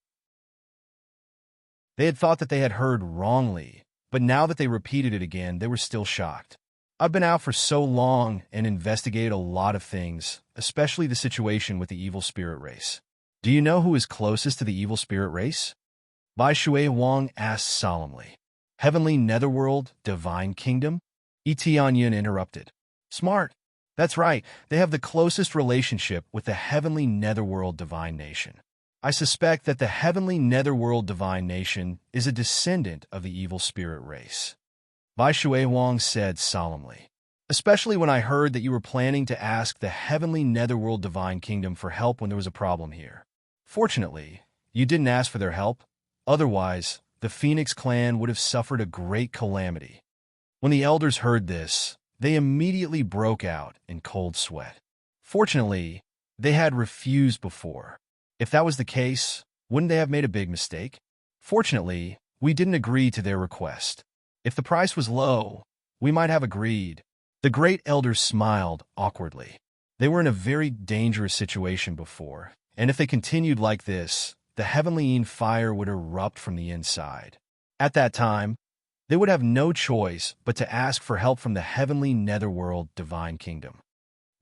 They had thought that they had heard wrongly, but now that they repeated it again, they were still shocked. I've been out for so long and investigated a lot of things, especially the situation with the evil spirit race. Do you know who is closest to the evil spirit race? Bai Shui Huang asked solemnly. Heavenly netherworld, divine kingdom? Etienne interrupted. Smart. That's right, they have the closest relationship with the heavenly netherworld divine nation. I suspect that the heavenly netherworld divine nation is a descendant of the evil spirit race. Bai Shui Huang said solemnly. Especially when I heard that you were planning to ask the heavenly netherworld divine kingdom for help when there was a problem here. Fortunately, you didn't ask for their help. Otherwise, the Phoenix clan would have suffered a great calamity. When the elders heard this, they immediately broke out in cold sweat. Fortunately, they had refused before. If that was the case, wouldn't they have made a big mistake? Fortunately, we didn't agree to their request. If the price was low, we might have agreed. The great elders smiled awkwardly. They were in a very dangerous situation before, and if they continued like this, the heavenly fire would erupt from the inside. At that time, they would have no choice but to ask for help from the heavenly netherworld divine kingdom.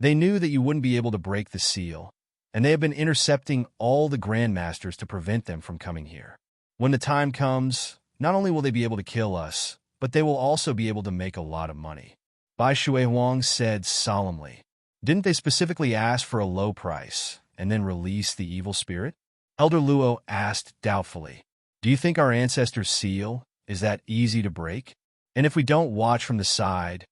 They knew that you wouldn't be able to break the seal, and they have been intercepting all the grandmasters to prevent them from coming here. When the time comes, not only will they be able to kill us, but they will also be able to make a lot of money. Bai Shui Huang said solemnly. Didn't they specifically ask for a low price and then release the evil spirit? Elder Luo asked doubtfully. Do you think our ancestors' seal is that easy to break? And if we don't watch from the side,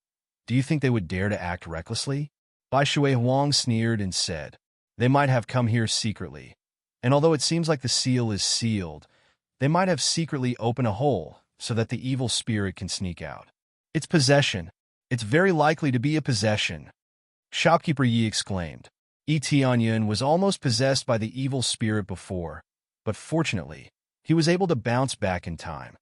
do you think they would dare to act recklessly? Bai Shui Huang sneered and said, They might have come here secretly, and although it seems like the seal is sealed, they might have secretly opened a hole so that the evil spirit can sneak out. It's possession. It's very likely to be a possession. Shopkeeper Yi exclaimed. Etienne was almost possessed by the evil spirit before, but fortunately, he was able to bounce back in time.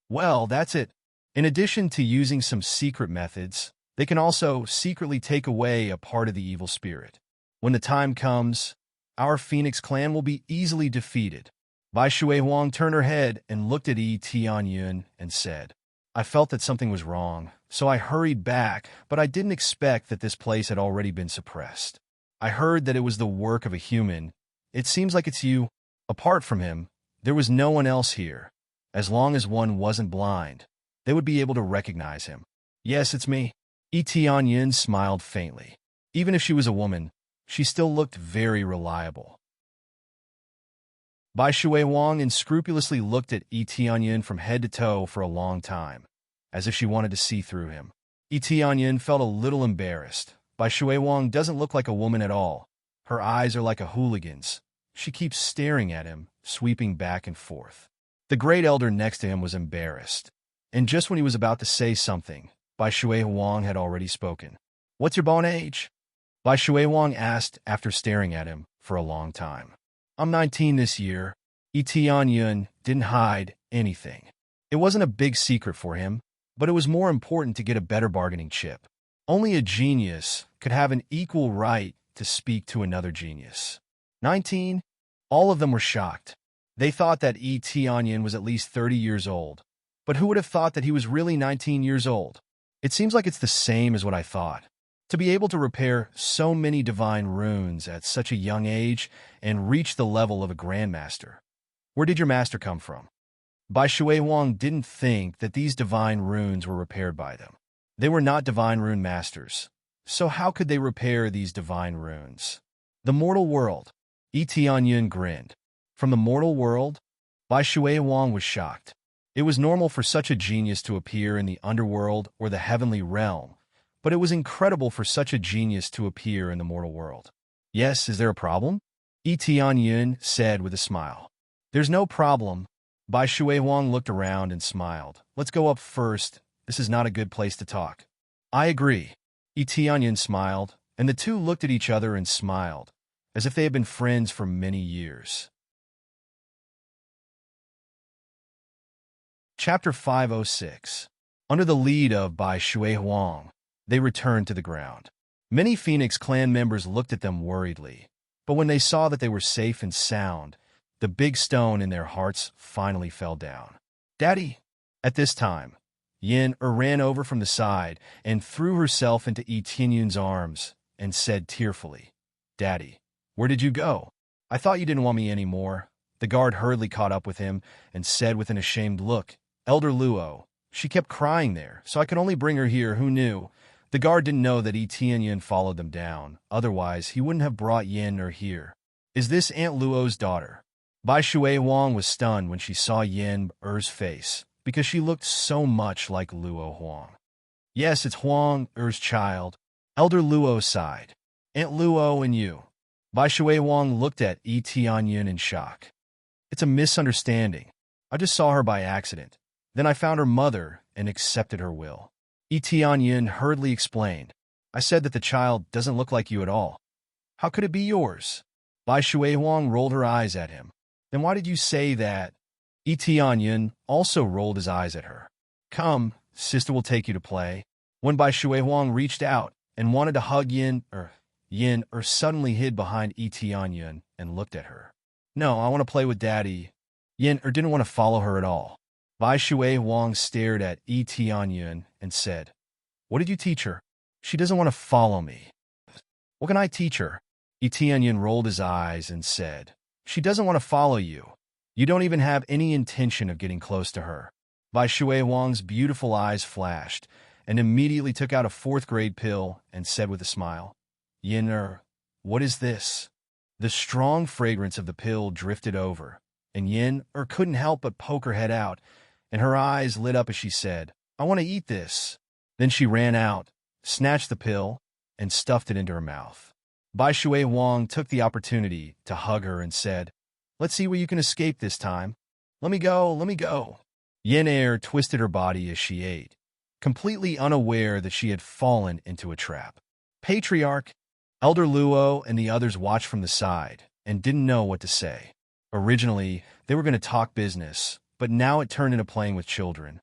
Well, that's it. In addition to using some secret methods, they can also secretly take away a part of the evil spirit. When the time comes, our Phoenix clan will be easily defeated. Bai Shui Huang turned her head and looked at Etienne and said, I felt that something was wrong, so I hurried back, but I didn't expect that this place had already been suppressed. I heard that it was the work of a human. It seems like it's you. Apart from him, there was no one else here. As long as one wasn't blind, they would be able to recognize him. Yes, it's me. Tianyin smiled faintly. Even if she was a woman, she still looked very reliable. Bai Shui Wang unscrupulously looked at Tianyin from head to toe for a long time, as if she wanted to see through him. Tianyin felt a little embarrassed. Bai Shui Wang doesn't look like a woman at all. Her eyes are like a hooligan's. She keeps staring at him, sweeping back and forth. The great elder next to him was embarrassed, and just when he was about to say something, Bai Shui Wang had already spoken. "What's your born age?" Bai Shui Wang asked after staring at him for a long time. "I'm 19 this year." Tianyin didn't hide anything. It wasn't a big secret for him, but it was more important to get a better bargaining chip. Only a genius could have an equal right to speak to another genius. 19? All of them were shocked. They thought that Tianyin was at least 30 years old. But who would have thought that he was really 19 years old? It seems like it's the same as what I thought. To be able to repair so many divine runes at such a young age and reach the level of a grandmaster. Where did your master come from? Bai Shui Wang didn't think that these divine runes were repaired by them. They were not divine rune masters. So how could they repair these divine runes? The mortal world. Tianyin grinned. From the mortal world? Bai Shui Wang was shocked. It was normal for such a genius to appear in the underworld or the heavenly realm, but it was incredible for such a genius to appear in the mortal world. Yes, is there a problem? Tianyin said with a smile. There's no problem. Bai Shui Wang looked around and smiled. Let's go up first. This is not a good place to talk. I agree. Tianyin smiled, and the two looked at each other and smiled, as if they had been friends for many years. Chapter 506. Under the lead of Bai Shui Wang, they returned to the ground. Many Phoenix clan members looked at them worriedly, but when they saw that they were safe and sound, the big stone in their hearts finally fell down. Daddy! At this time, Yin ran over from the side and threw herself into Tianyin's arms and said tearfully, Daddy, where did you go? I thought you didn't want me anymore. The guard hurriedly caught up with him and said with an ashamed look, Elder Luo, she kept crying there, so I could only bring her here. Who knew? The guard didn't know that Tianyin followed them down. Otherwise, he wouldn't have brought Yin or here. Is this Aunt Luo's daughter? Bai Shui Wang was stunned when she saw Yin Er's face, because she looked so much like Luo Huang. Yes, it's Huang Er's child. Elder Luo sighed. Aunt Luo and you. Bai Shui Wang looked at Tianyin in shock. It's a misunderstanding. I just saw her by accident. Then I found her mother and accepted her will. Tianyin hurriedly explained. I said that the child doesn't look like you at all. How could it be yours? Bai Shui Wang rolled her eyes at him. Then why did you say that? Tianyin also rolled his eyes at her. Come, sister will take you to play. When Bai Shui Wang reached out and wanted to hug Yin suddenly hid behind Tianyin and looked at her. No, I want to play with Daddy. Yin didn't want to follow her at all. Bai Shui Wang stared at Tianyin and said, What did you teach her? She doesn't want to follow me. What can I teach her? Tianyin rolled his eyes and said, She doesn't want to follow you. You don't even have any intention of getting close to her. Bai Shui Wang's beautiful eyes flashed and immediately took out a 4th-grade pill and said with a smile, Yin what is this? The strong fragrance of the pill drifted over, and Yin couldn't help but poke her head out, and her eyes lit up as she said, I want to eat this. Then she ran out, snatched the pill, and stuffed it into her mouth. Bai Shui Wang took the opportunity to hug her and said, Let's see where you can escape this time. Let me go, let me go. Yin twisted her body as she ate, completely unaware that she had fallen into a trap. Patriarch, Elder Luo and the others watched from the side and didn't know what to say. Originally, they were going to talk business, but now it turned into playing with children.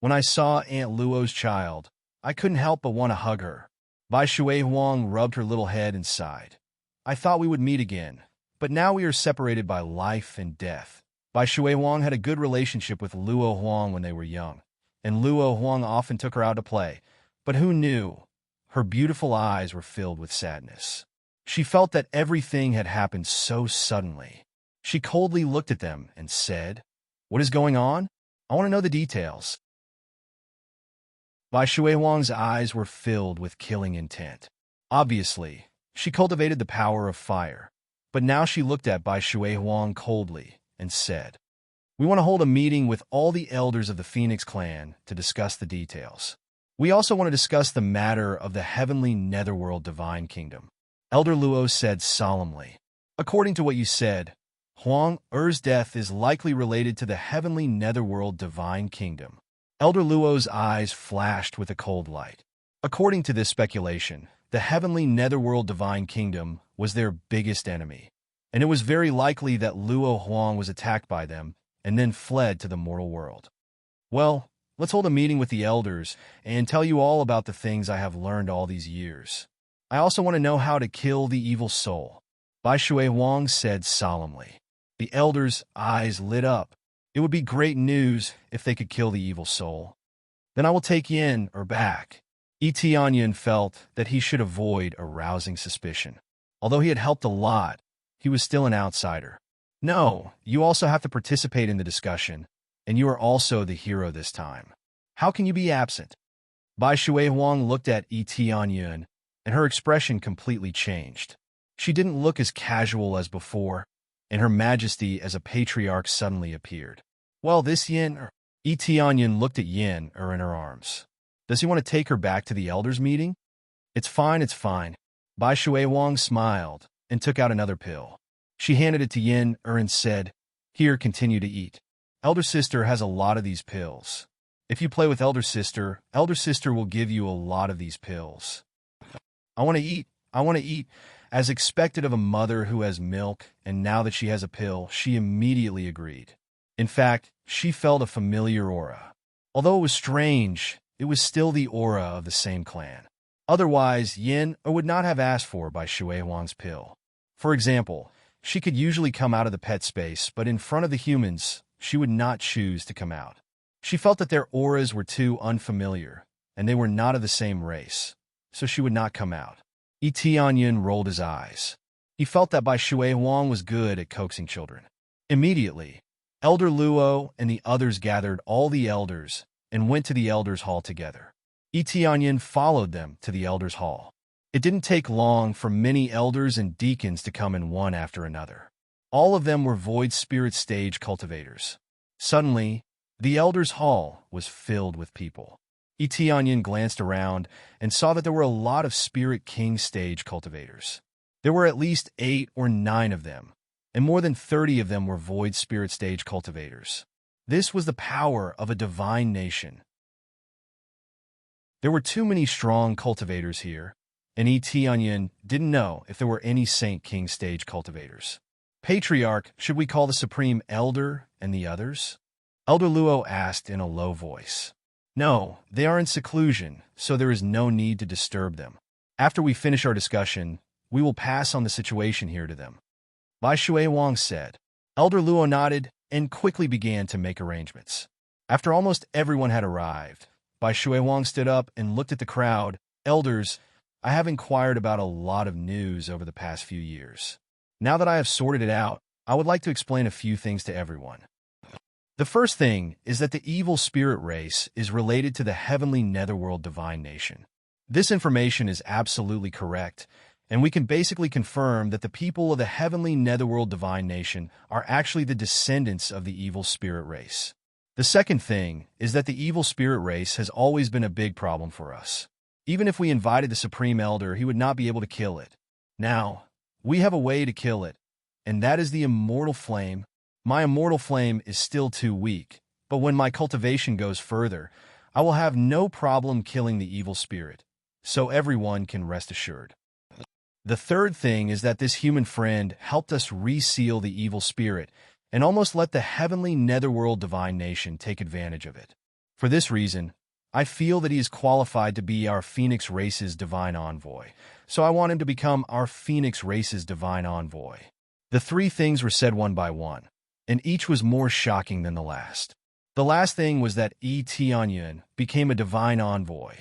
When I saw Aunt Luo's child, I couldn't help but want to hug her. Bai Shui Wang rubbed her little head and sighed. I thought we would meet again, but now we are separated by life and death. Bai Shui Wang had a good relationship with Luo Huang when they were young, and Luo Huang often took her out to play. But who knew? Her beautiful eyes were filled with sadness. She felt that everything had happened so suddenly. She coldly looked at them and said, "What is going on? I want to know the details." Bai Shuihuang's eyes were filled with killing intent. Obviously, she cultivated the power of fire, but now she looked at Bai Shuihuang coldly and said, "We want to hold a meeting with all the elders of the Phoenix clan to discuss the details. We also want to discuss the matter of the heavenly netherworld divine kingdom." Elder Luo said solemnly, "According to what you said, Huang Er's death is likely related to the heavenly netherworld divine kingdom." Elder Luo's eyes flashed with a cold light. According to this speculation, the heavenly netherworld divine kingdom was their biggest enemy, and it was very likely that Luo Huang was attacked by them and then fled to the mortal world. "Well, let's hold a meeting with the elders and tell you all about the things I have learned all these years. I also want to know how to kill the evil soul," Bai Shuihuang said solemnly. The elders' eyes lit up. It would be great news if they could kill the evil soul. "Then I will take Yin or back." Tianyin felt that he should avoid arousing suspicion. Although he had helped a lot, he was still an outsider. "No, you also have to participate in the discussion, and you are also the hero this time. How can you be absent?" Bai Shuihuang looked at Tianyin, and her expression completely changed. She didn't look as casual as before, and her majesty as a patriarch suddenly appeared. "Well, this Yin..." Tianyin looked at Yin in her arms. "Does he want to take her back to the elders' meeting?" It's fine, it's fine." Bai Shuihuang smiled and took out another pill. She handed it to Yin and said, "Here, continue to eat. Elder sister has a lot of these pills. If you play with elder sister will give you a lot of these pills." I want to eat. As expected of a mother who has milk, and now that she has a pill, she immediately agreed. In fact, she felt a familiar aura. Although it was strange, it was still the aura of the same clan. Otherwise, Yin would not have asked for Bai Shuihuang's pill. For example, she could usually come out of the pet space, but in front of the humans, she would not choose to come out. She felt that their auras were too unfamiliar, and they were not of the same race, so she would not come out. Tianyin rolled his eyes. He felt that Bai Shuihuang was good at coaxing children. Immediately, Elder Luo and the others gathered all the elders and went to the elders' hall together. Tianyin followed them to the elders' hall. It didn't take long for many elders and deacons to come in one after another. All of them were void spirit stage cultivators. Suddenly, the elders' hall was filled with people. Tianyin glanced around and saw that there were a lot of Spirit King stage cultivators. There were at least 8 or 9 of them, and more than 30 of them were Void Spirit stage cultivators. This was the power of a divine nation. There were too many strong cultivators here, and Tianyin didn't know if there were any Saint King stage cultivators. "Patriarch, should we call the Supreme Elder and the others?" Elder Luo asked in a low voice. "No, they are in seclusion, so there is no need to disturb them. After we finish our discussion, we will pass on the situation here to them," Bai Shuihuang said. Elder Luo nodded and quickly began to make arrangements. After almost everyone had arrived, Bai Shuihuang stood up and looked at the crowd. "Elders, I have inquired about a lot of news over the past few years. Now that I have sorted it out, I would like to explain a few things to everyone. The first thing is that the evil spirit race is related to the heavenly netherworld divine nation. This information is absolutely correct, and we can basically confirm that the people of the heavenly netherworld divine nation are actually the descendants of the evil spirit race. The second thing is that the evil spirit race has always been a big problem for us. Even if we invited the Supreme Elder, he would not be able to kill it. Now, we have a way to kill it, and that is the immortal flame. My immortal flame is still too weak, but when my cultivation goes further, I will have no problem killing the evil spirit, so everyone can rest assured. The third thing is that this human friend helped us reseal the evil spirit and almost let the heavenly netherworld divine nation take advantage of it. For this reason, I feel that he is qualified to be our Phoenix race's divine envoy, so I want him to become our Phoenix race's divine envoy." The 3 things were said one by one, and each was more shocking than the last. The last thing was that Tianyun became a divine envoy.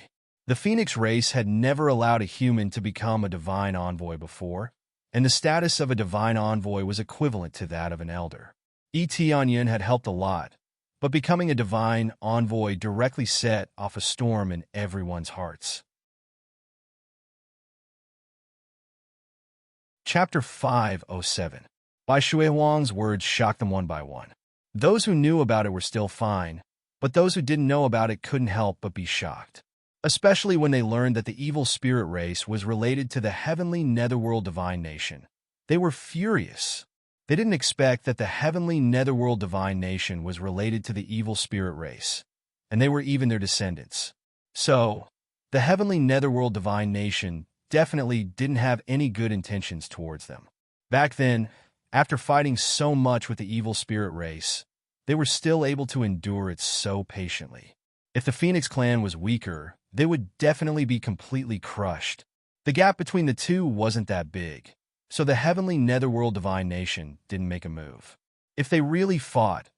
The Phoenix race had never allowed a human to become a divine envoy before, and the status of a divine envoy was equivalent to that of an elder. Tianyun had helped a lot, but becoming a divine envoy directly set off a storm in everyone's hearts. Chapter 507. By Shui Huang's words shocked them one by one. Those who knew about it were still fine, but those who didn't know about it couldn't help but be shocked, especially when they learned that the evil spirit race was related to the heavenly netherworld divine nation. They were furious. They didn't expect that the heavenly netherworld divine nation was related to the evil spirit race, and they were even their descendants. So, the heavenly netherworld divine nation definitely didn't have any good intentions towards them. Back then, after fighting so much with the evil spirit race, they were still able to endure it so patiently. If the Phoenix clan was weaker, they would definitely be completely crushed. The gap between the two wasn't that big, so the heavenly netherworld divine nation didn't make a move. If they really fought,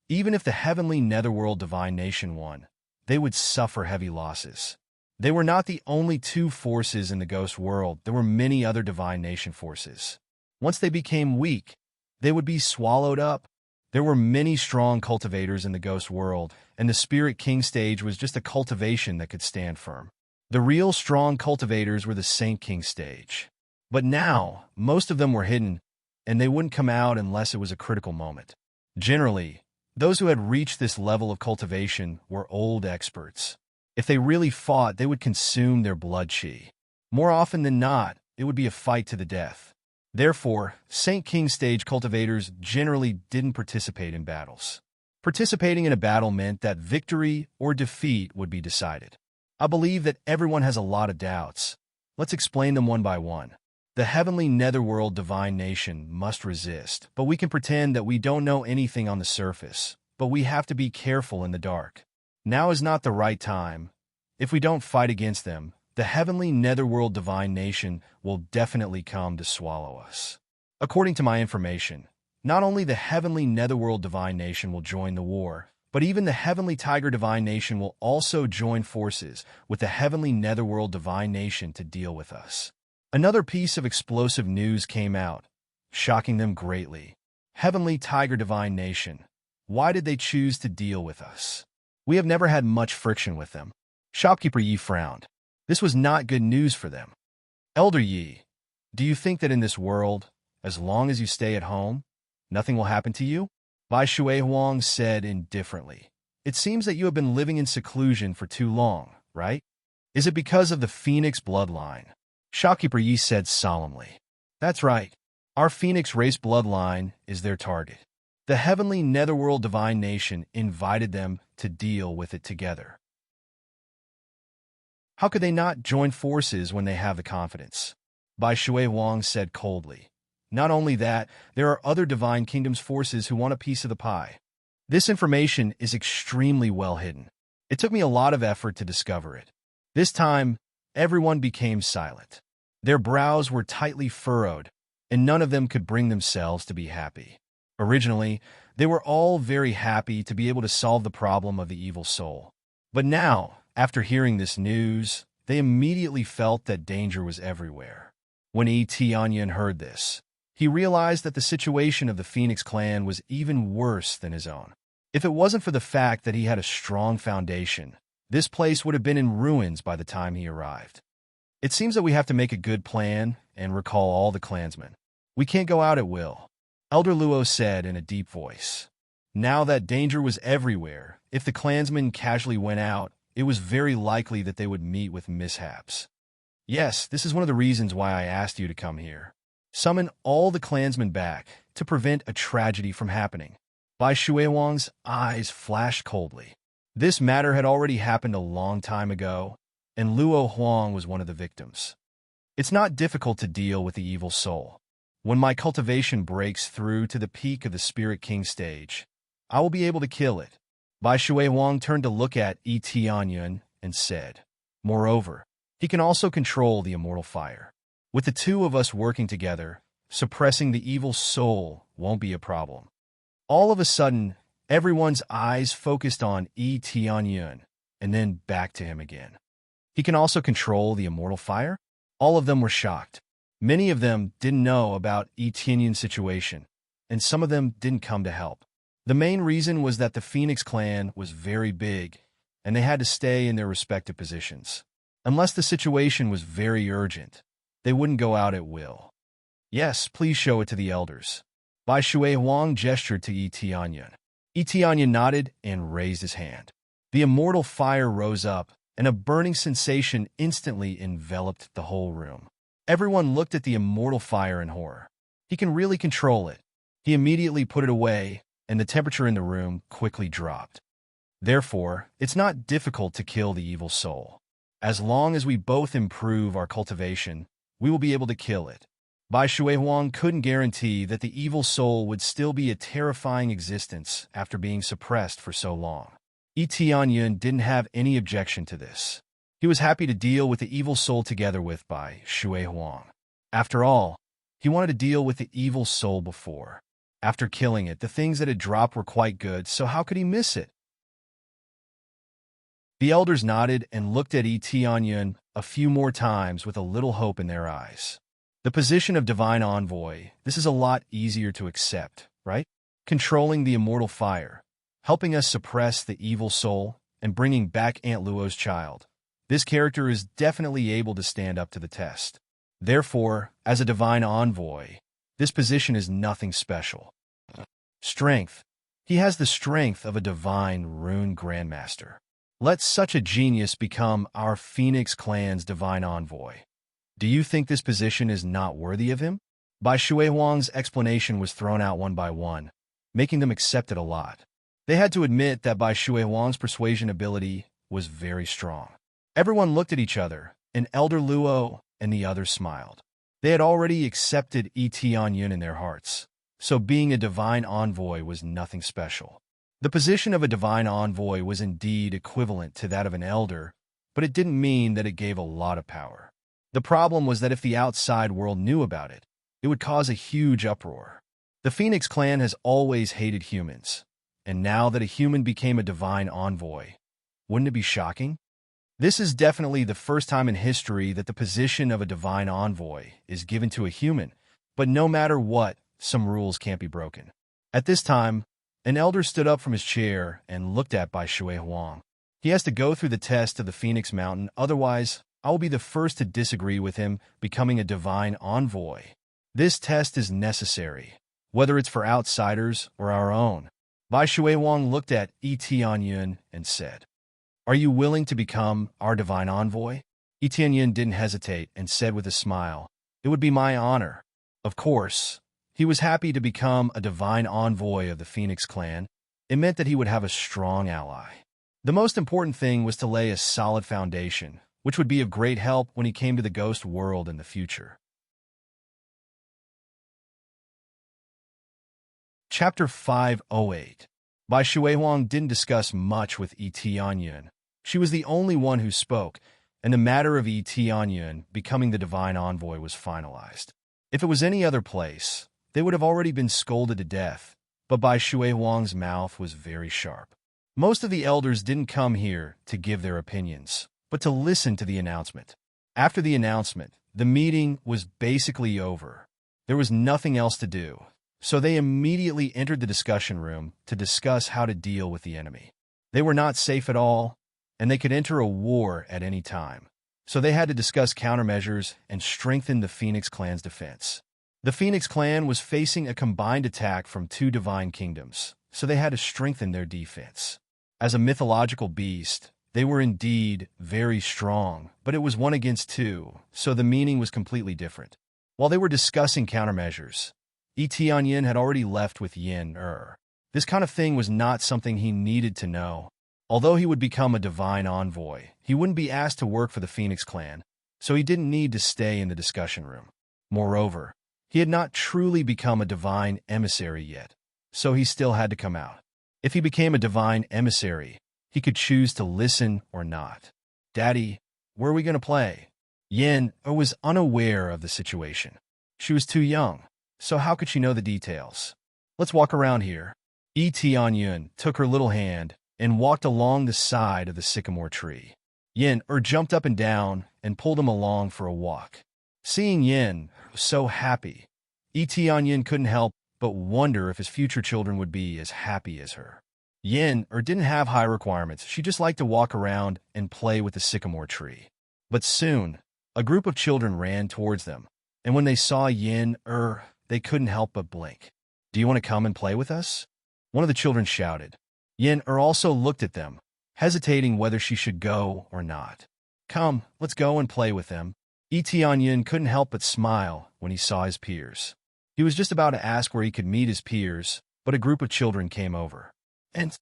even if the heavenly netherworld divine nation won, they would suffer heavy losses. They were not the only two forces in the ghost world. There were many other divine nation forces. Once they became weak, they would be swallowed up. There were many strong cultivators in the ghost world, and the Spirit King stage was just a cultivation that could stand firm. The real strong cultivators were the Saint King stage. But now, most of them were hidden, and they wouldn't come out unless it was a critical moment. Generally, those who had reached this level of cultivation were old experts. If they really fought, they would consume their blood chi. More often than not, it would be a fight to the death. Therefore, Saint King stage cultivators generally didn't participate in battles. Participating in a battle meant that victory or defeat would be decided. I believe that everyone has a lot of doubts. Let's explain them one by one. The heavenly netherworld divine nation must resist, but we can pretend that we don't know anything on the surface, but we have to be careful in the dark. Now is not the right time. If we don't fight against them, the heavenly netherworld divine nation will definitely come to swallow us. According to my information, not only the heavenly netherworld divine nation will join the war, but even the heavenly tiger divine nation will also join forces with the heavenly netherworld divine nation to deal with us. Another piece of explosive news came out, shocking them greatly. Heavenly tiger divine nation, why did they choose to deal with us? We have never had much friction with them. Shopkeeper Yi frowned. This was not good news for them. Elder Yi, do you think that in this world, as long as you stay at home, nothing will happen to you? Bai Shui Huang said indifferently. It seems that you have been living in seclusion for too long, right? Is it because of the Phoenix bloodline? Shopkeeper Yi said solemnly. That's right. Our Phoenix race bloodline is their target. The heavenly netherworld divine nation invited them to deal with it together. How could they not join forces when they have the confidence? Bai Shui Huang said coldly. Not only that, there are other divine kingdoms forces who want a piece of the pie. This information is extremely well hidden. It took me a lot of effort to discover it. This time, everyone became silent. Their brows were tightly furrowed, and none of them could bring themselves to be happy. Originally, they were all very happy to be able to solve the problem of the evil soul. But now, after hearing this news, they immediately felt that danger was everywhere. When Tianyun heard this, he realized that the situation of the Phoenix clan was even worse than his own. If it wasn't for the fact that he had a strong foundation, this place would have been in ruins by the time he arrived. It seems that we have to make a good plan and recall all the clansmen. We can't go out at will, Elder Luo said in a deep voice. Now that danger was everywhere, if the clansmen casually went out, it was very likely that they would meet with mishaps. Yes, this is one of the reasons why I asked you to come here. Summon all the clansmen back to prevent a tragedy from happening. Bai Shui Huang's eyes flashed coldly. This matter had already happened a long time ago, and Luo Huang was one of the victims. It's not difficult to deal with the evil soul. When my cultivation breaks through to the peak of the Spirit King stage, I will be able to kill it. Bai Shui Huang turned to look at Tianyun and said, moreover, he can also control the immortal fire. With the two of us working together, suppressing the evil soul won't be a problem. All of a sudden, Everyone's eyes focused on Yi Tianyun, and then back to him again. He can also control the immortal fire? All of them were shocked. Many of them didn't know about Yi Tianyun's situation, and some of them didn't come to help. The main reason was that the Phoenix clan was very big, and they had to stay in their respective positions. Unless the situation was very urgent, they wouldn't go out at will. Yes, please show it to the elders. Bai Shui Huang gestured to Yi Tianyun. Yi Tianyun nodded and raised his hand. The immortal fire rose up, and a burning sensation instantly enveloped the whole room. Everyone looked at the immortal fire in horror. He can really control it. He immediately put it away, and the temperature in the room quickly dropped. Therefore, it's not difficult to kill the evil soul. As long as we both improve our cultivation, we will be able to kill it. Bai Shui Huang couldn't guarantee that the evil soul would still be a terrifying existence after being suppressed for so long. Yi Tianyun didn't have any objection to this. He was happy to deal with the evil soul together with Bai Shui Huang. After all, he wanted to deal with the evil soul before. After killing it, the things that had dropped were quite good, so how could he miss it? The elders nodded and looked at Yi Tianyun a few more times with a little hope in their eyes. The position of divine envoy, this is a lot easier to accept, right? Controlling the immortal fire, helping us suppress the evil soul, and bringing back Aunt Luo's child. This character is definitely able to stand up to the test. Therefore, as a divine envoy, this position is nothing special. Strength. He has the strength of a divine rune grandmaster. Let such a genius become our Phoenix clan's divine envoy. Do you think this position is not worthy of him? Bai Shui Huang's explanation was thrown out one by one, making them accept it a lot. They had to admit that Bai Shui Huang's persuasion ability was very strong. Everyone looked at each other, and Elder Luo and the others smiled. They had already accepted Yi Tianyun in their hearts, so being a divine envoy was nothing special. The position of a divine envoy was indeed equivalent to that of an elder, but it didn't mean that it gave a lot of power. The problem was that if the outside world knew about it, it would cause a huge uproar. The Phoenix clan has always hated humans, and now that a human became a divine envoy, wouldn't it be shocking? This is definitely the first time in history that the position of a divine envoy is given to a human, but no matter what, some rules can't be broken. At this time, an elder stood up from his chair and looked at Bai Shui Huang. He has to go through the test of the Phoenix Mountain, otherwise I will be the first to disagree with him becoming a divine envoy. This test is necessary, whether it's for outsiders or our own. Bai Shui Huang looked at Yi Tianyun and said, "Are you willing to become our divine envoy?" Yi Tianyun didn't hesitate and said with a smile, "It would be my honor." Of course, he was happy to become a divine envoy of the Phoenix clan. It meant that he would have a strong ally. The most important thing was to lay a solid foundation, which would be of great help when he came to the ghost world in the future. Chapter 508. Bai Shui Huang didn't discuss much with Yi Tianyun. She was the only one who spoke, and the matter of Yi Tianyun becoming the divine envoy was finalized. If it was any other place, they would have already been scolded to death, but Bai Shui Huang's mouth was very sharp. Most of the elders didn't come here to give their opinions, but to listen to the announcement. After the announcement, the meeting was basically over. There was nothing else to do, so they immediately entered the discussion room to discuss how to deal with the enemy. They were not safe at all, and they could enter a war at any time, so they had to discuss countermeasures and strengthen the Phoenix clan's defense. The Phoenix clan was facing a combined attack from two divine kingdoms, so they had to strengthen their defense. As a mythological beast, they were indeed very strong, but it was 1 against 2, so the meaning was completely different. While they were discussing countermeasures, Yi Tianyun had already left with Yin Er. This kind of thing was not something he needed to know. Although he would become a divine envoy, he wouldn't be asked to work for the Phoenix clan, so he didn't need to stay in the discussion room. Moreover, he had not truly become a divine emissary yet, so he still had to come out. If he became a divine emissary, he could choose to listen or not. "Daddy, where are we going to play?" Yin was unaware of the situation. She was too young, so how could she know the details? "Let's walk around here." Tianyun took her little hand and walked along the side of the sycamore tree. Jumped up and down and pulled him along for a walk. Seeing Yin so happy, Tianyun couldn't help but wonder if his future children would be as happy as her. Didn't have high requirements. She just liked to walk around and play with the sycamore tree. But soon, a group of children ran towards them, and when they saw they couldn't help but blink. "Do you want to come and play with us?" one of the children shouted. Also looked at them, hesitating whether she should go or not. "Come, let's go and play with them." Tianyun couldn't help but smile when he saw his peers. He was just about to ask where he could meet his peers, but a group of children came over. And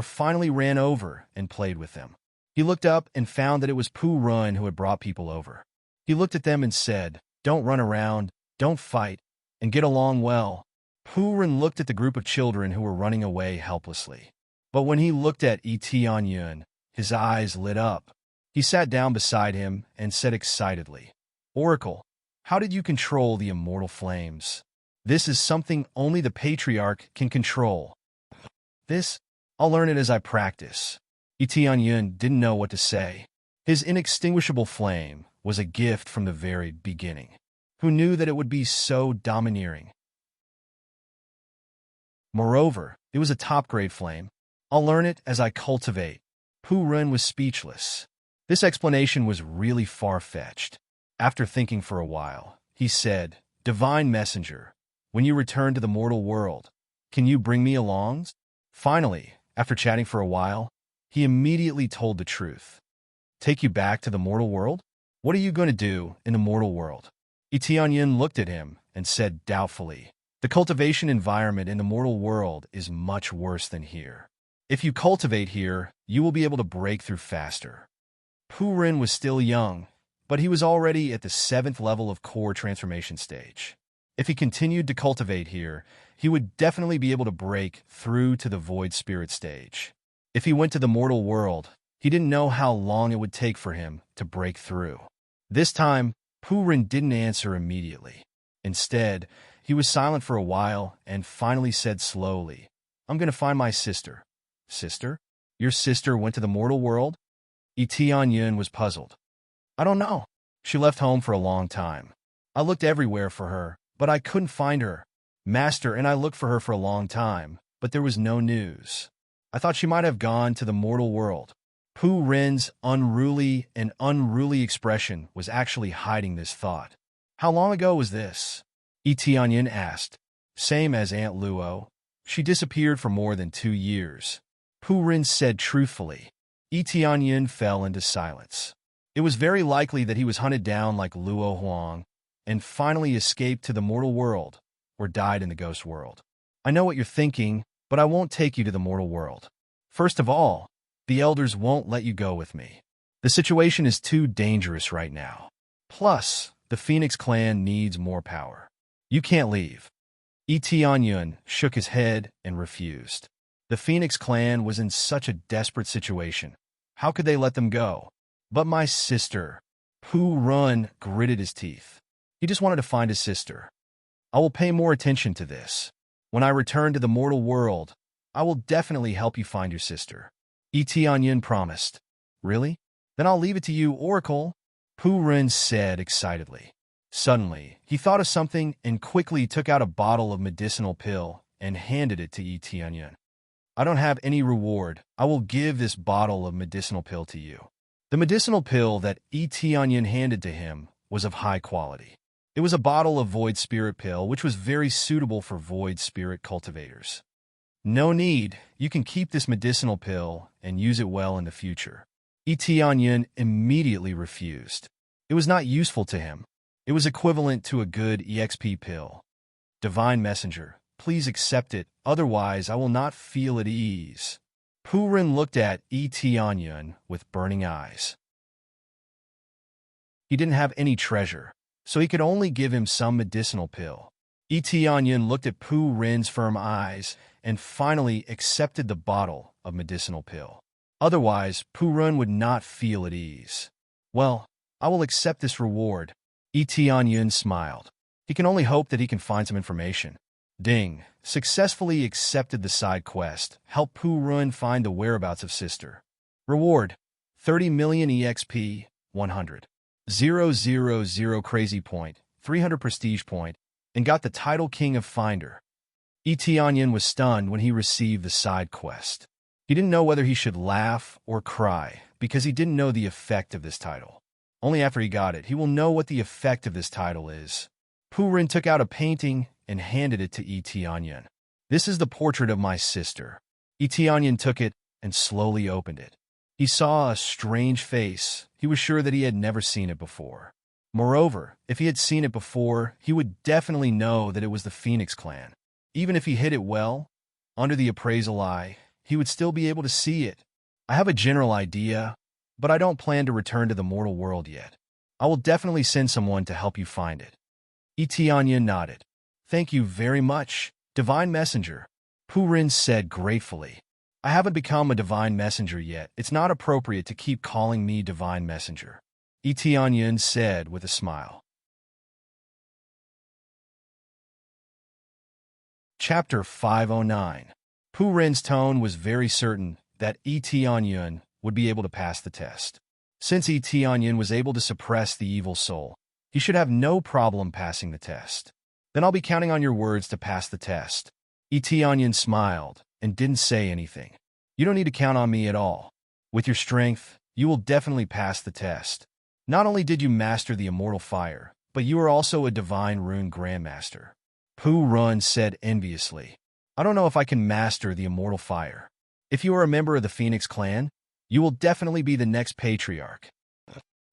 finally ran over and played with them. He looked up and found that it was Pu Run who had brought people over. He looked at them and said, "Don't run around, don't fight, and get along well." Pu Run looked at the group of children who were running away helplessly. But when he looked at Tianyun, his eyes lit up. He sat down beside him and said excitedly, "Oracle, how did you control the immortal flames? This is something only the patriarch can control." "I'll learn it as I practice." Tianyun didn't know what to say. His inextinguishable flame was a gift from the very beginning. Who knew that it would be so domineering? Moreover, it was a top-grade flame. "I'll learn it as I cultivate." Pu Run was speechless. This explanation was really far-fetched. After thinking for a while, he said, "Divine Messenger, when you return to the mortal world, can you bring me along?" Finally, after chatting for a while, he immediately told the truth. "Take you back to the mortal world? What are you going to do in the mortal world?" Tianyun looked at him and said doubtfully, "The cultivation environment in the mortal world is much worse than here. If you cultivate here, you will be able to break through faster." Pu Rin was still young, but he was already at the 7th level of core transformation stage. If he continued to cultivate here, he would definitely be able to break through to the void spirit stage. If he went to the mortal world, he didn't know how long it would take for him to break through. This time, Pu Rin didn't answer immediately. Instead, he was silent for a while and finally said slowly, "I'm going to find my sister." "Sister? Your sister went to the mortal world?" Tianyun was puzzled. "I don't know. She left home for a long time. I looked everywhere for her, but I couldn't find her. Master and I looked for her for a long time, but there was no news. I thought she might have gone to the mortal world." Pu Rin's unruly expression was actually hiding this thought. "How long ago was this?" Tianyun asked. "Same as Aunt Luo. She disappeared for more than 2 years." Pu Rin said truthfully. Tianyun fell into silence. It was very likely that he was hunted down like Luo Huang and finally escaped to the mortal world or died in the ghost world. "I know what you're thinking, but I won't take you to the mortal world. First of all, the elders won't let you go with me. The situation is too dangerous right now. Plus, the Phoenix clan needs more power. You can't leave." Tianyun shook his head and refused. The Phoenix clan was in such a desperate situation. How could they let them go? "But my sister." Pu Run gritted his teeth. He just wanted to find his sister. "I will pay more attention to this. When I return to the mortal world, I will definitely help you find your sister." Tianyun promised. "Really? Then I'll leave it to you, Oracle," Pu Ren said excitedly. Suddenly, he thought of something and quickly took out a bottle of medicinal pill and handed it to Tianyun. "I don't have any reward. I will give this bottle of medicinal pill to you." The medicinal pill that Tianyun handed to him was of high quality. It was a bottle of void spirit pill, which was very suitable for void spirit cultivators. "No need. You can keep this medicinal pill and use it well in the future." Tianyun immediately refused. It was not useful to him. It was equivalent to a good EXP pill. "Divine Messenger, please accept it, otherwise I will not feel at ease." Pu Ren looked at Tianyun with burning eyes. He didn't have any treasure, so he could only give him some medicinal pill. Tianyun looked at Pu Ren's firm eyes and finally accepted the bottle of medicinal pill. Otherwise, Pu Ren would not feel at ease. "Well, I will accept this reward." Tianyun smiled. He can only hope that he can find some information. Ding. Successfully accepted the side quest. Help Pu Run find the whereabouts of sister. Reward. 30 million EXP, 100. 000 crazy point, 300 prestige point, and got the title King of Finder. Etianyan was stunned when he received the side quest. He didn't know whether he should laugh or cry because he didn't know the effect of this title. Only after he got it, he will know what the effect of this title is. Pu Rin took out a painting and handed it to Etianyan. This is the portrait of my sister. Etianyan took it and slowly opened it. He saw a strange face. He was sure that he had never seen it before. Moreover, if he had seen it before, he would definitely know that it was the Phoenix clan. Even if he hid it well, under the appraisal eye, he would still be able to see it. I have a general idea, but I don't plan to return to the mortal world yet. I will definitely send someone to help you find it. Etianyan nodded. Thank you very much, Divine Messenger, Pu Rin said gratefully. I haven't become a Divine Messenger yet. It's not appropriate to keep calling me Divine Messenger, Etianyan said with a smile. Chapter 509. Pu Rin's tone was very certain that Etianyan would be able to pass the test. Since Etianyan was able to suppress the evil soul, he should have no problem passing the test. Then I'll be counting on your words to pass the test. Etianyan smiled and didn't say anything. You don't need to count on me at all. With your strength, you will definitely pass the test. Not only did you master the immortal fire, but you are also a divine rune grandmaster. Pu Rin said enviously. I don't know if I can master the immortal fire. If you are a member of the Phoenix clan, you will definitely be the next patriarch.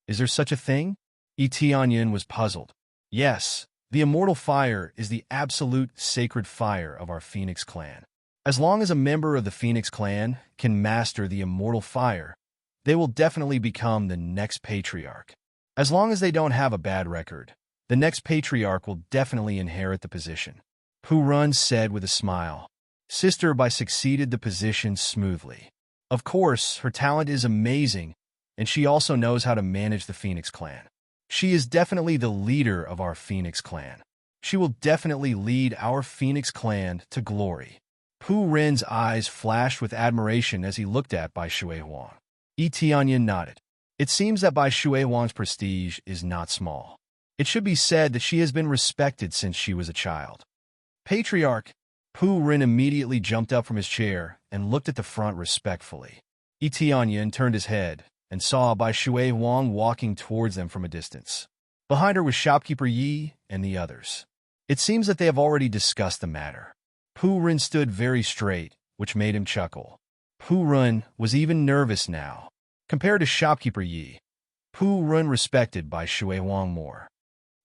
Is there such a thing? Etianyan was puzzled. Yes, the immortal fire is the absolute sacred fire of our Phoenix clan. As long as a member of the Phoenix clan can master the immortal fire, they will definitely become the next patriarch. As long as they don't have a bad record, the next patriarch will definitely inherit the position. Pu Rin said with a smile. Sister Bai succeeded the position smoothly. Of course, her talent is amazing, and she also knows how to manage the Phoenix clan. She is definitely the leader of our Phoenix clan. She will definitely lead our Phoenix clan to glory. Pu Rin's eyes flashed with admiration as he looked at Bai Shuihuang. Etianyan nodded. It seems that Bai Shuihuang's prestige is not small. It should be said that she has been respected since she was a child. Patriarch, Pu Rin immediately jumped up from his chair and looked at the front respectfully. Etianyan turned his head and saw Bai Shuihuang walking towards them from a distance. Behind her was shopkeeper Yi and the others. It seems that they have already discussed the matter. Pu Rin stood very straight, which made him chuckle. Pu Rin was even nervous now. Compared to shopkeeper Yi, Pu Rin respected Bai Shuihuang more.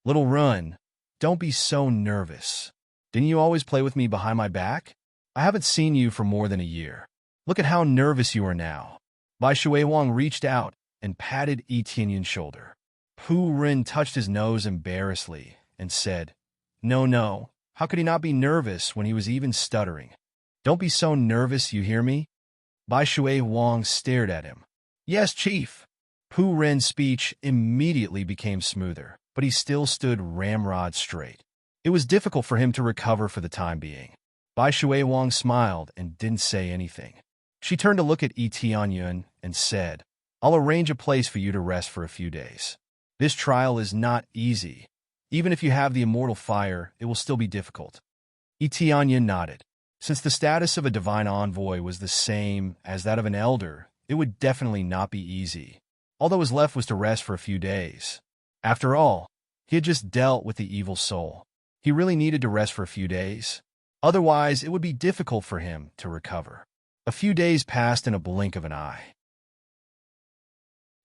Little Run, don't be so nervous. Didn't you always play with me behind my back? I haven't seen you for more than a year. Look at how nervous you are now. Bai Shuihuang reached out and patted Etianyan's shoulder. Pu Rin touched his nose embarrassedly and said, No, how could he not be nervous when he was even stuttering? Don't be so nervous, you hear me? Bai Shuihuang stared at him. Yes, Chief. Pu Rin's speech immediately became smoother, but he still stood ramrod straight. It was difficult for him to recover for the time being. Bai Shuihuang smiled and didn't say anything. She turned to look at Etianyan and said, I'll arrange a place for you to rest for a few days. This trial is not easy. Even if you have the immortal fire, it will still be difficult. Etianyan nodded. Since the status of a divine envoy was the same as that of an elder, it would definitely not be easy. All that was left was to rest for a few days. After all, he had just dealt with the evil soul. He really needed to rest for a few days. Otherwise, it would be difficult for him to recover. A few days passed in a blink of an eye.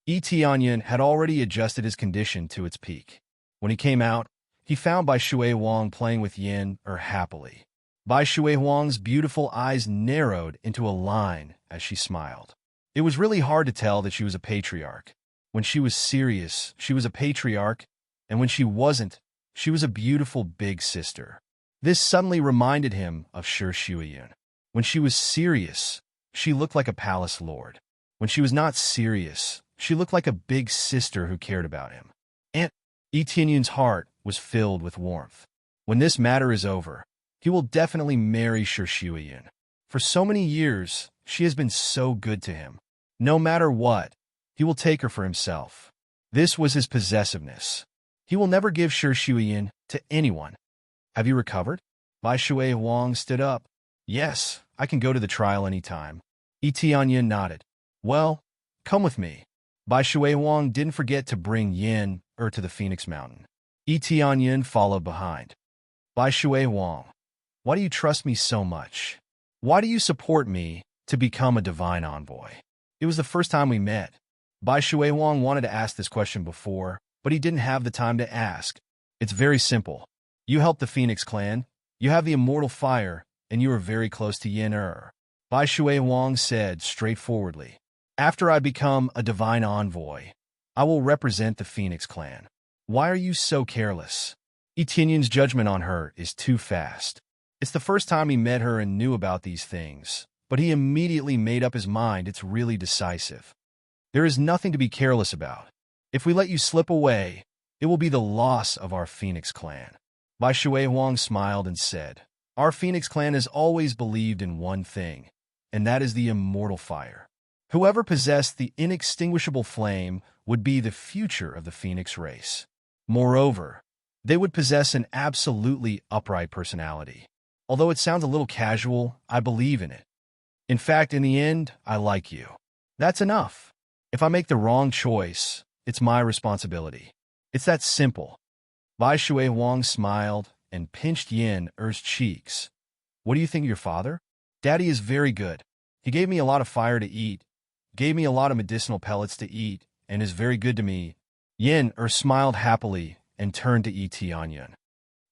Etianyan had already adjusted his condition to its peak. When he came out, he found Bai Shuihuang playing with Yin happily. Bai Shuihuang's beautiful eyes narrowed into a line as she smiled. It was really hard to tell that she was a patriarch. When she was serious, she was a patriarch, and when she wasn't, she was a beautiful big sister. This suddenly reminded him of Shi Shuiyun. When she was serious, she looked like a palace lord. When she was not serious, she looked like a big sister who cared about him. And Etianyan's heart was filled with warmth. When this matter is over, He will definitely marry Shuiyin. For so many years, she has been so good to him. No matter what, he will take her for himself. This was his possessiveness. He will never give Shuiyin to anyone. Have you recovered? Bai Shui Wang stood up. Yes, I can go to the trial any time. Yi Tianyin nodded. Well, come with me. Bai Shui Wang didn't forget to bring Yin to the Phoenix Mountain. Yi Tianyin followed behind. Bai Shui Wang, why do you trust me so much? Why do you support me to become a divine envoy? It was the first time we met. Bai Shui Wang wanted to ask this question before, but he didn't have the time to ask. It's very simple. You help the Phoenix clan, you have the immortal fire, and you are very close to Yin Er. Bai Shui Wang said straightforwardly. After I become a divine envoy, I will represent the Phoenix clan. Why are you so careless? Yi Tianyin's judgment on her is too fast. It's the first time he met her and knew about these things, but he immediately made up his mind it's really decisive. There is nothing to be careless about. If we let you slip away, it will be the loss of our Phoenix clan. Bai Shui Wang smiled and said, Our Phoenix clan has always believed in one thing, and that is the immortal fire. Whoever possessed the inextinguishable flame would be the future of the Phoenix race. Moreover, they would possess an absolutely upright personality. Although it sounds a little casual, I believe in it. In fact, in the end, I like you. That's enough. If I make the wrong choice, it's my responsibility. It's that simple. Bai Shui Wang smiled and pinched Yin Er's cheeks. What do you think of your father? Daddy is very good. He gave me a lot of fire to eat, gave me a lot of medicinal pellets to eat, and is very good to me. Yin Er smiled happily and turned to Yi Tianyin.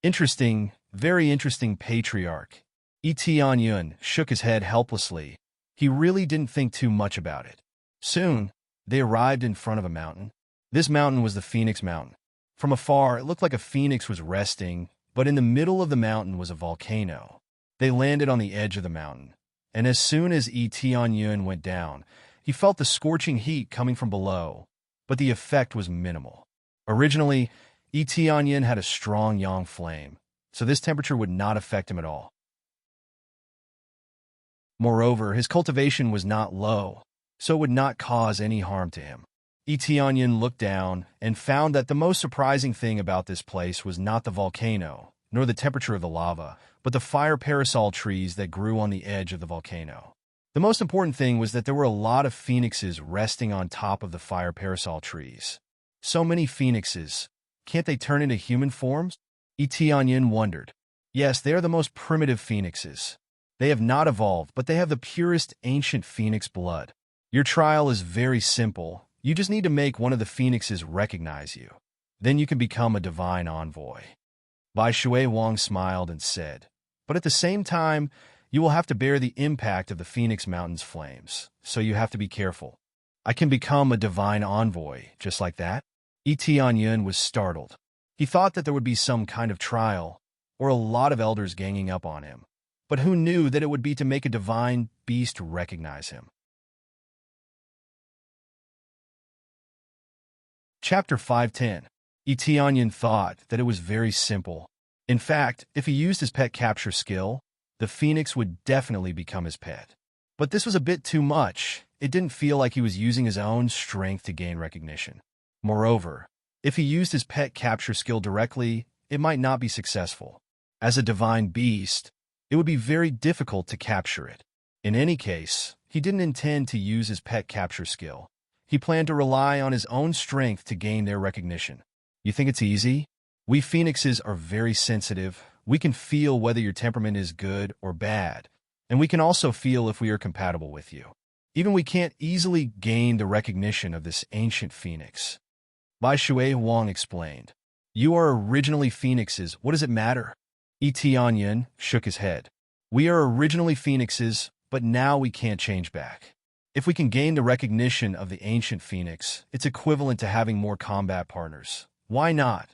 Interesting, very interesting patriarch. Yi Tianyin shook his head helplessly. He really didn't think too much about it. Soon, they arrived in front of a mountain. This mountain was the Phoenix Mountain. From afar, it looked like a phoenix was resting, but in the middle of the mountain was a volcano. They landed on the edge of the mountain, and as soon as Yi Tianyin went down, he felt the scorching heat coming from below, but the effect was minimal. Originally, Yi Tianyin had a strong yang flame, so this temperature would not affect him at all. Moreover, his cultivation was not low, so it would not cause any harm to him. Yi Tianyin looked down and found that the most surprising thing about this place was not the volcano, nor the temperature of the lava, but the fire parasol trees that grew on the edge of the volcano. The most important thing was that there were a lot of phoenixes resting on top of the fire parasol trees. So many phoenixes. Can't they turn into human forms? Yi Tianyin wondered. Yes, they are the most primitive phoenixes. They have not evolved, but they have the purest ancient phoenix blood. Your trial is very simple. You just need to make one of the phoenixes recognize you. Then you can become a divine envoy. Bai Shui Wang smiled and said, But at the same time, you will have to bear the impact of the Phoenix Mountain's flames, so you have to be careful. I can become a divine envoy, just like that? Yi Tianyin was startled. He thought that there would be some kind of trial, or a lot of elders ganging up on him. But who knew that it would be to make a divine beast recognize him? Chapter 510. Yi Tianyin thought that it was very simple. In fact, if he used his pet capture skill, the phoenix would definitely become his pet. But this was a bit too much. It didn't feel like he was using his own strength to gain recognition. Moreover, if he used his pet capture skill directly, it might not be successful. As a divine beast, it would be very difficult to capture it. In any case, he didn't intend to use his pet capture skill. He planned to rely on his own strength to gain their recognition. You think it's easy? We phoenixes are very sensitive. We can feel whether your temperament is good or bad, and we can also feel if we are compatible with you. Even we can't easily gain the recognition of this ancient phoenix. Bai Shui Wang explained. You are originally phoenixes. What does it matter? Yi Tianyin shook his head. We are originally phoenixes, but now we can't change back. If we can gain the recognition of the ancient phoenix, it's equivalent to having more combat partners. Why not?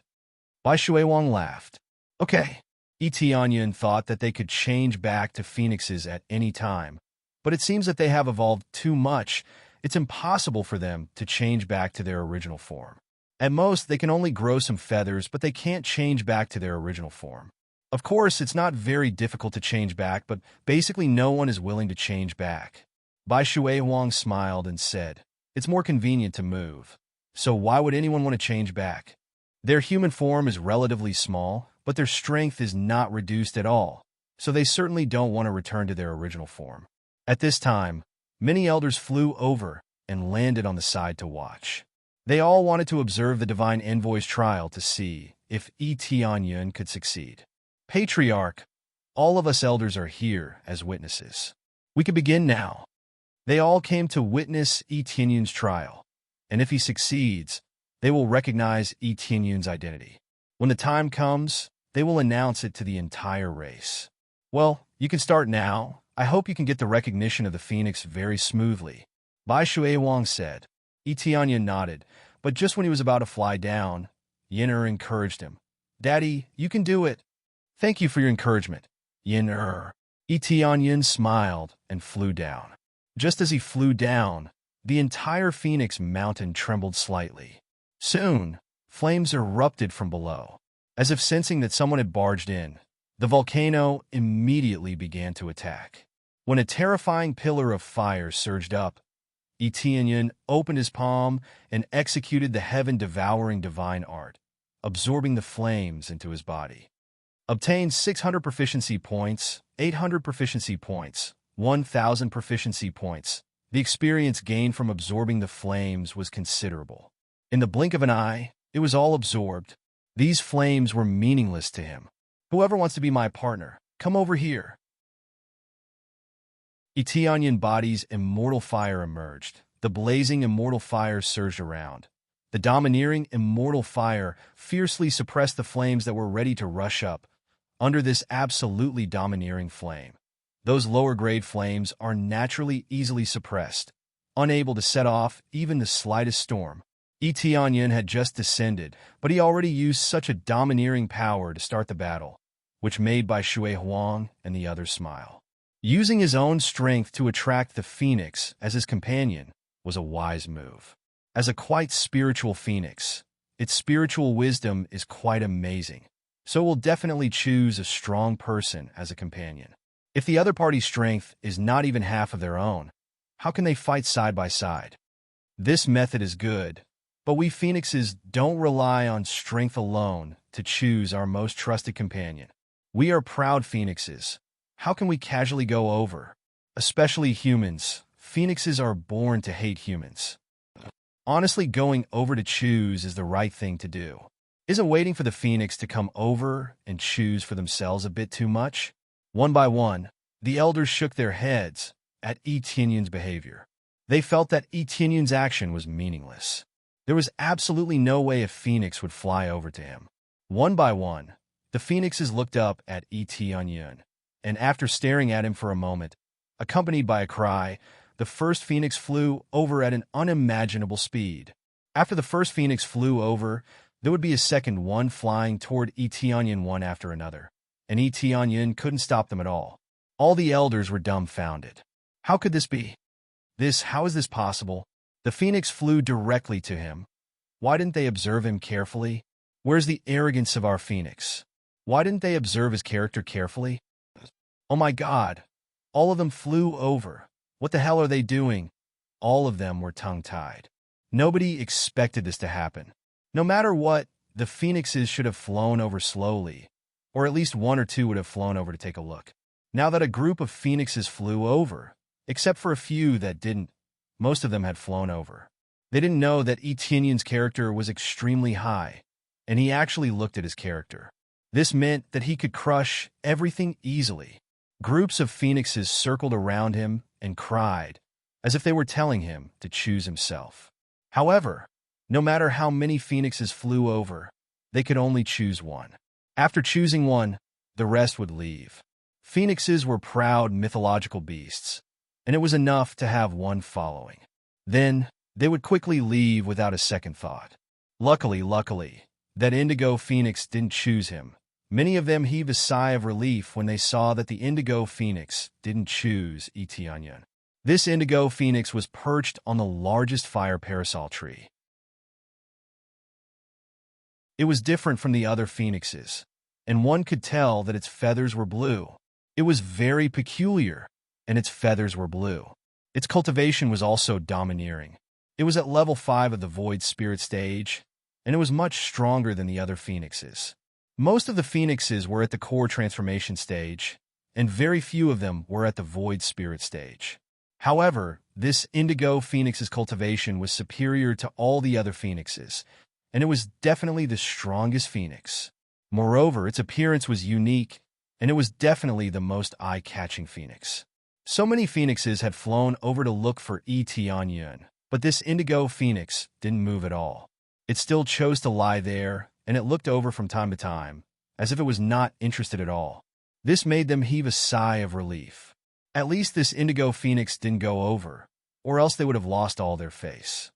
Bai Shui Wang laughed. Okay. Yi Tianyin thought that they could change back to phoenixes at any time, but it seems that they have evolved too much. It's impossible for them to change back to their original form. At most, they can only grow some feathers, but they can't change back to their original form. Of course, it's not very difficult to change back, but basically no one is willing to change back. Bai Shui Huang smiled and said, "It's more convenient to move. So why would anyone want to change back? Their human form is relatively small, but their strength is not reduced at all, so they certainly don't want to return to their original form." At this time, many elders flew over and landed on the side to watch. They all wanted to observe the divine envoy's trial to see if Yi Tianyun could succeed. "Patriarch, all of us elders are here as witnesses. We can begin now." They all came to witness Yi Tianyun's trial, and if he succeeds, they will recognize Yi Tianyun's identity. When the time comes, they will announce it to the entire race. "Well, you can start now. I hope you can get the recognition of the phoenix very smoothly," Bai Shui Wang said. Yi Tianyun nodded, but just when he was about to fly down, Yin encouraged him. "Daddy, you can do it." "Thank you for your encouragement, Yin." Yi Tianyun smiled and flew down. Just as he flew down, the entire Phoenix Mountain trembled slightly. Soon, flames erupted from below. As if sensing that someone had barged in, the volcano immediately began to attack. When a terrifying pillar of fire surged up, Yi Tianyun opened his palm and executed the heaven-devouring divine art, absorbing the flames into his body. Obtained 600 proficiency points, 800 proficiency points, 1,000 proficiency points. The experience gained from absorbing the flames was considerable. In the blink of an eye, it was all absorbed. These flames were meaningless to him. "Whoever wants to be my partner, come over here." Yi Tianyun body's immortal fire emerged. The blazing immortal fire surged around. The domineering immortal fire fiercely suppressed the flames that were ready to rush up. Under this absolutely domineering flame, those lower-grade flames are naturally easily suppressed, unable to set off even the slightest storm. Yi Tianyun had just descended, but he already used such a domineering power to start the battle, which made Bai Shui Huang and the others smile. Using his own strength to attract the phoenix as his companion was a wise move. As a quite spiritual phoenix, its spiritual wisdom is quite amazing, so it will definitely choose a strong person as a companion. If the other party's strength is not even half of their own, how can they fight side by side? This method is good, but we phoenixes don't rely on strength alone to choose our most trusted companion. We are proud phoenixes. How can we casually go over? Especially humans. Phoenixes are born to hate humans. Honestly, going over to choose is the right thing to do. Isn't waiting for the phoenix to come over and choose for themselves a bit too much? One by one, the elders shook their heads at Yi Tianyun's behavior. They felt that Yi Tianyun's action was meaningless. There was absolutely no way a phoenix would fly over to him. One by one, the phoenixes looked up at Yi Tianyun, and after staring at him for a moment, accompanied by a cry, the first phoenix flew over at an unimaginable speed. After the first phoenix flew over, there would be a second one flying toward Yi Tianyun one after another, and Yi Tianyun couldn't stop them at all. All the elders were dumbfounded. How could this be? How is this possible? The phoenix flew directly to him. Why didn't they observe him carefully? Where's the arrogance of our phoenix? Why didn't they observe his character carefully? Oh my God! All of them flew over. What the hell are they doing? All of them were tongue-tied. Nobody expected this to happen. No matter what, the phoenixes should have flown over slowly, or at least one or two would have flown over to take a look. Now that a group of phoenixes flew over, except for a few that didn't, most of them had flown over. They didn't know that Yi Tianyun's character was extremely high, and he actually looked at his character. This meant that he could crush everything easily. Groups of phoenixes circled around him and cried, as if they were telling him to choose himself. However, no matter how many phoenixes flew over, they could only choose one. After choosing one, the rest would leave. Phoenixes were proud mythological beasts, and it was enough to have one following. Then, they would quickly leave without a second thought. Luckily, that indigo phoenix didn't choose him. Many of them heaved a sigh of relief when they saw that the indigo phoenix didn't choose Yi Tianyun. This indigo phoenix was perched on the largest fire parasol tree. It was different from the other phoenixes. and one could tell that its feathers were blue. It was very peculiar, and its feathers were blue. Its cultivation was also domineering. It was at level 5 of the Void Spirit stage, and it was much stronger than the other phoenixes. Most of the phoenixes were at the core transformation stage, and very few of them were at the Void Spirit stage. However, this indigo phoenix's cultivation was superior to all the other phoenixes, and it was definitely the strongest phoenix. Moreover, its appearance was unique, and it was definitely the most eye-catching phoenix. So many phoenixes had flown over to look for Yun, but this indigo phoenix didn't move at all. It still chose to lie there, and it looked over from time to time, as if it was not interested at all. This made them heave a sigh of relief. At least this indigo phoenix didn't go over, or else they would have lost all their face.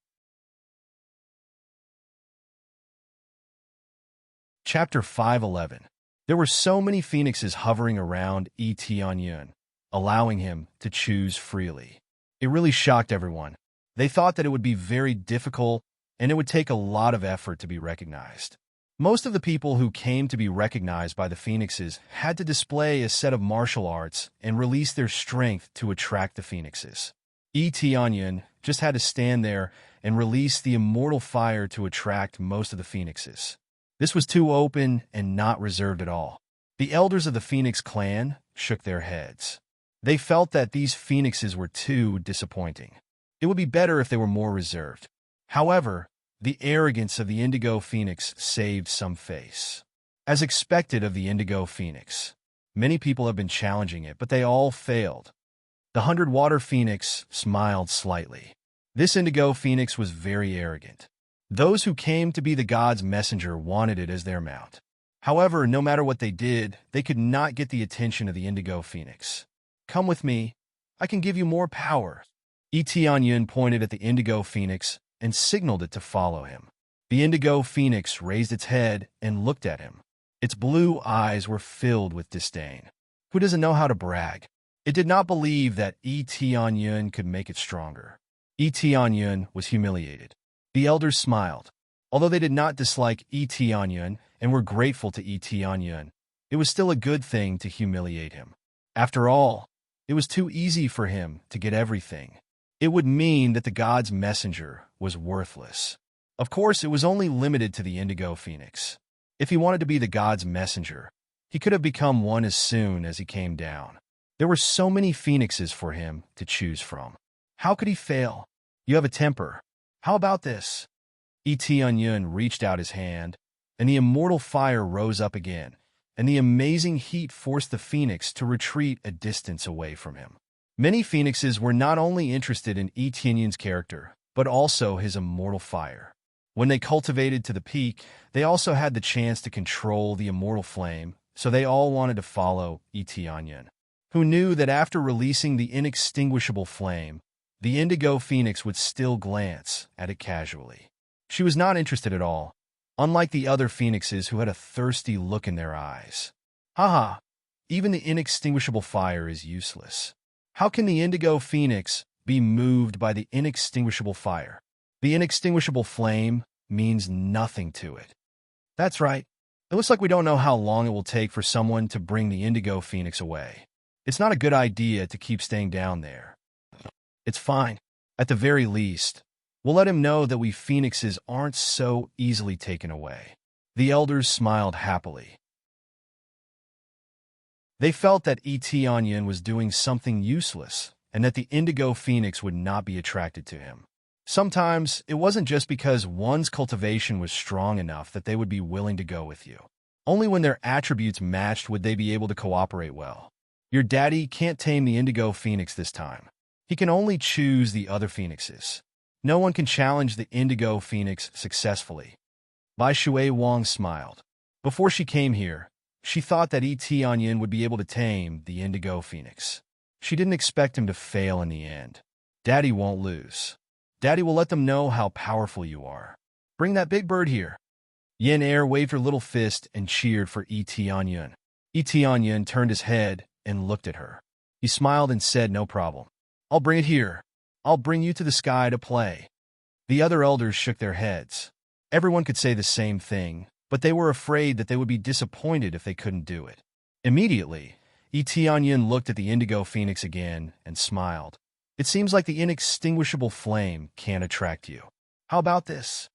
Chapter 5:11. There were so many phoenixes hovering around Yun, allowing him to choose freely. It really shocked everyone. They thought that it would be very difficult, and it would take a lot of effort to be recognized. Most of the people who came to be recognized by the phoenixes had to display a set of martial arts and release their strength to attract the phoenixes. Yun just had to stand there and release the immortal fire to attract most of the phoenixes. This was too open and not reserved at all. The elders of the Phoenix clan shook their heads. They felt that these phoenixes were too disappointing. It would be better if they were more reserved. However, the arrogance of the Indigo Phoenix saved some face. As expected of the Indigo Phoenix, many people have been challenging it, but they all failed. The 100-Water Phoenix smiled slightly. This Indigo Phoenix was very arrogant. Those who came to be the god's messenger wanted it as their mount. However, no matter what they did, they could not get the attention of the Indigo Phoenix. "Come with me. I can give you more power." Yun pointed at the Indigo Phoenix and signaled it to follow him. The Indigo Phoenix raised its head and looked at him. Its blue eyes were filled with disdain. Who doesn't know how to brag? It did not believe that Yun could make it stronger. Yun was humiliated. The elders smiled. Although they did not dislike Yun and were grateful to Yun, it was still a good thing to humiliate him. After all, it was too easy for him to get everything. It would mean that the god's messenger was worthless. Of course, it was only limited to the Indigo Phoenix. If he wanted to be the god's messenger, he could have become one as soon as he came down. There were so many phoenixes for him to choose from. How could he fail? "You have a temper. How about this?" Yun reached out his hand, and the immortal fire rose up again, and the amazing heat forced the phoenix to retreat a distance away from him. Many phoenixes were not only interested in Yun's character, but also his immortal fire. When they cultivated to the peak, they also had the chance to control the immortal flame, so they all wanted to follow Yun, who knew that after releasing the inextinguishable flame, the Indigo Phoenix would still glance at it casually. She was not interested at all, unlike the other phoenixes who had a thirsty look in their eyes. Haha, even the inextinguishable fire is useless. How can the Indigo Phoenix be moved by the inextinguishable fire? The inextinguishable flame means nothing to it. That's right. It looks like we don't know how long it will take for someone to bring the Indigo Phoenix away. It's not a good idea to keep staying down there. It's fine. At the very least, we'll let him know that we phoenixes aren't so easily taken away. The elders smiled happily. They felt that Yun was doing something useless, and that the Indigo Phoenix would not be attracted to him. Sometimes, it wasn't just because one's cultivation was strong enough that they would be willing to go with you. Only when their attributes matched would they be able to cooperate well. Your daddy can't tame the Indigo Phoenix this time. He can only choose the other phoenixes. No one can challenge the Indigo Phoenix successfully. Bai Shui Wang smiled. Before she came here, she thought that Yun would be able to tame the Indigo Phoenix. She didn't expect him to fail in the end. Daddy won't lose. Daddy will let them know how powerful you are. Bring that big bird here. Yin Air waved her little fist and cheered for Yun. Yun turned his head and looked at her. He smiled and said, "No problem. I'll bring it here. I'll bring you to the sky to play." The other elders shook their heads. Everyone could say the same thing, but they were afraid that they would be disappointed if they couldn't do it. Immediately, Tianyin looked at the indigo phoenix again and smiled. It seems like the inextinguishable flame can't attract you. How about this?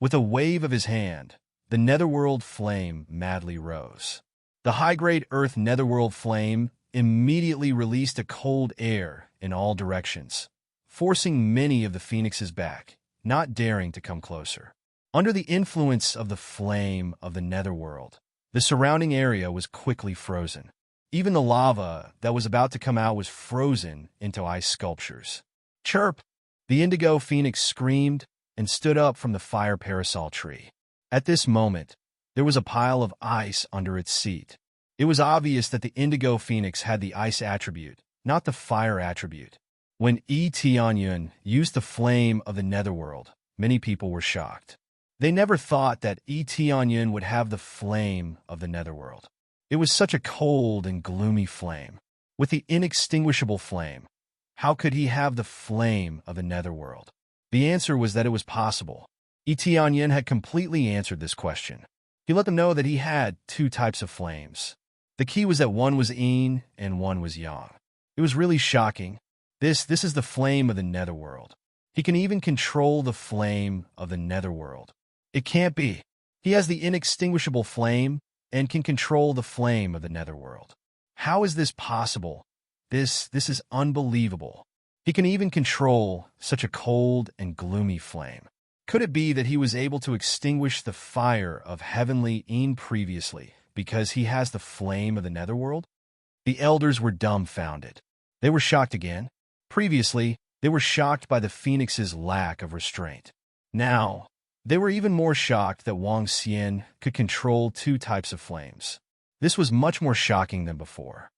With a wave of his hand, the netherworld flame madly rose. The high-grade earth netherworld flame immediately released a cold air in all directions, forcing many of the phoenixes back, not daring to come closer. Under the influence of the flame of the netherworld, the surrounding area was quickly frozen. Even the lava that was about to come out was frozen into ice sculptures. Chirp! The indigo phoenix screamed and stood up from the fire parasol tree. At this moment, there was a pile of ice under its seat. It was obvious that the indigo phoenix had the ice attribute, not the fire attribute. When Tianyin used the flame of the netherworld, many people were shocked. They never thought that Tianyin would have the flame of the netherworld. It was such a cold and gloomy flame. With the inextinguishable flame, how could he have the flame of the netherworld? The answer was that it was possible. Tianyin had completely answered this question. He let them know that he had two types of flames. The key was that one was yin and one was yang. It was really shocking. This is the flame of the netherworld. He can even control the flame of the netherworld. It can't be. He has the inextinguishable flame and can control the flame of the netherworld. How is this possible? This is unbelievable. He can even control such a cold and gloomy flame. Could it be that he was able to extinguish the fire of heavenly Yin previously because he has the flame of the netherworld? The elders were dumbfounded. They were shocked again. Previously, they were shocked by the phoenix's lack of restraint. Now, they were even more shocked that Wang Xian could control two types of flames. This was much more shocking than before.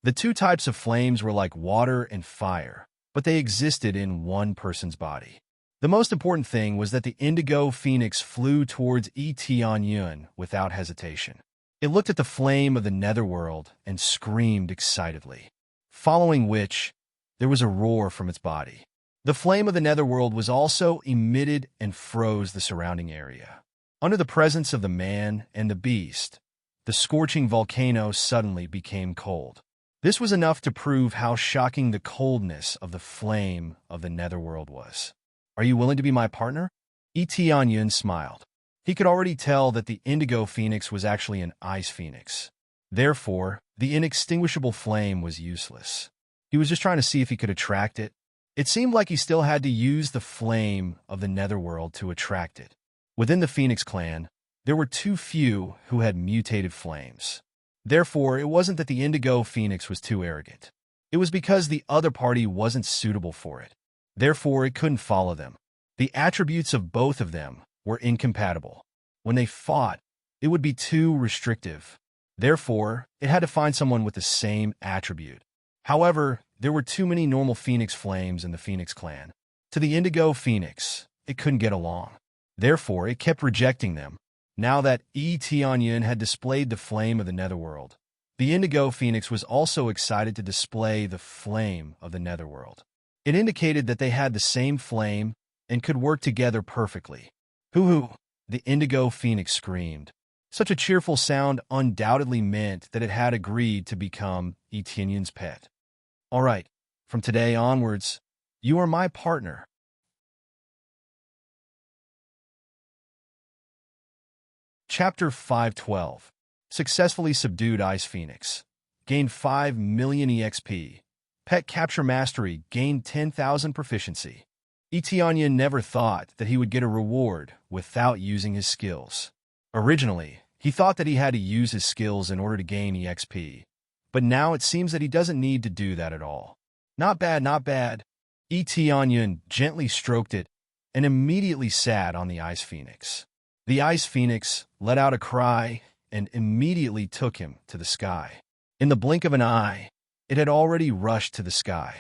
The two types of flames were like water and fire, but they existed in one person's body. The most important thing was that the indigo phoenix flew towards Tianyin without hesitation. It looked at the flame of the netherworld and screamed excitedly, following which there was a roar from its body. The flame of the netherworld was also emitted and froze the surrounding area. Under the presence of the man and the beast, the scorching volcano suddenly became cold. This was enough to prove how shocking the coldness of the flame of the netherworld was. Are you willing to be my partner? Tianyin smiled. He could already tell that the indigo phoenix was actually an ice phoenix. Therefore, the inextinguishable flame was useless. He was just trying to see if he could attract it. It seemed like he still had to use the flame of the netherworld to attract it. Within the Phoenix clan, there were too few who had mutated flames. Therefore, it wasn't that the indigo phoenix was too arrogant. It was because the other party wasn't suitable for it. Therefore, it couldn't follow them. The attributes of both of them were incompatible. When they fought, it would be too restrictive. Therefore, it had to find someone with the same attribute. However, there were too many normal phoenix flames in the Phoenix clan. To the indigo phoenix, it couldn't get along. Therefore, it kept rejecting them. Now that Tianyin had displayed the flame of the netherworld, the indigo phoenix was also excited to display the flame of the netherworld. It indicated that they had the same flame and could work together perfectly. Hoo-hoo, the indigo phoenix screamed. Such a cheerful sound undoubtedly meant that it had agreed to become Tianyin's pet. All right, from today onwards, you are my partner. Chapter 512. Successfully subdued Ice Phoenix. Gained 5 million EXP. Pet Capture Mastery. Gained 10,000 proficiency. Tianyin never thought that he would get a reward without using his skills. Originally, he thought that he had to use his skills in order to gain EXP, but now it seems that he doesn't need to do that at all. Not bad, not bad. Tianyin gently stroked it and immediately sat on the Ice Phoenix. The Ice Phoenix let out a cry and immediately took him to the sky. In the blink of an eye, it had already rushed to the sky.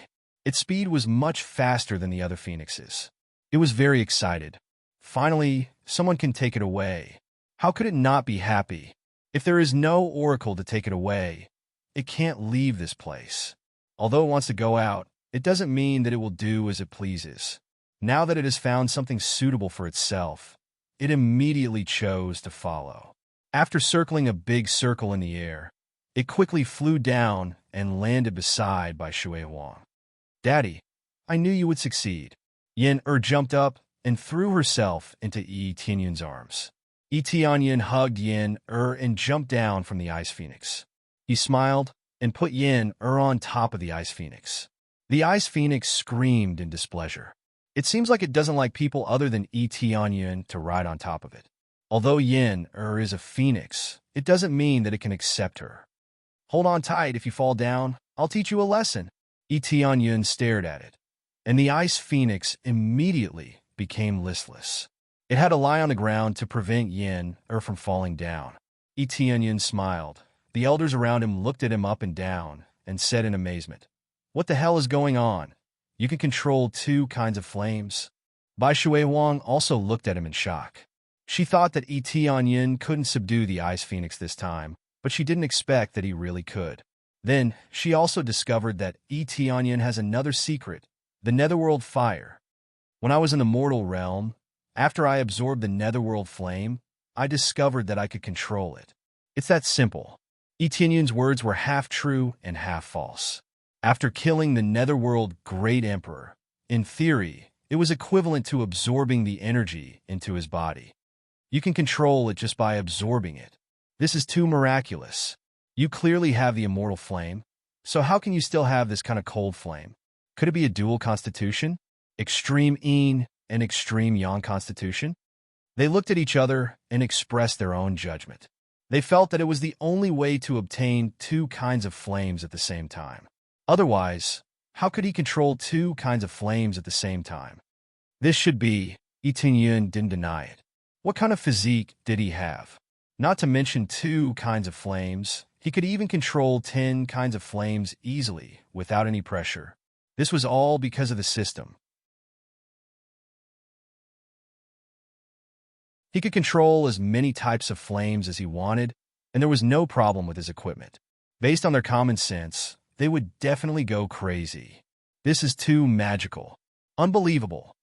Its speed was much faster than the other phoenixes. It was very excited. Finally, someone can take it away. How could it not be happy? If there is no oracle to take it away, it can't leave this place. Although it wants to go out, it doesn't mean that it will do as it pleases. Now that it has found something suitable for itself, it immediately chose to follow. After circling a big circle in the air, it quickly flew down and landed beside by Shui Huang. "Daddy, I knew you would succeed." Yin jumped up and threw herself into Yi Tianyun's arms. Yi Tianyun hugged Yin and jumped down from the Ice Phoenix. He smiled and put Yin on top of the Ice Phoenix. The Ice Phoenix screamed in displeasure. It seems like it doesn't like people other than Yi Tianyun to ride on top of it. Although Yin is a phoenix, it doesn't mean that it can accept her. "Hold on tight. If you fall down, I'll teach you a lesson." Yi Tianyun stared at it, and the Ice Phoenix immediately became listless. It had to lie on the ground to prevent Yin from falling down. Yi Tianyun smiled. The elders around him looked at him up and down and said in amazement, "What the hell is going on? You can control 2 kinds of flames?" Bai Shui Huang also looked at him in shock. She thought that Yi Tianyun couldn't subdue the Ice Phoenix this time, but she didn't expect that he really could. Then, she also discovered that Yi Tianyun has another secret, the Netherworld Fire. "When I was in the mortal realm, after I absorbed the Netherworld Flame, I discovered that I could control it. It's that simple." Yi Tianyun's words were half true and half false. After killing the Netherworld Great Emperor, in theory, it was equivalent to absorbing the energy into his body. You can control it just by absorbing it. This is too miraculous. You clearly have the immortal flame, so how can you still have this kind of cold flame? Could it be a dual constitution? Extreme yin and extreme yang constitution? They looked at each other and expressed their own judgment. They felt that it was the only way to obtain 2 kinds of flames at the same time. Otherwise, how could he control 2 kinds of flames at the same time? This should be, Yi Tianyun didn't deny it. What kind of physique did he have? Not to mention 2 kinds of flames, he could even control 10 kinds of flames easily, without any pressure. This was all because of the system. He could control as many types of flames as he wanted, and there was no problem with his equipment. Based on their common sense, they would definitely go crazy. This is too magical. Unbelievable.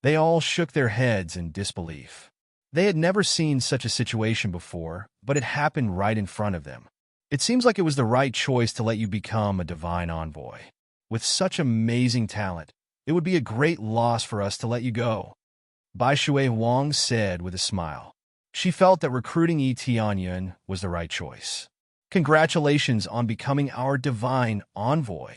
They all shook their heads in disbelief. They had never seen such a situation before, but it happened right in front of them. It seems like it was the right choice to let you become a divine envoy. With such amazing talent, it would be a great loss for us to let you go, Bai Shui Huang said with a smile. She felt that recruiting Yi Tianyun was the right choice. "Congratulations on becoming our divine envoy."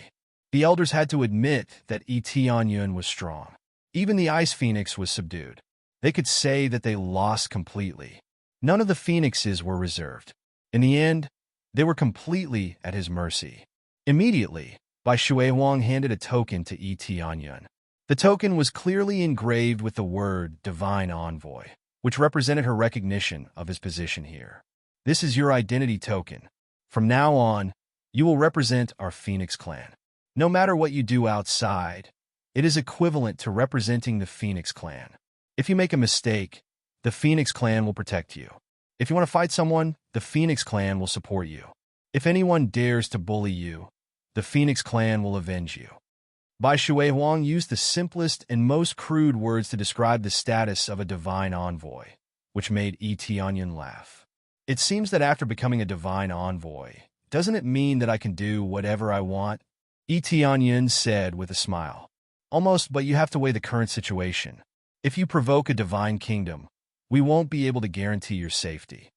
The elders had to admit that Yi Tianyun was strong. Even the Ice Phoenix was subdued. They could say that they lost completely. None of the phoenixes were reserved. In the end, they were completely at his mercy. Immediately, Bai Shui Huang handed a token to Yi Tianyun. The token was clearly engraved with the word Divine Envoy, which represented her recognition of his position here. "This is your identity token. From now on, you will represent our Phoenix clan. No matter what you do outside, it is equivalent to representing the Phoenix clan. If you make a mistake, the Phoenix clan will protect you. If you want to fight someone, the Phoenix clan will support you. If anyone dares to bully you, the Phoenix clan will avenge you." Bai Shui Huang used the simplest and most crude words to describe the status of a divine envoy, which made Yi Tianyun laugh. "It seems that after becoming a divine envoy, doesn't it mean that I can do whatever I want?" Yi Tianyun said with a smile. "Almost, but you have to weigh the current situation. If you provoke a divine kingdom, we won't be able to guarantee your safety."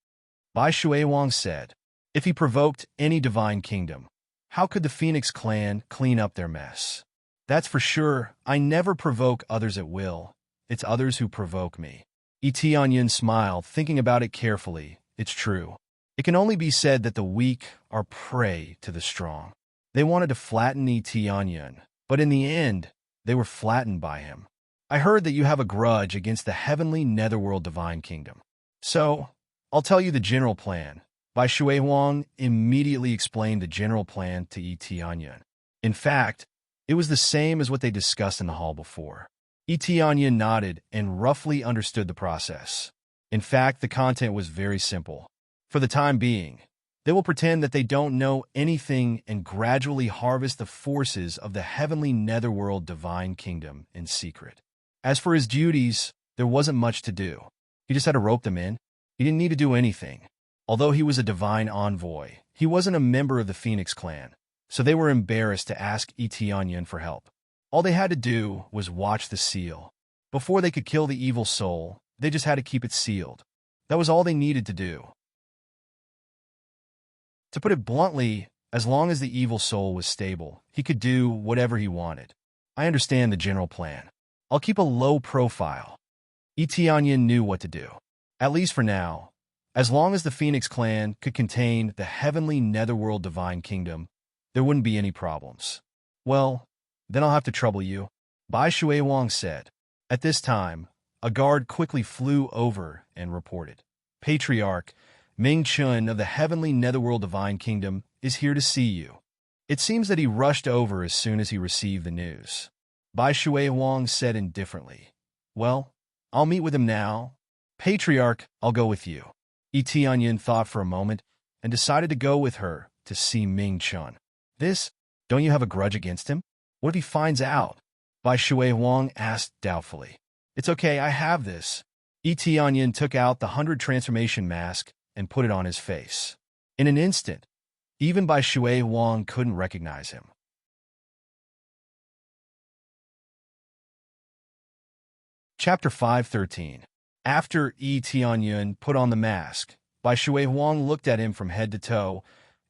Bai Shui Huang said, "If he provoked any divine kingdom, how could the Phoenix clan clean up their mess? That's for sure. I never provoke others at will. It's others who provoke me." Yi Tianyun smiled, thinking about it carefully. It's true. It can only be said that the weak are prey to the strong. They wanted to flatten Yi Tianyun, but in the end, they were flattened by him. "I heard that you have a grudge against the heavenly netherworld divine kingdom. So, I'll tell you the general plan." Bai Shui Huang immediately explained the general plan to Yi Tianyun. In fact, it was the same as what they discussed in the hall before. Yi Tianyun nodded and roughly understood the process. In fact, the content was very simple. For the time being, they will pretend that they don't know anything and gradually harvest the forces of the heavenly netherworld divine kingdom in secret. As for his duties, there wasn't much to do. He just had to rope them in. He didn't need to do anything. Although he was a divine envoy, he wasn't a member of the Phoenix clan, so they were embarrassed to ask Etianyan for help. All they had to do was watch the seal. Before they could kill the evil soul, they just had to keep it sealed. That was all they needed to do. To put it bluntly, as long as the evil soul was stable, he could do whatever he wanted. I understand the general plan. I'll keep a low profile. Etianyan knew what to do. At least for now. As long as the Phoenix clan could contain the heavenly netherworld divine kingdom, there wouldn't be any problems. Well, then I'll have to trouble you, Bai Shuiwang said. At this time, a guard quickly flew over and reported. Patriarch Ming Chun of the heavenly netherworld divine kingdom is here to see you. It seems that he rushed over as soon as he received the news. Bai Shuiwang said indifferently. Well, I'll meet with him now. Patriarch, I'll go with you. Etianyan thought for a moment and decided to go with her to see Ming Chun. Don't you have a grudge against him? What if he finds out? Bai Shuiwang asked doubtfully. It's okay, I have this. Etianyan took out the 100 transformation mask and put it on his face. In an instant, even Bai Shuiwang couldn't recognize him. Chapter 5:13. After Etianyan put on the mask, Bai Shuiwang looked at him from head to toe,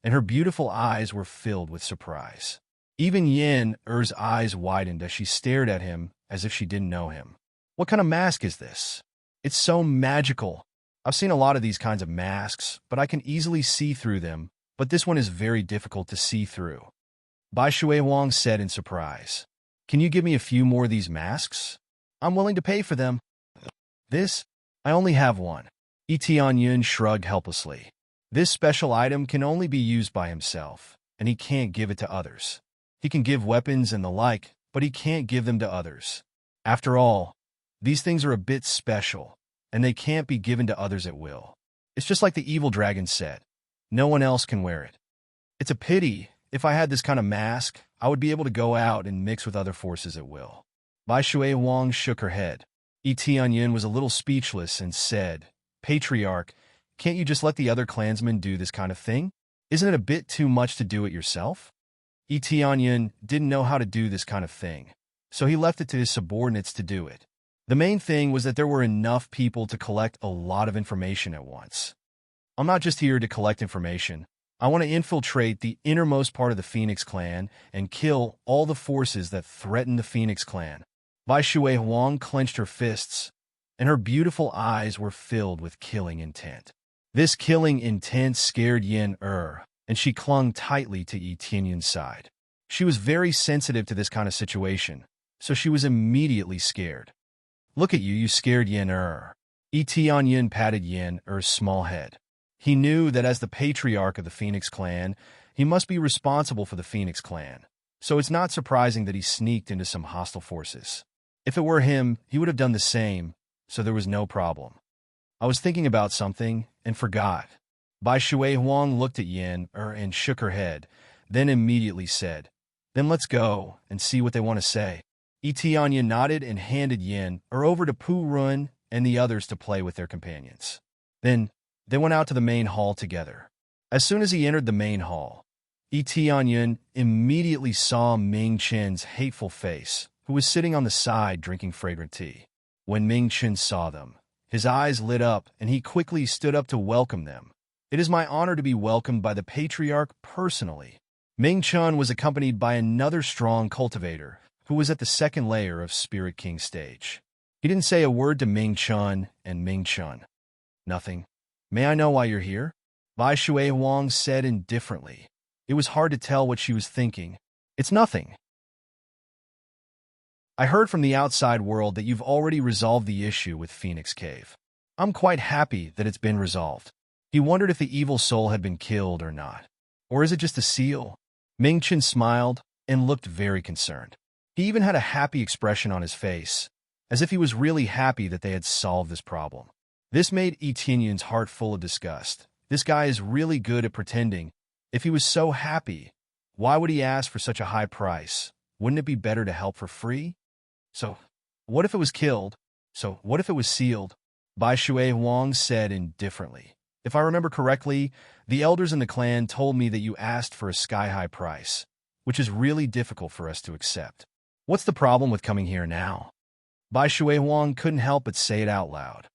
and her beautiful eyes were filled with surprise. Even Yin Er's eyes widened as she stared at him as if she didn't know him. What kind of mask is this? It's so magical. I've seen a lot of these kinds of masks, but I can easily see through them, but this one is very difficult to see through. Bai Shuiwang said in surprise. Can you give me a few more of these masks? I'm willing to pay for them. I only have one. Etianyan shrugged helplessly. This special item can only be used by himself, and he can't give it to others. He can give weapons and the like, but he can't give them to others. After all, these things are a bit special, and they can't be given to others at will. It's just like the evil dragon said. No one else can wear it. It's a pity. If I had this kind of mask, I would be able to go out and mix with other forces at will. Bai Shuiwang shook her head. Etianyan was a little speechless and said, Patriarch, can't you just let the other clansmen do this kind of thing? Isn't it a bit too much to do it yourself? Etianyan didn't know how to do this kind of thing, so he left it to his subordinates to do it. The main thing was that there were enough people to collect a lot of information at once. I'm not just here to collect information. I want to infiltrate the innermost part of the Phoenix clan and kill all the forces that threaten the Phoenix clan. Bai Shuiwang clenched her fists, and her beautiful eyes were filled with killing intent. This killing intent scared Yin and she clung tightly to Etianyan's side. She was very sensitive to this kind of situation, so she was immediately scared. Look at you, you scared Yin Etianyan patted Yin small head. He knew that as the patriarch of the Phoenix clan, he must be responsible for the Phoenix clan, so it's not surprising that he sneaked into some hostile forces. If it were him, he would have done the same, so there was no problem. I was thinking about something and forgot. Bai Shuiwang looked at Yin and shook her head, then immediately said, Then let's go and see what they want to say. Etianyan nodded and handed Yin over to Pu Run and the others to play with their companions. Then they went out to the main hall together. As soon as he entered the main hall, Etianyan immediately saw Ming Chen's hateful face, who was sitting on the side drinking fragrant tea. When Ming Chen saw them, his eyes lit up and he quickly stood up to welcome them. It is my honor to be welcomed by the patriarch personally. Ming Chen was accompanied by another strong cultivator, who was at the second layer of Spirit King stage. He didn't say a word to Ming Chen and Ming Chen. Nothing. May I know why you're here? Bai Shuiwang said indifferently. It was hard to tell what she was thinking. It's nothing. I heard from the outside world that you've already resolved the issue with Phoenix Cave. I'm quite happy that it's been resolved. He wondered if the evil soul had been killed or not. Or is it just a seal? Ming Chen smiled and looked very concerned. He even had a happy expression on his face, as if he was really happy that they had solved this problem. This made Etianyan's heart full of disgust. This guy is really good at pretending. If he was so happy, why would he ask for such a high price? Wouldn't it be better to help for free? So, what if it was killed? So, what if it was sealed? Bai Shui Huang said indifferently. If I remember correctly, the elders in the clan told me that you asked for a sky-high price, which is really difficult for us to accept. What's the problem with coming here now? Bai Shui Huang couldn't help but say it out loud.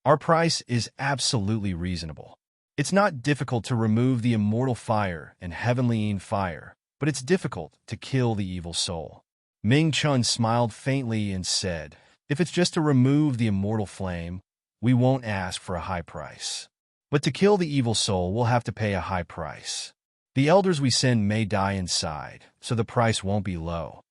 Our price is absolutely reasonable. It's not difficult to remove the immortal fire and heavenly fire, but it's difficult to kill the evil soul. Ming Chun smiled faintly and said, if it's just to remove the immortal flame, we won't ask for a high price. But to kill the evil soul, we'll have to pay a high price. The elders we send may die inside, so the price won't be low.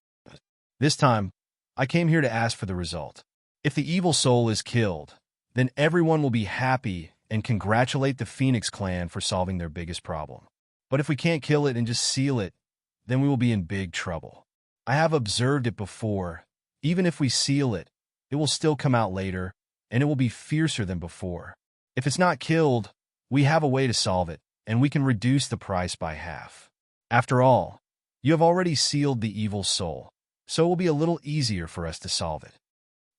This time, I came here to ask for the result. If the evil soul is killed, then everyone will be happy and congratulate the Phoenix clan for solving their biggest problem. But if we can't kill it and just seal it, then we will be in big trouble. I have observed it before. Even if we seal it, it will still come out later, and it will be fiercer than before. If it's not killed, we have a way to solve it, and we can reduce the price by half. After all, you have already sealed the evil soul, so it will be a little easier for us to solve it.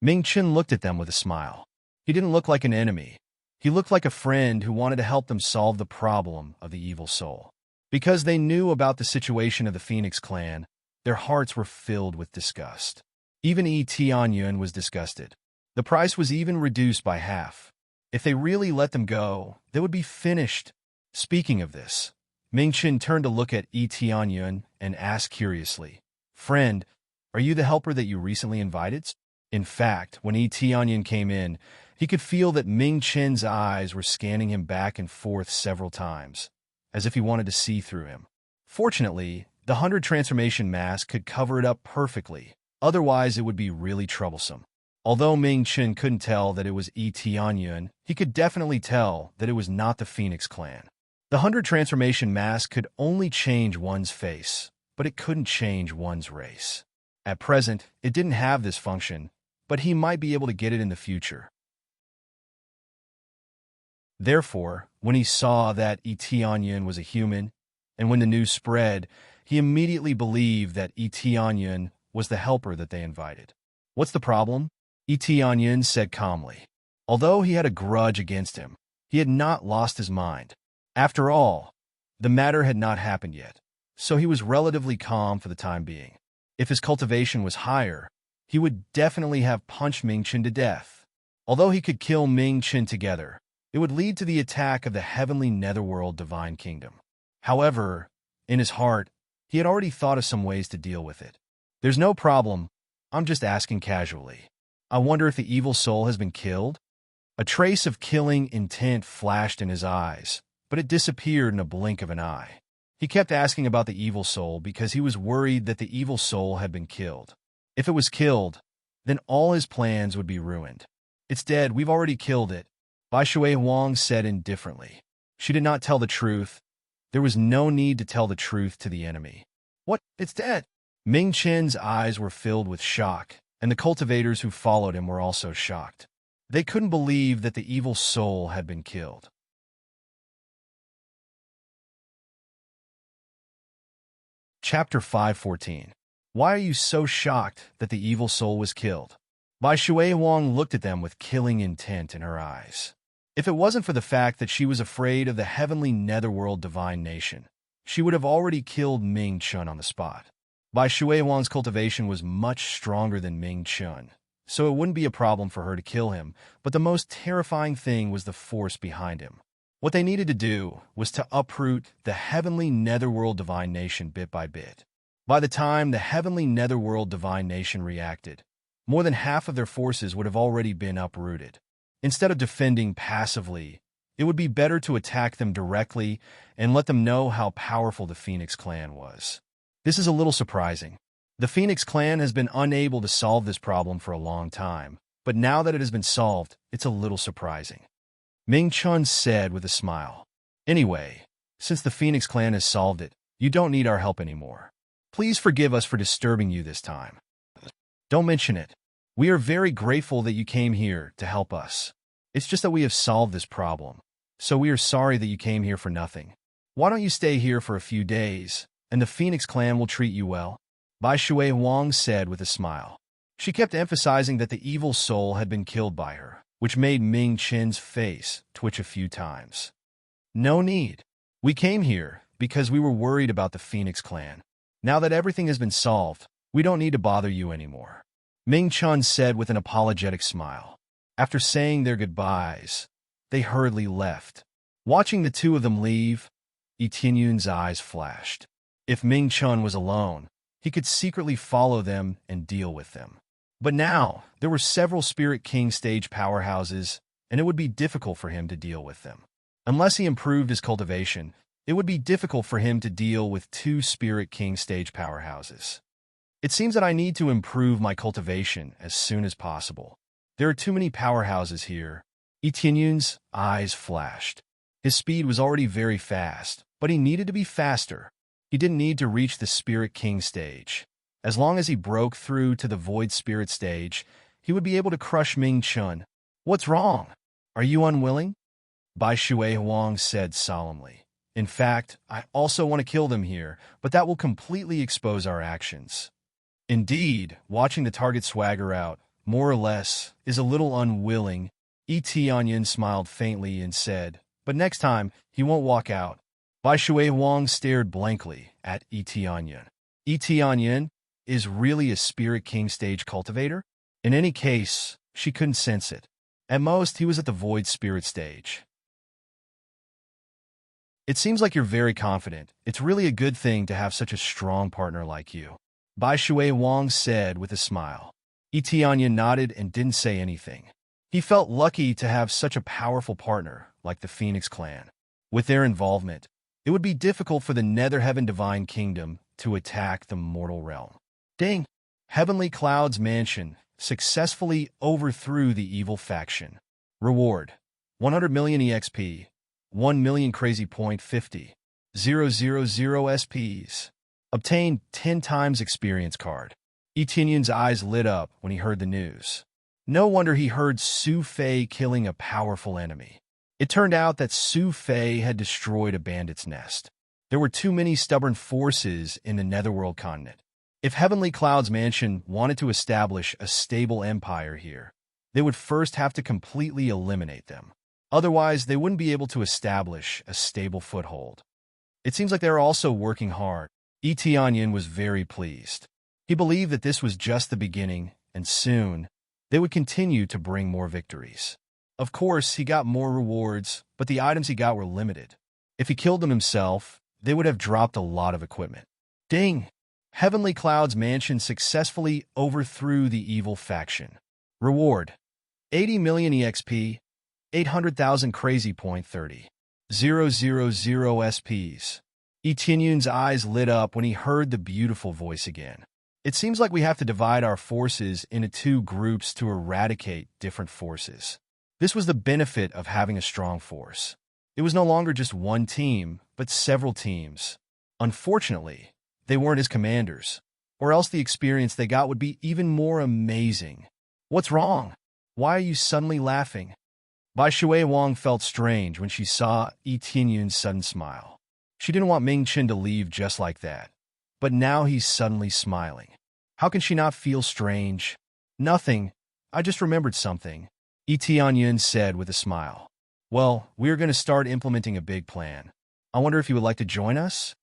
Ming Chen looked at them with a smile. He didn't look like an enemy. He looked like a friend who wanted to help them solve the problem of the evil soul. Because they knew about the situation of the Phoenix clan, their hearts were filled with disgust. Even Tianyun was disgusted. The price was even reduced by half. If they really let them go, they would be finished. Speaking of this, Ming Chen turned to look at Tianyun and asked curiously, friend, are you the helper that you recently invited? In fact, when Tianyun came in, he could feel that Ming Chen's eyes were scanning him back and forth several times, as if he wanted to see through him. Fortunately, the 100 transformation mask could cover it up perfectly, otherwise it would be really troublesome. Although Ming Chen couldn't tell that it was Tianyun, he could definitely tell that it was not the Phoenix clan. The 100 transformation mask could only change one's face, but it couldn't change one's race. At present, it didn't have this function, but he might be able to get it in the future. Therefore, when he saw that Tianyun was a human, and when the news spread, he immediately believed that Tianyun was the helper that they invited. What's the problem? Tianyun said calmly. Although he had a grudge against him, he had not lost his mind. After all, the matter had not happened yet, so he was relatively calm for the time being. If his cultivation was higher, he would definitely have punched Ming Chen to death. Although he could kill Ming Chen together, it would lead to the attack of the heavenly netherworld divine kingdom. However, in his heart, he had already thought of some ways to deal with it. There's no problem, I'm just asking casually. I wonder if the evil soul has been killed? A trace of killing intent flashed in his eyes, but it disappeared in a blink of an eye. He kept asking about the evil soul because he was worried that the evil soul had been killed. If it was killed, then all his plans would be ruined. It's dead, we've already killed it, Bai Shui Huang said indifferently. She did not tell the truth. There was no need to tell the truth to the enemy. What? It's dead? Ming Chen's eyes were filled with shock, and the cultivators who followed him were also shocked. They couldn't believe that the evil soul had been killed. Chapter 514. Why are you so shocked that the evil soul was killed? Bai Shui Huang looked at them with killing intent in her eyes. If it wasn't for the fact that she was afraid of the heavenly netherworld divine nation, she would have already killed Ming Chun on the spot. Bai Shui Huang's cultivation was much stronger than Ming Chun, so it wouldn't be a problem for her to kill him, but the most terrifying thing was the force behind him. What they needed to do was to uproot the heavenly netherworld divine nation bit by bit. By the time the heavenly netherworld divine nation reacted, more than half of their forces would have already been uprooted. Instead of defending passively, it would be better to attack them directly and let them know how powerful the Phoenix clan was. This is a little surprising. The Phoenix clan has been unable to solve this problem for a long time, but now that it has been solved, it's a little surprising. Ming Chun said with a smile. Anyway, since the Phoenix clan has solved it, you don't need our help anymore. Please forgive us for disturbing you this time. Don't mention it. We are very grateful that you came here to help us. It's just that we have solved this problem, so we are sorry that you came here for nothing. Why don't you stay here for a few days, and the Phoenix clan will treat you well? Bai Shui Huang said with a smile. She kept emphasizing that the evil soul had been killed by her, which made Ming Chen's face twitch a few times. No need. We came here because we were worried about the Phoenix clan. Now that everything has been solved, we don't need to bother you anymore, Ming Chen said with an apologetic smile. After saying their goodbyes, they hurriedly left. Watching the two of them leave, Yi Tianyun's eyes flashed. If Ming Chen was alone, he could secretly follow them and deal with them. But now, there were several Spirit King stage powerhouses, and it would be difficult for him to deal with them. Unless he improved his cultivation, it would be difficult for him to deal with two Spirit King stage powerhouses. It seems that I need to improve my cultivation as soon as possible. There are too many powerhouses here. Yi Tianyun's eyes flashed. His speed was already very fast, but he needed to be faster. He didn't need to reach the Spirit King stage. As long as he broke through to the Void Spirit stage, he would be able to crush Ming Chen. What's wrong? Are you unwilling? Bai Shui Huang said solemnly. In fact, I also want to kill them here, but that will completely expose our actions. Indeed, watching the target swagger out, more or less, is a little unwilling. Yi Tianyun smiled faintly and said, but next time, he won't walk out. Bai Shui Huang stared blankly at Yi Tianyun. Yi Tianyun is really a Spirit King stage cultivator? In any case, she couldn't sense it. At most, he was at the Void Spirit stage. It seems like you're very confident. It's really a good thing to have such a strong partner like you, Bai Shui Huang said with a smile. Yi Tianyun nodded and didn't say anything. He felt lucky to have such a powerful partner like the Phoenix clan. With their involvement, it would be difficult for the Netherheaven Divine Kingdom to attack the mortal realm. Ding! Heavenly Cloud's mansion successfully overthrew the evil faction. Reward: 100 million EXP, 1 million crazy point 50, 000 SPs. Obtain 10 times experience card. Yi Tianyun's eyes lit up when he heard the news. No wonder he heard Su Fei killing a powerful enemy. It turned out that Su Fei had destroyed a bandit's nest. There were too many stubborn forces in the Netherworld continent. If Heavenly Cloud's mansion wanted to establish a stable empire here, they would first have to completely eliminate them. Otherwise, they wouldn't be able to establish a stable foothold. It seems like they are also working hard. Yi Tianyun was very pleased. He believed that this was just the beginning, and soon, they would continue to bring more victories. Of course, he got more rewards, but the items he got were limited. If he killed them himself, they would have dropped a lot of equipment. Ding! Heavenly Cloud's mansion successfully overthrew the evil faction. Reward: 80 million EXP, 800,000 crazy point 30, 000 SPs. Yi Tianyun's eyes lit up when he heard the beautiful voice again. It seems like we have to divide our forces into two groups to eradicate different forces. This was the benefit of having a strong force. It was no longer just one team, but several teams. Unfortunately, they weren't his commanders, or else the experience they got would be even more amazing. What's wrong? Why are you suddenly laughing? Bai Shui Wang felt strange when she saw Yi Tianyun's sudden smile. She didn't want Ming Chen to leave just like that. But now he's suddenly smiling. How can she not feel strange? Nothing. I just remembered something, Yi Tianyun said with a smile. Well, we're going to start implementing a big plan. I wonder if you would like to join us?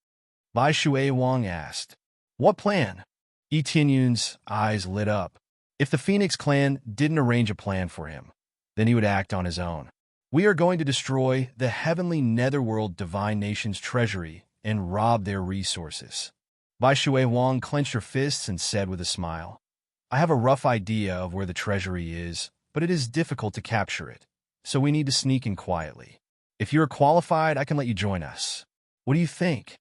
Bai Shui Wang asked. What plan? Yi Tianyun's eyes lit up. If the Phoenix clan didn't arrange a plan for him, then he would act on his own. We are going to destroy the heavenly netherworld divine nation's treasury and rob their resources. Bai Shui Wang clenched her fists and said with a smile, I have a rough idea of where the treasury is, but it is difficult to capture it, so we need to sneak in quietly. If you are qualified, I can let you join us. What do you think?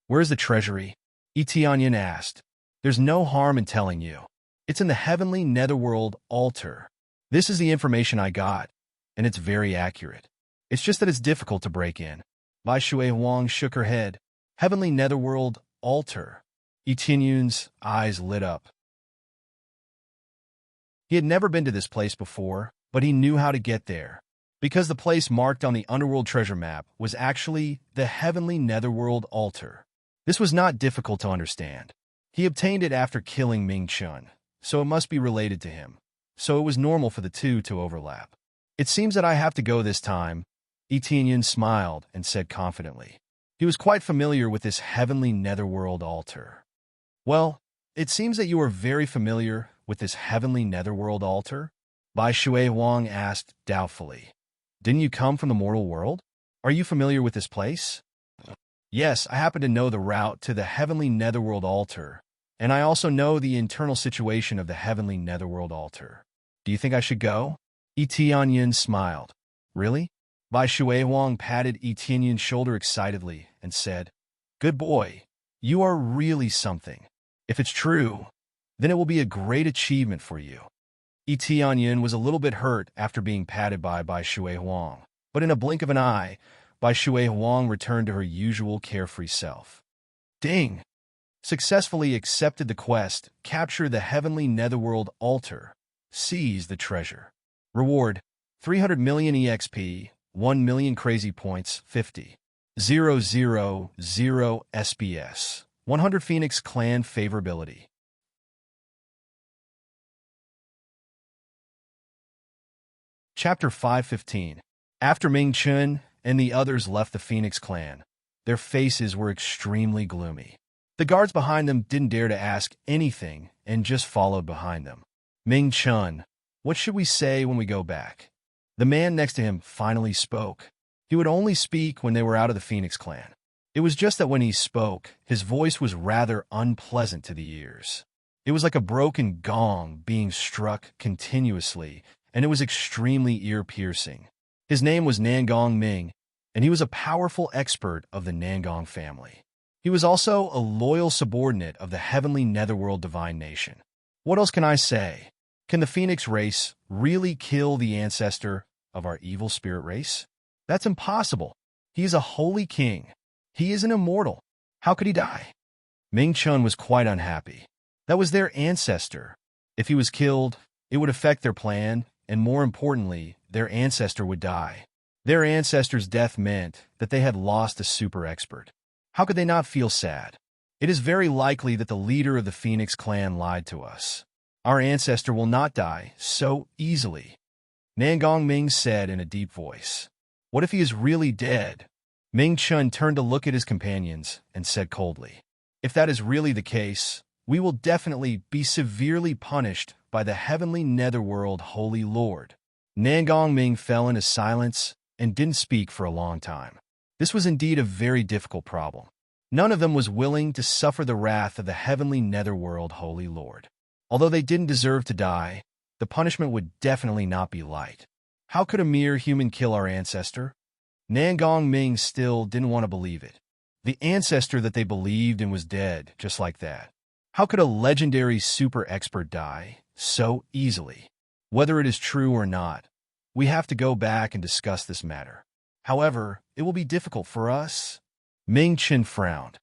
Where's the treasury? Yi Tianyun asked. There's no harm in telling you. It's in the heavenly netherworld altar. This is the information I got, and it's very accurate. It's just that it's difficult to break in. Bai Shui Wang shook her head. Heavenly netherworld altar. Yi Tianyun's eyes lit up. He had never been to this place before, but he knew how to get there, because the place marked on the underworld treasure map was actually the heavenly netherworld altar. This was not difficult to understand. He obtained it after killing Ming Chen, so it must be related to him. so it was normal for the two to overlap. It seems that I have to go this time. Etienne smiled and said confidently. He was quite familiar with this heavenly netherworld altar. Well, it seems that you are very familiar with this heavenly netherworld altar? Bai Shui Huang asked doubtfully. Didn't you come from the mortal world? Are you familiar with this place? Yes, I happen to know the route to the heavenly netherworld altar, and I also know the internal situation of the heavenly netherworld altar. Do you think I should go? Etienne smiled. Really? Bai Shui Huang patted Etienne's shoulder excitedly and said, Good boy, you are really something. If it's true, then it will be a great achievement for you. Etienne was a little bit hurt after being patted by Bai Shui Huang, but in a blink of an eye, Bai Shui Huang returned to her usual carefree self. Ding! Successfully accepted the quest, capture the heavenly netherworld altar, seize the treasure. Reward, 300 million EXP, 1 million crazy points, 50. 000 SPS, 100 Phoenix Clan favorability. Chapter 515. After Ming Chun and the others left the Phoenix Clan, their faces were extremely gloomy. The guards behind them didn't dare to ask anything and just followed behind them. Ming Chun, what should we say when we go back? The man next to him finally spoke. He would only speak when they were out of the Phoenix Clan. It was just that when he spoke, his voice was rather unpleasant to the ears. It was like a broken gong being struck continuously, and it was extremely ear-piercing. His name was Nangong Ming, and he was a powerful expert of the Nangong family. He was also a loyal subordinate of the heavenly netherworld divine nation. What else can I say? Can the Phoenix race really kill the ancestor of our evil spirit race? That's impossible. He is a holy king. He is an immortal. How could he die? Ming Chun was quite unhappy. That was their ancestor. If he was killed, it would affect their plan, and more importantly, their ancestor would die. Their ancestor's death meant that they had lost a super expert. How could they not feel sad? It is very likely that the leader of the Phoenix Clan lied to us. Our ancestor will not die so easily. Nangong Ming said in a deep voice. What if he is really dead? Ming Chun turned to look at his companions and said coldly, If that is really the case, we will definitely be severely punished by the heavenly netherworld holy lord. Nangong Ming fell into silence and didn't speak for a long time. This was indeed a very difficult problem. None of them was willing to suffer the wrath of the heavenly netherworld holy lord. Although they didn't deserve to die, the punishment would definitely not be light. How could a mere human kill our ancestor? Nangong Ming still didn't want to believe it. The ancestor that they believed in was dead, just like that. How could a legendary super expert die so easily? Whether it is true or not, we have to go back and discuss this matter. However, it will be difficult for us. Ming Chen frowned.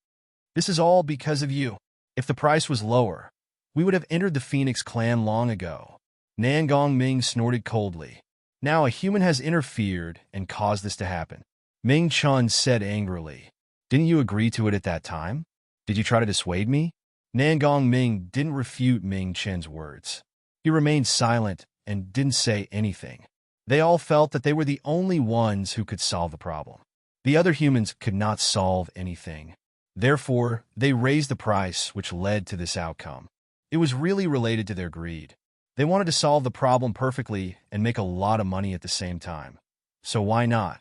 This is all because of you. If the price was lower, we would have entered the Phoenix Clan long ago. Nangong Ming snorted coldly. Now a human has interfered and caused this to happen. Ming Chun said angrily. Didn't you agree to it at that time? Did you try to dissuade me? Nangong Ming didn't refute Ming Chen's words. He remained silent and didn't say anything. They all felt that they were the only ones who could solve the problem. The other humans could not solve anything. Therefore, they raised the price, which led to this outcome. It was really related to their greed. They wanted to solve the problem perfectly and make a lot of money at the same time. So why not?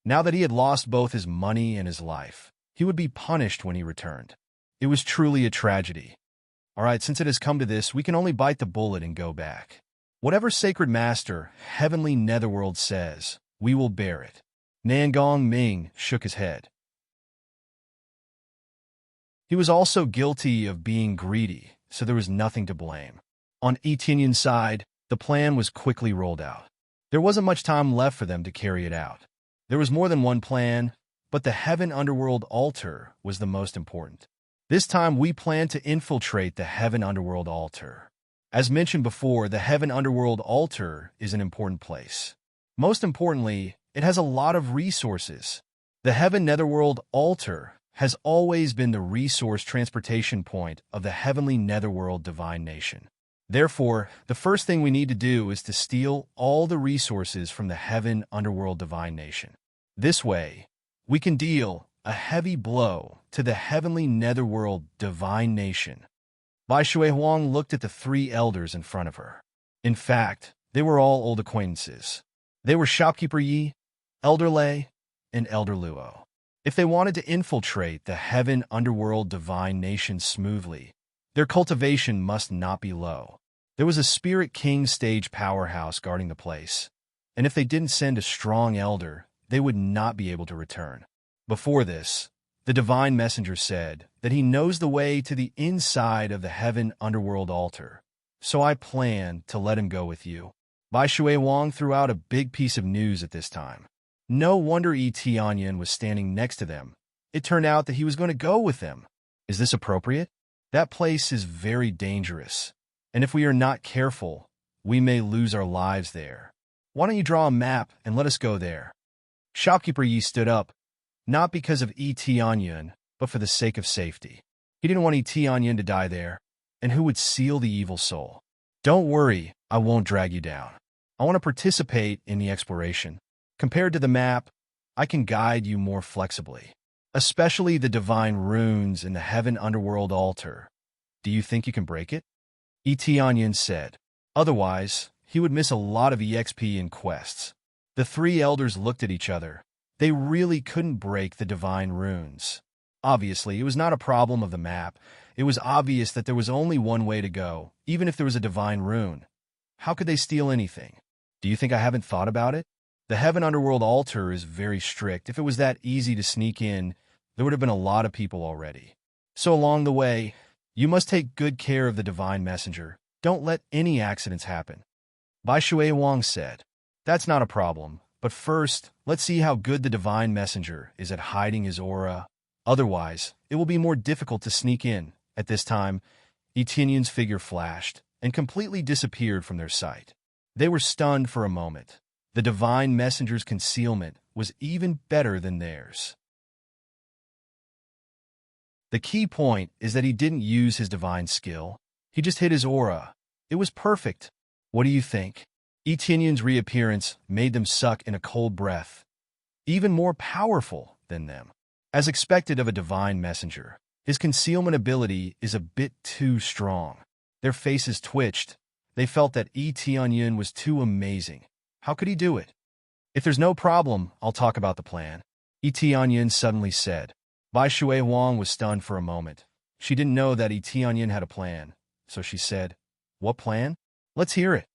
Now that he had lost both his money and his life, he would be punished when he returned. It was truly a tragedy. All right, since it has come to this, we can only bite the bullet and go back. Whatever sacred master, heavenly netherworld says, we will bear it. Nangong Ming shook his head. He was also guilty of being greedy, so there was nothing to blame. On Etienne's side, the plan was quickly rolled out. There wasn't much time left for them to carry it out. There was more than one plan, but the Heaven Underworld altar was the most important. This time we plan to infiltrate the Heaven Underworld altar. As mentioned before, the Heaven Underworld altar is an important place. Most importantly, it has a lot of resources. The Heaven Netherworld altar has always been the resource transportation point of the heavenly netherworld divine nation. Therefore, the first thing we need to do is to steal all the resources from the Heaven Underworld Divine Nation. This way, we can deal a heavy blow to the Heavenly Netherworld Divine Nation. Bai Shui Huang looked at the three elders in front of her. In fact, they were all old acquaintances. They were Shopkeeper Yi, Elder Lei, and Elder Luo. If they wanted to infiltrate the Heaven Underworld Divine Nation smoothly, their cultivation must not be low. There was a Spirit King stage powerhouse guarding the place, and if they didn't send a strong elder, they would not be able to return. Before this, the Divine Messenger said that he knows the way to the inside of the Heaven Underworld altar, so I plan to let him go with you. Bai Shui Wang threw out a big piece of news at this time. No wonder Yi Tianyan was standing next to them. It turned out that he was going to go with them. Is this appropriate? That place is very dangerous, and if we are not careful, we may lose our lives there. Why don't you draw a map and let us go there? Shopkeeper Yi stood up, not because of Yi Tianyan, but for the sake of safety. He didn't want Yi Tianyan to die there, and who would seal the evil soul? Don't worry, I won't drag you down. I want to participate in the exploration. Compared to the map, I can guide you more flexibly, especially the divine runes in the Heaven Underworld altar. Do you think you can break it? Yi Tianyan said. Otherwise, he would miss a lot of EXP in quests. The three elders looked at each other. They really couldn't break the divine runes. Obviously, it was not a problem of the map. It was obvious that there was only one way to go, even if there was a divine rune. How could they steal anything? Do you think I haven't thought about it? The Heaven Underworld altar is very strict. If it was that easy to sneak in, there would have been a lot of people already. So along the way, you must take good care of the Divine Messenger. Don't let any accidents happen. Bai Shui Wang said. That's not a problem, but first, let's see how good the Divine Messenger is at hiding his aura. Otherwise, it will be more difficult to sneak in. At this time, Yi Tianyan's figure flashed and completely disappeared from their sight. They were stunned for a moment. The Divine Messenger's concealment was even better than theirs. The key point is that he didn't use his divine skill. He just hid his aura. It was perfect. What do you think? Yi Tianyan's reappearance made them suck in a cold breath, even more powerful than them. As expected of a divine messenger, his concealment ability is a bit too strong. Their faces twitched. They felt that Yi Tianyan was too amazing. How could he do it? If there's no problem, I'll talk about the plan, Yi Tianyan suddenly said. Bai Shui Huang was stunned for a moment. She didn't know that Yi Tianyan had a plan, so she said, What plan? Let's hear it.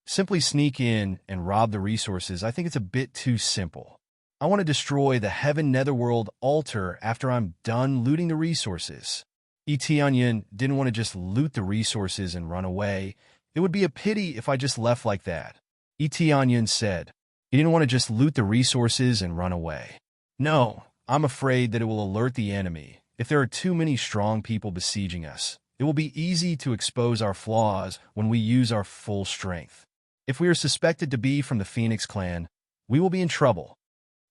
Simply sneak in and rob the resources. I think it's a bit too simple. I want to destroy the Heaven Netherworld altar after I'm done looting the resources. Yi Tianyan didn't want to just loot the resources and run away. It would be a pity if I just left like that. Yi Tianyan said. He didn't want to just loot the resources and run away. No, I'm afraid that it will alert the enemy. If there are too many strong people besieging us, it will be easy to expose our flaws when we use our full strength. If we are suspected to be from the Phoenix clan, we will be in trouble.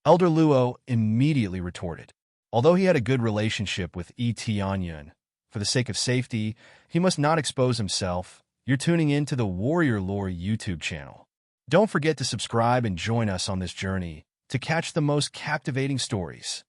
Elder Luo immediately retorted. Although he had a good relationship with Yi Tianyan, for the sake of safety, he must not expose himself. You're tuning in to the Warrior Lore YouTube channel. Don't forget to subscribe and join us on this journey to catch the most captivating stories.